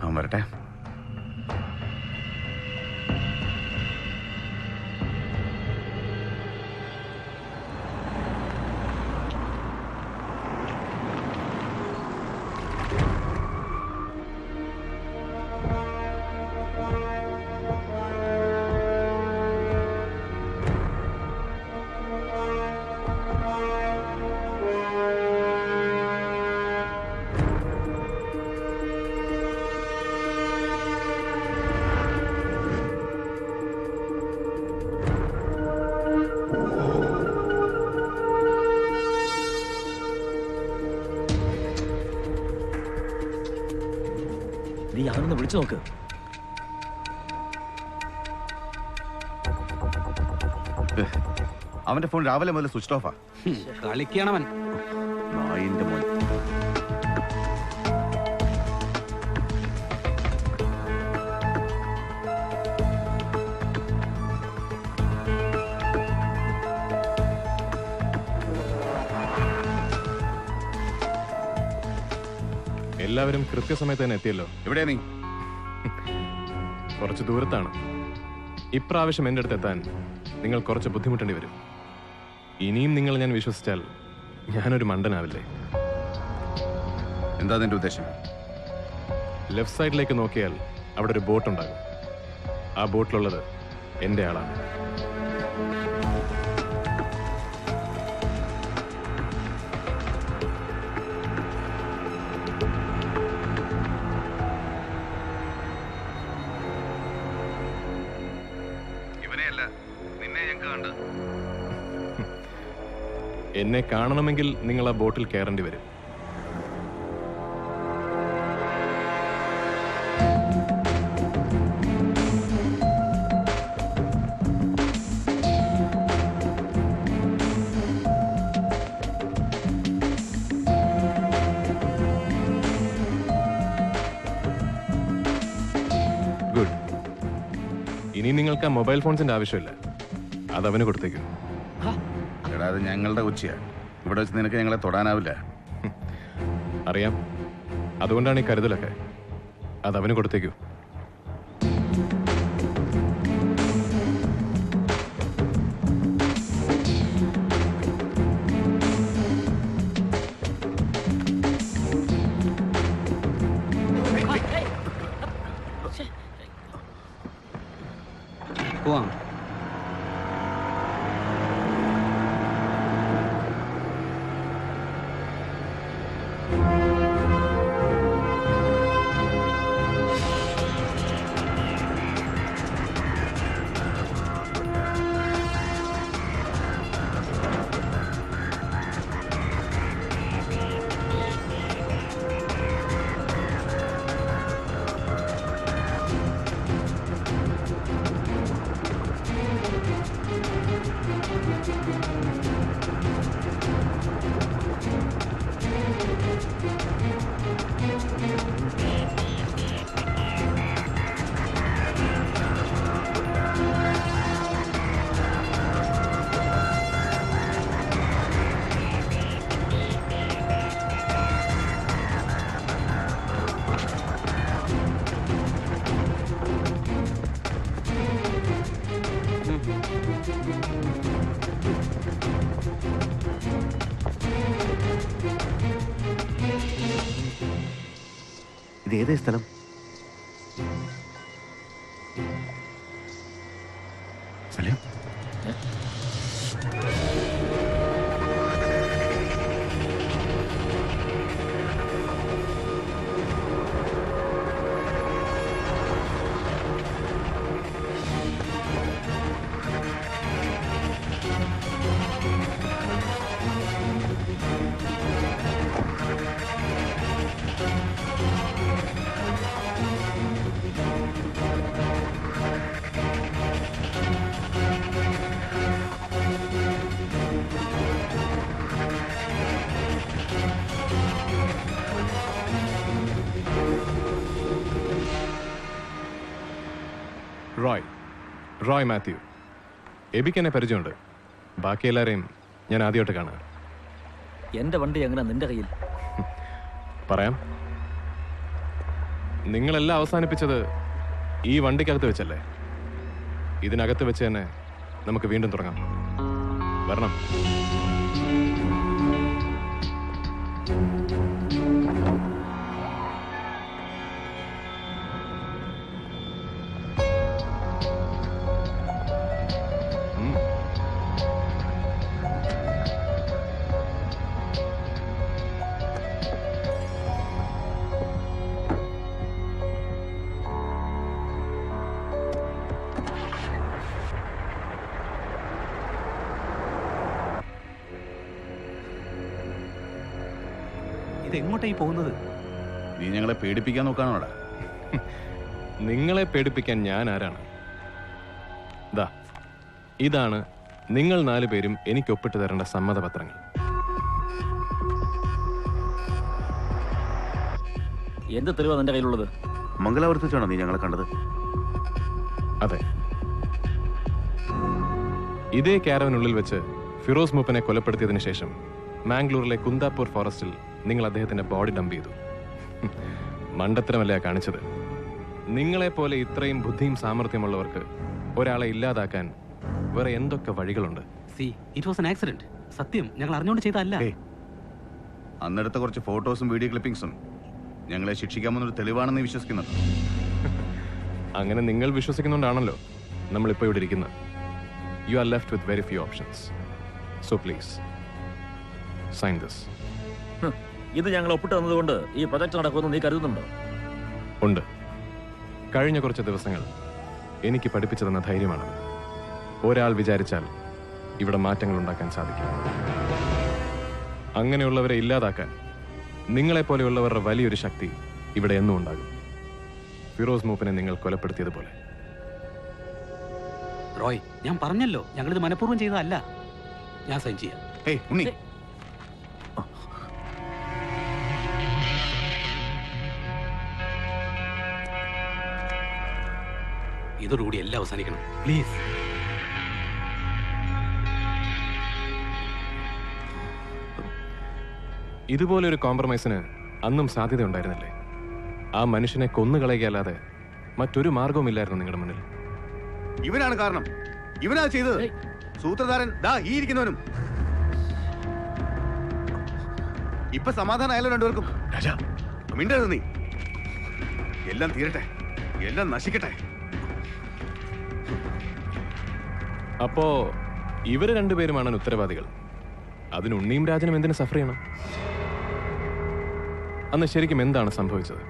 അവൻ വരട്ടെ. വെച്ച് നോക്ക്. അവന്റെ ഫോൺ രാവിലെ മുതൽ സ്വിച്ച് ഓഫാ. കളിക്കണവൻ. നായിന്റെ മോൻ. എല്ലാവരും കൃത്യസമയത്ത് തന്നെ എത്തിയല്ലോ. എവിടെയാ നീ? കുറച്ച് ദൂരത്താണ്. ഇപ്രാവശ്യം എൻ്റെ അടുത്ത് എത്താൻ നിങ്ങൾ കുറച്ച് ബുദ്ധിമുട്ടേണ്ടി വരും. ഇനിയും നിങ്ങൾ ഞാൻ വിശ്വസിച്ചാൽ ഞാനൊരു മണ്ടനാവില്ലേ? എന്താ നിന്റെ ഉദ്ദേശം? ലെഫ്റ്റ് സൈഡിലേക്ക് നോക്കിയാൽ അവിടെ ഒരു ബോട്ട് ഉണ്ടാകും. ആ ബോട്ടിലുള്ളത് എൻ്റെ ആളാണ്. എന്നെ കാണണമെങ്കിൽ നിങ്ങൾ ആ ബോട്ടിൽ കയറേണ്ടി വരും. ഗുഡ്. ഇനി നിങ്ങൾക്ക് ആ മൊബൈൽ ഫോൺസിന്റെ ആവശ്യമില്ല. അത് അവന് കൊടുത്തേക്കും. എടാ, അത് ഞങ്ങളുടെ കൊച്ചിയാ. ഇവിടെ വെച്ച് നിനക്ക് ഞങ്ങളെ തൊടാനാവില്ല. അറിയാം. അതുകൊണ്ടാണ് ഈ കരുതലൊക്കെ. അത് അവന് കൊടുത്തേക്കൂ. പോവാം. ഇത് ഏതേ സ്ഥലം? സലീം, റോയ് മാത്യു. എബിക്ക് എന്നെ പരിചയമുണ്ട്. ബാക്കി എല്ലാവരെയും ഞാൻ ആദ്യമായിട്ട് കാണുക. എന്റെ വണ്ടി എങ്ങനെ നിന്റെ കയ്യിൽ? പറയാം. നിങ്ങളെല്ലാം അവസാനിപ്പിച്ചത് ഈ വണ്ടിക്കകത്ത് വെച്ചല്ലേ? ഇതിനകത്ത് വെച്ച് തന്നെ നമുക്ക് വീണ്ടും തുടങ്ങാം. വരണം. എങ്ങോട്ടായി പോകുന്നത്? നീ ഞങ്ങളെ പേടിപ്പിക്കാൻ നോക്കാണോടാ? നിങ്ങളെ പേടിപ്പിക്കാൻ ഞാൻ ആരാണ്? ദാ ഇതാണ് നിങ്ങൾ 4 പേരും എനിക്ക് ഒപ്പിട്ട് തരേണ്ട സമ്മതപത്രങ്ങൾ. എന്ത് തെളിവാ നിന്റെ കയ്യിലുള്ളത്? മംഗലാപുരത്ത് വെച്ചാണോ നീ ഞങ്ങളെ കണ്ടത്? അതെ, ഇതേ ക്യാരവനുള്ളിൽ വെച്ച് ഫിറോസ് മൂപ്പനെ കൊലപ്പെടുത്തിയതിനു ശേഷം മാംഗ്ലൂരിലെ കുന്താപൂർ ഫോറസ്റ്റിൽ നിങ്ങൾ അദ്ദേഹത്തിന്റെ ബോഡി ഡംപ് ചെയ്തു. മണ്ടത്തരമല്ല കാണിച്ചത്. നിങ്ങളെപ്പോലെ ഇത്രയും ബുദ്ധിയും സാമർഥ്യമുള്ളവർക്ക് ഒരാളെ ഇല്ലാതാക്കാൻ വേറെ എന്തൊക്കെ വഴികളുണ്ട്? It was an accident. സത്യം, ഞങ്ങൾ അറിഞ്ഞുകൊണ്ട് ചെയ്തതല്ല. അന്നെടുത്ത കുറച്ച് ഫോട്ടോസും വീഡിയോ ക്ലിപ്പിംഗ്സും ഞങ്ങളെ ശിക്ഷിക്കാമെന്നൊരു തെളിവാണെന്ന് വിശ്വസിക്കുന്നത്. അങ്ങനെ നിങ്ങൾ വിശ്വസിക്കുന്നുണ്ടാണല്ലോ നമ്മളിപ്പോൾ ഇവിടെ ഇരിക്കുന്നത്. You are left with very few options. So please sign this. ഇത് ഞങ്ങൾ ഒപ്പിട്ട് തന്നതുകൊണ്ട് ഈ പ്രൊജക്ട് നടക്കുമെന്ന് നീ കരുതുന്നുണ്ടോ? ഉണ്ട്. കഴിഞ്ഞ കുറച്ച് ദിവസങ്ങൾ എനിക്ക് പഠിപ്പിച്ചു തന്ന ധൈര്യമാണ്. ഒരാൾ വിചാരിച്ചാൽ ഇവിടെ മാറ്റങ്ങൾ ഉണ്ടാക്കാൻ സാധിക്കും. അങ്ങനെയുള്ളവരെ ഇല്ലാതാക്കാൻ നിങ്ങളെപ്പോലെയുള്ളവരുടെ വലിയൊരു ശക്തി ഇവിടെ എന്നും ഉണ്ടാകും. ഫിറോസ് മൂപ്പനെ നിങ്ങൾ കൊലപ്പെടുത്തിയതുപോലെ. റോയ്, ഞാൻ പറഞ്ഞല്ലോ ഞങ്ങളിത് മനഃപൂർവ്വം ചെയ്തതല്ല. ഞാൻ സൈൻ ചെയ്യാം. ഇതോടുകൂടി എല്ലാം അവസാനിക്കണം പ്ലീസ്. ഇതുപോലെ ഒരു കോംപ്രമൈസിന് അന്നും സാധ്യത ഉണ്ടായിരുന്നില്ലേ? ആ മനുഷ്യനെ കൊന്നുകളയുകയല്ലാതെ മറ്റൊരു മാർഗവുമില്ലായിരുന്നു നിങ്ങളുടെ മുന്നിൽ. ഇവനാണ് കാരണം. ഇവനാ ചെയ്തത്. സൂത്രധാരൻ ദാ ഈ ഇരിക്കുന്നവനും. ഇപ്പൊ സമാധാനമായാലോ രണ്ടുപേർക്കും? രാജാ മിണ്ടരുത് നീ. എല്ലാം തീരട്ടെ, എല്ലാം നശിക്കട്ടെ. അപ്പോ ഇവര് രണ്ടുപേരുമാണ് ഉത്തരവാദികൾ. അതിന് ഉണ്ണിയും രാജനും എന്തിനു സഫർ ചെയ്യണം? അന്ന് ശരിക്കും എന്താണ് സംഭവിച്ചത്?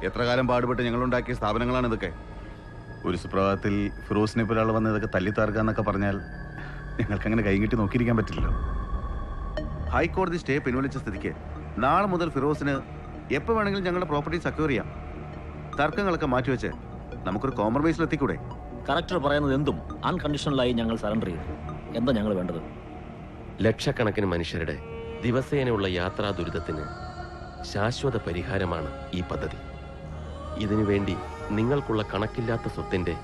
എത്ര കാലം പാടുപെട്ട് ഞങ്ങളുണ്ടാക്കിയ സ്ഥാപനങ്ങളാണ് ഇതൊക്കെ. ഒരു സുപ്രഭാതത്തിൽ ഫിറോസിനെ പോലെ ആൾ വന്ന് ഇതൊക്കെ തല്ലിത്താർക്കുക എന്നൊക്കെ പറഞ്ഞാൽ ഞങ്ങൾക്കങ്ങനെ കൈകിട്ടി നോക്കിയിരിക്കാൻ പറ്റില്ലല്ലോ. ഹൈക്കോടതി സ്റ്റേ പിൻവലിച്ച സ്ഥിതിക്ക് നാളെ മുതൽ ഫിറോസിന് എപ്പോൾ വേണമെങ്കിലും ഞങ്ങളുടെ പ്രോപ്പർട്ടി സെക്യൂർ ചെയ്യാം. തർക്കങ്ങളൊക്കെ മാറ്റിവെച്ച് നമുക്കൊരു കോംപ്രമൈസിൽ എത്തിക്കൂടെ? കറക്ടർ പറയുന്നത് എന്തും അൺകണ്ടീഷണലായി ഞങ്ങൾ സറണ്ടർ ചെയ്തു. എന്താ ഞങ്ങൾ വേണ്ടത്? ലക്ഷക്കണക്കിന് മനുഷ്യരുടെ ദിവസേനയുള്ള യാത്രാ ദുരിതത്തിന് ശാശ്വത പരിഹാരമാണ് ഈ പദ്ധതി. ഇതിനുവേണ്ടി നിങ്ങൾക്കുള്ള കണക്കില്ലാത്ത സ്വത്തിന്റെ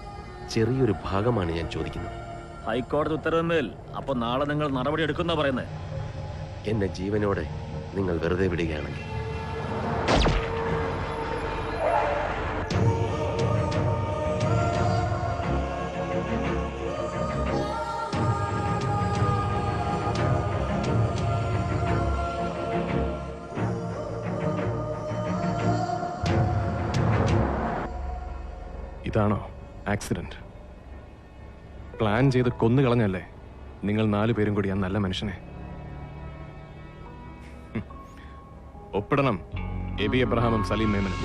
ചെറിയൊരു ഭാഗമാണ് ഞാൻ ചോദിക്കുന്നത്. ഹൈക്കോടതി ഉത്തരവിന്മേൽ അപ്പൊ നാളെ നിങ്ങൾ നടപടി എടുക്കുന്ന പറയുന്നത്? എന്നെ ജീവനോടെ നിങ്ങൾ വെറുതെ വിടുകയാണെങ്കിൽ ഇതാണോ ആക്സിഡന്റ്? പ്ലാൻ ചെയ്ത് കൊന്നുകളഞ്ഞല്ലേ നിങ്ങൾ 4 പേരും കൂടി ആ നല്ല മനുഷ്യനെ? ഒപ്പിടണം എബി എബ്രഹാമും സലീം മേമനും.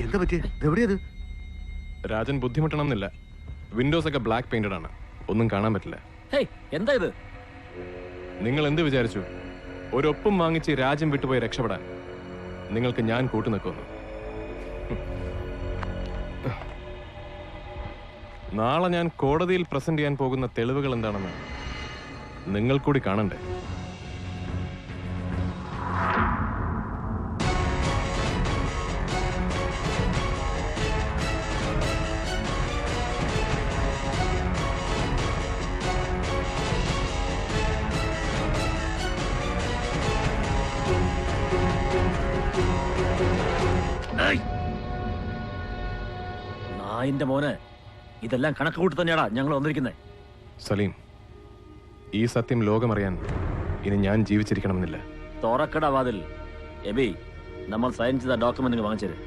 എന്താ പറ്റിയ? എവിടെയത്? രാജൻ ബുദ്ധിമുട്ടണം എന്നില്ല. വിൻഡോസ് ഒക്കെ ബ്ലാക്ക് പെയിന്റഡ് ആണ്, ഒന്നും കാണാൻ പറ്റില്ല. എന്താ ഇത്? നിങ്ങൾ എന്ത് വിചാരിച്ചു? ഒരൊപ്പം വാങ്ങിച്ച് രാജ്യം വിട്ടുപോയി രക്ഷപ്പെടാൻ നിങ്ങൾക്ക് ഞാൻ കൂട്ടുനിൽക്കുന്നു? നാളെ ഞാൻ കോടതിയിൽ പ്രസന്റ് ചെയ്യാൻ പോകുന്ന തെളിവുകൾ എന്താണെന്ന് നിങ്ങൾ കൂടി കാണണ്ടേ? നായിന്റെ മോനെ, ഇതെല്ലാം കണക്ക് കൂട്ടി തന്നെയാടാ ഞങ്ങൾ വന്നിരിക്കുന്നത്. സലീം, ഈ സത്യം ലോകമറിയാൻ ഇനി ഞാൻ ജീവിച്ചിരിക്കണമെന്നില്ല. തുറക്കട വാതിൽ. എബി, നമ്മൾ സൈൻ ചെയ്ത ഡോക്യുമെന്റ് വാങ്ങിച്ചത്.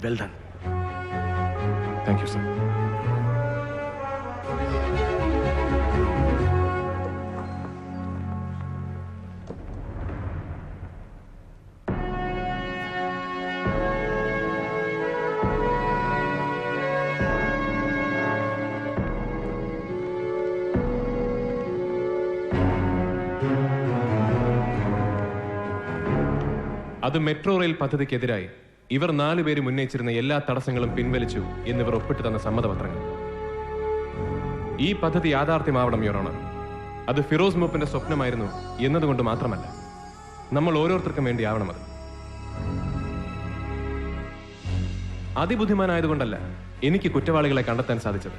Well done. Thank you, sir. അത് മെട്രോ റെയിൽ പദ്ധതിക്കെതിരായി ഇവർ 4 പേരും ഉന്നയിച്ചിരുന്ന എല്ലാ തടസ്സങ്ങളും പിൻവലിച്ചു എന്നിവർ ഒപ്പിട്ട് തന്ന സമ്മതപത്രങ്ങൾ. ഈ പദ്ധതി യാഥാർത്ഥ്യമാവണം യുവർ ഓണർ. അത് ഫിറോസ് മൂപ്പന്റെ സ്വപ്നമായിരുന്നു എന്നതുകൊണ്ട് മാത്രമല്ല, നമ്മൾ ഓരോരുത്തർക്കും വേണ്ടി ആവണം അത്. അതിബുദ്ധിമാനായതുകൊണ്ടല്ല എനിക്ക് കുറ്റവാളികളെ കണ്ടെത്താൻ സാധിച്ചത്.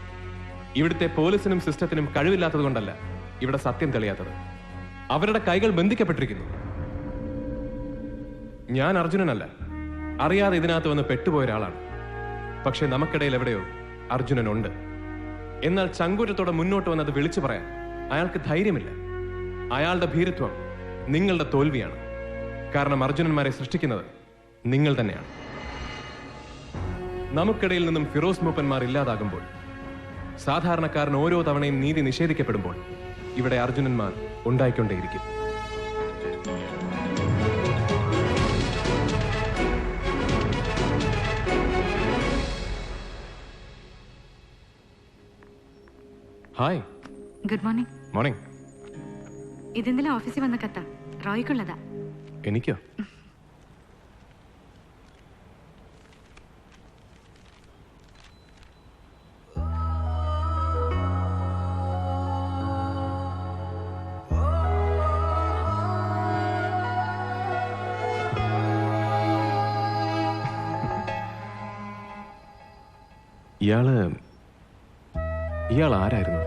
ഇവിടുത്തെ പോലീസിനും സിസ്റ്റത്തിനും കഴിവില്ലാത്തത് കൊണ്ടല്ല ഇവിടെ സത്യം തെളിയാത്തത്. അവരുടെ കൈകൾ ബന്ധിക്കപ്പെട്ടിരിക്കുന്നു. ഞാൻ അർജുനനല്ല, അറിയാതെ ഇതിനകത്ത് വന്ന് പെട്ടുപോയ ഒരാളാണ്. പക്ഷെ നമുക്കിടയിൽ എവിടെയോ അർജുനനുണ്ട്. എന്നാൽ ചങ്കൂറ്റത്തോടെ മുന്നോട്ട് വന്നത് വിളിച്ചു പറയാൻ അയാൾക്ക് ധൈര്യമില്ല. അയാളുടെ ഭീരുത്വം നിങ്ങളുടെ തോൽവിയാണ്. കാരണം അർജുനന്മാരെ സൃഷ്ടിക്കുന്നത് നിങ്ങൾ തന്നെയാണ്. നമുക്കിടയിൽ നിന്നും ഫിറോസ് മൂപ്പന്മാർ ഇല്ലാതാകുമ്പോൾ, സാധാരണക്കാരൻ ഓരോ തവണയും നീതി നിഷേധിക്കപ്പെടുമ്പോൾ ഇവിടെ അർജുനന്മാർ ഉണ്ടായിക്കൊണ്ടേയിരിക്കും. ഹായ്. Good morning. മോർണിംഗ്. ഇതെന്തെങ്കിലും ഓഫീസിൽ വന്ന കത്താ? റോയ്ക്കുള്ളതാ. എനിക്കോ? ഇയാൾ ആരായിരുന്നു?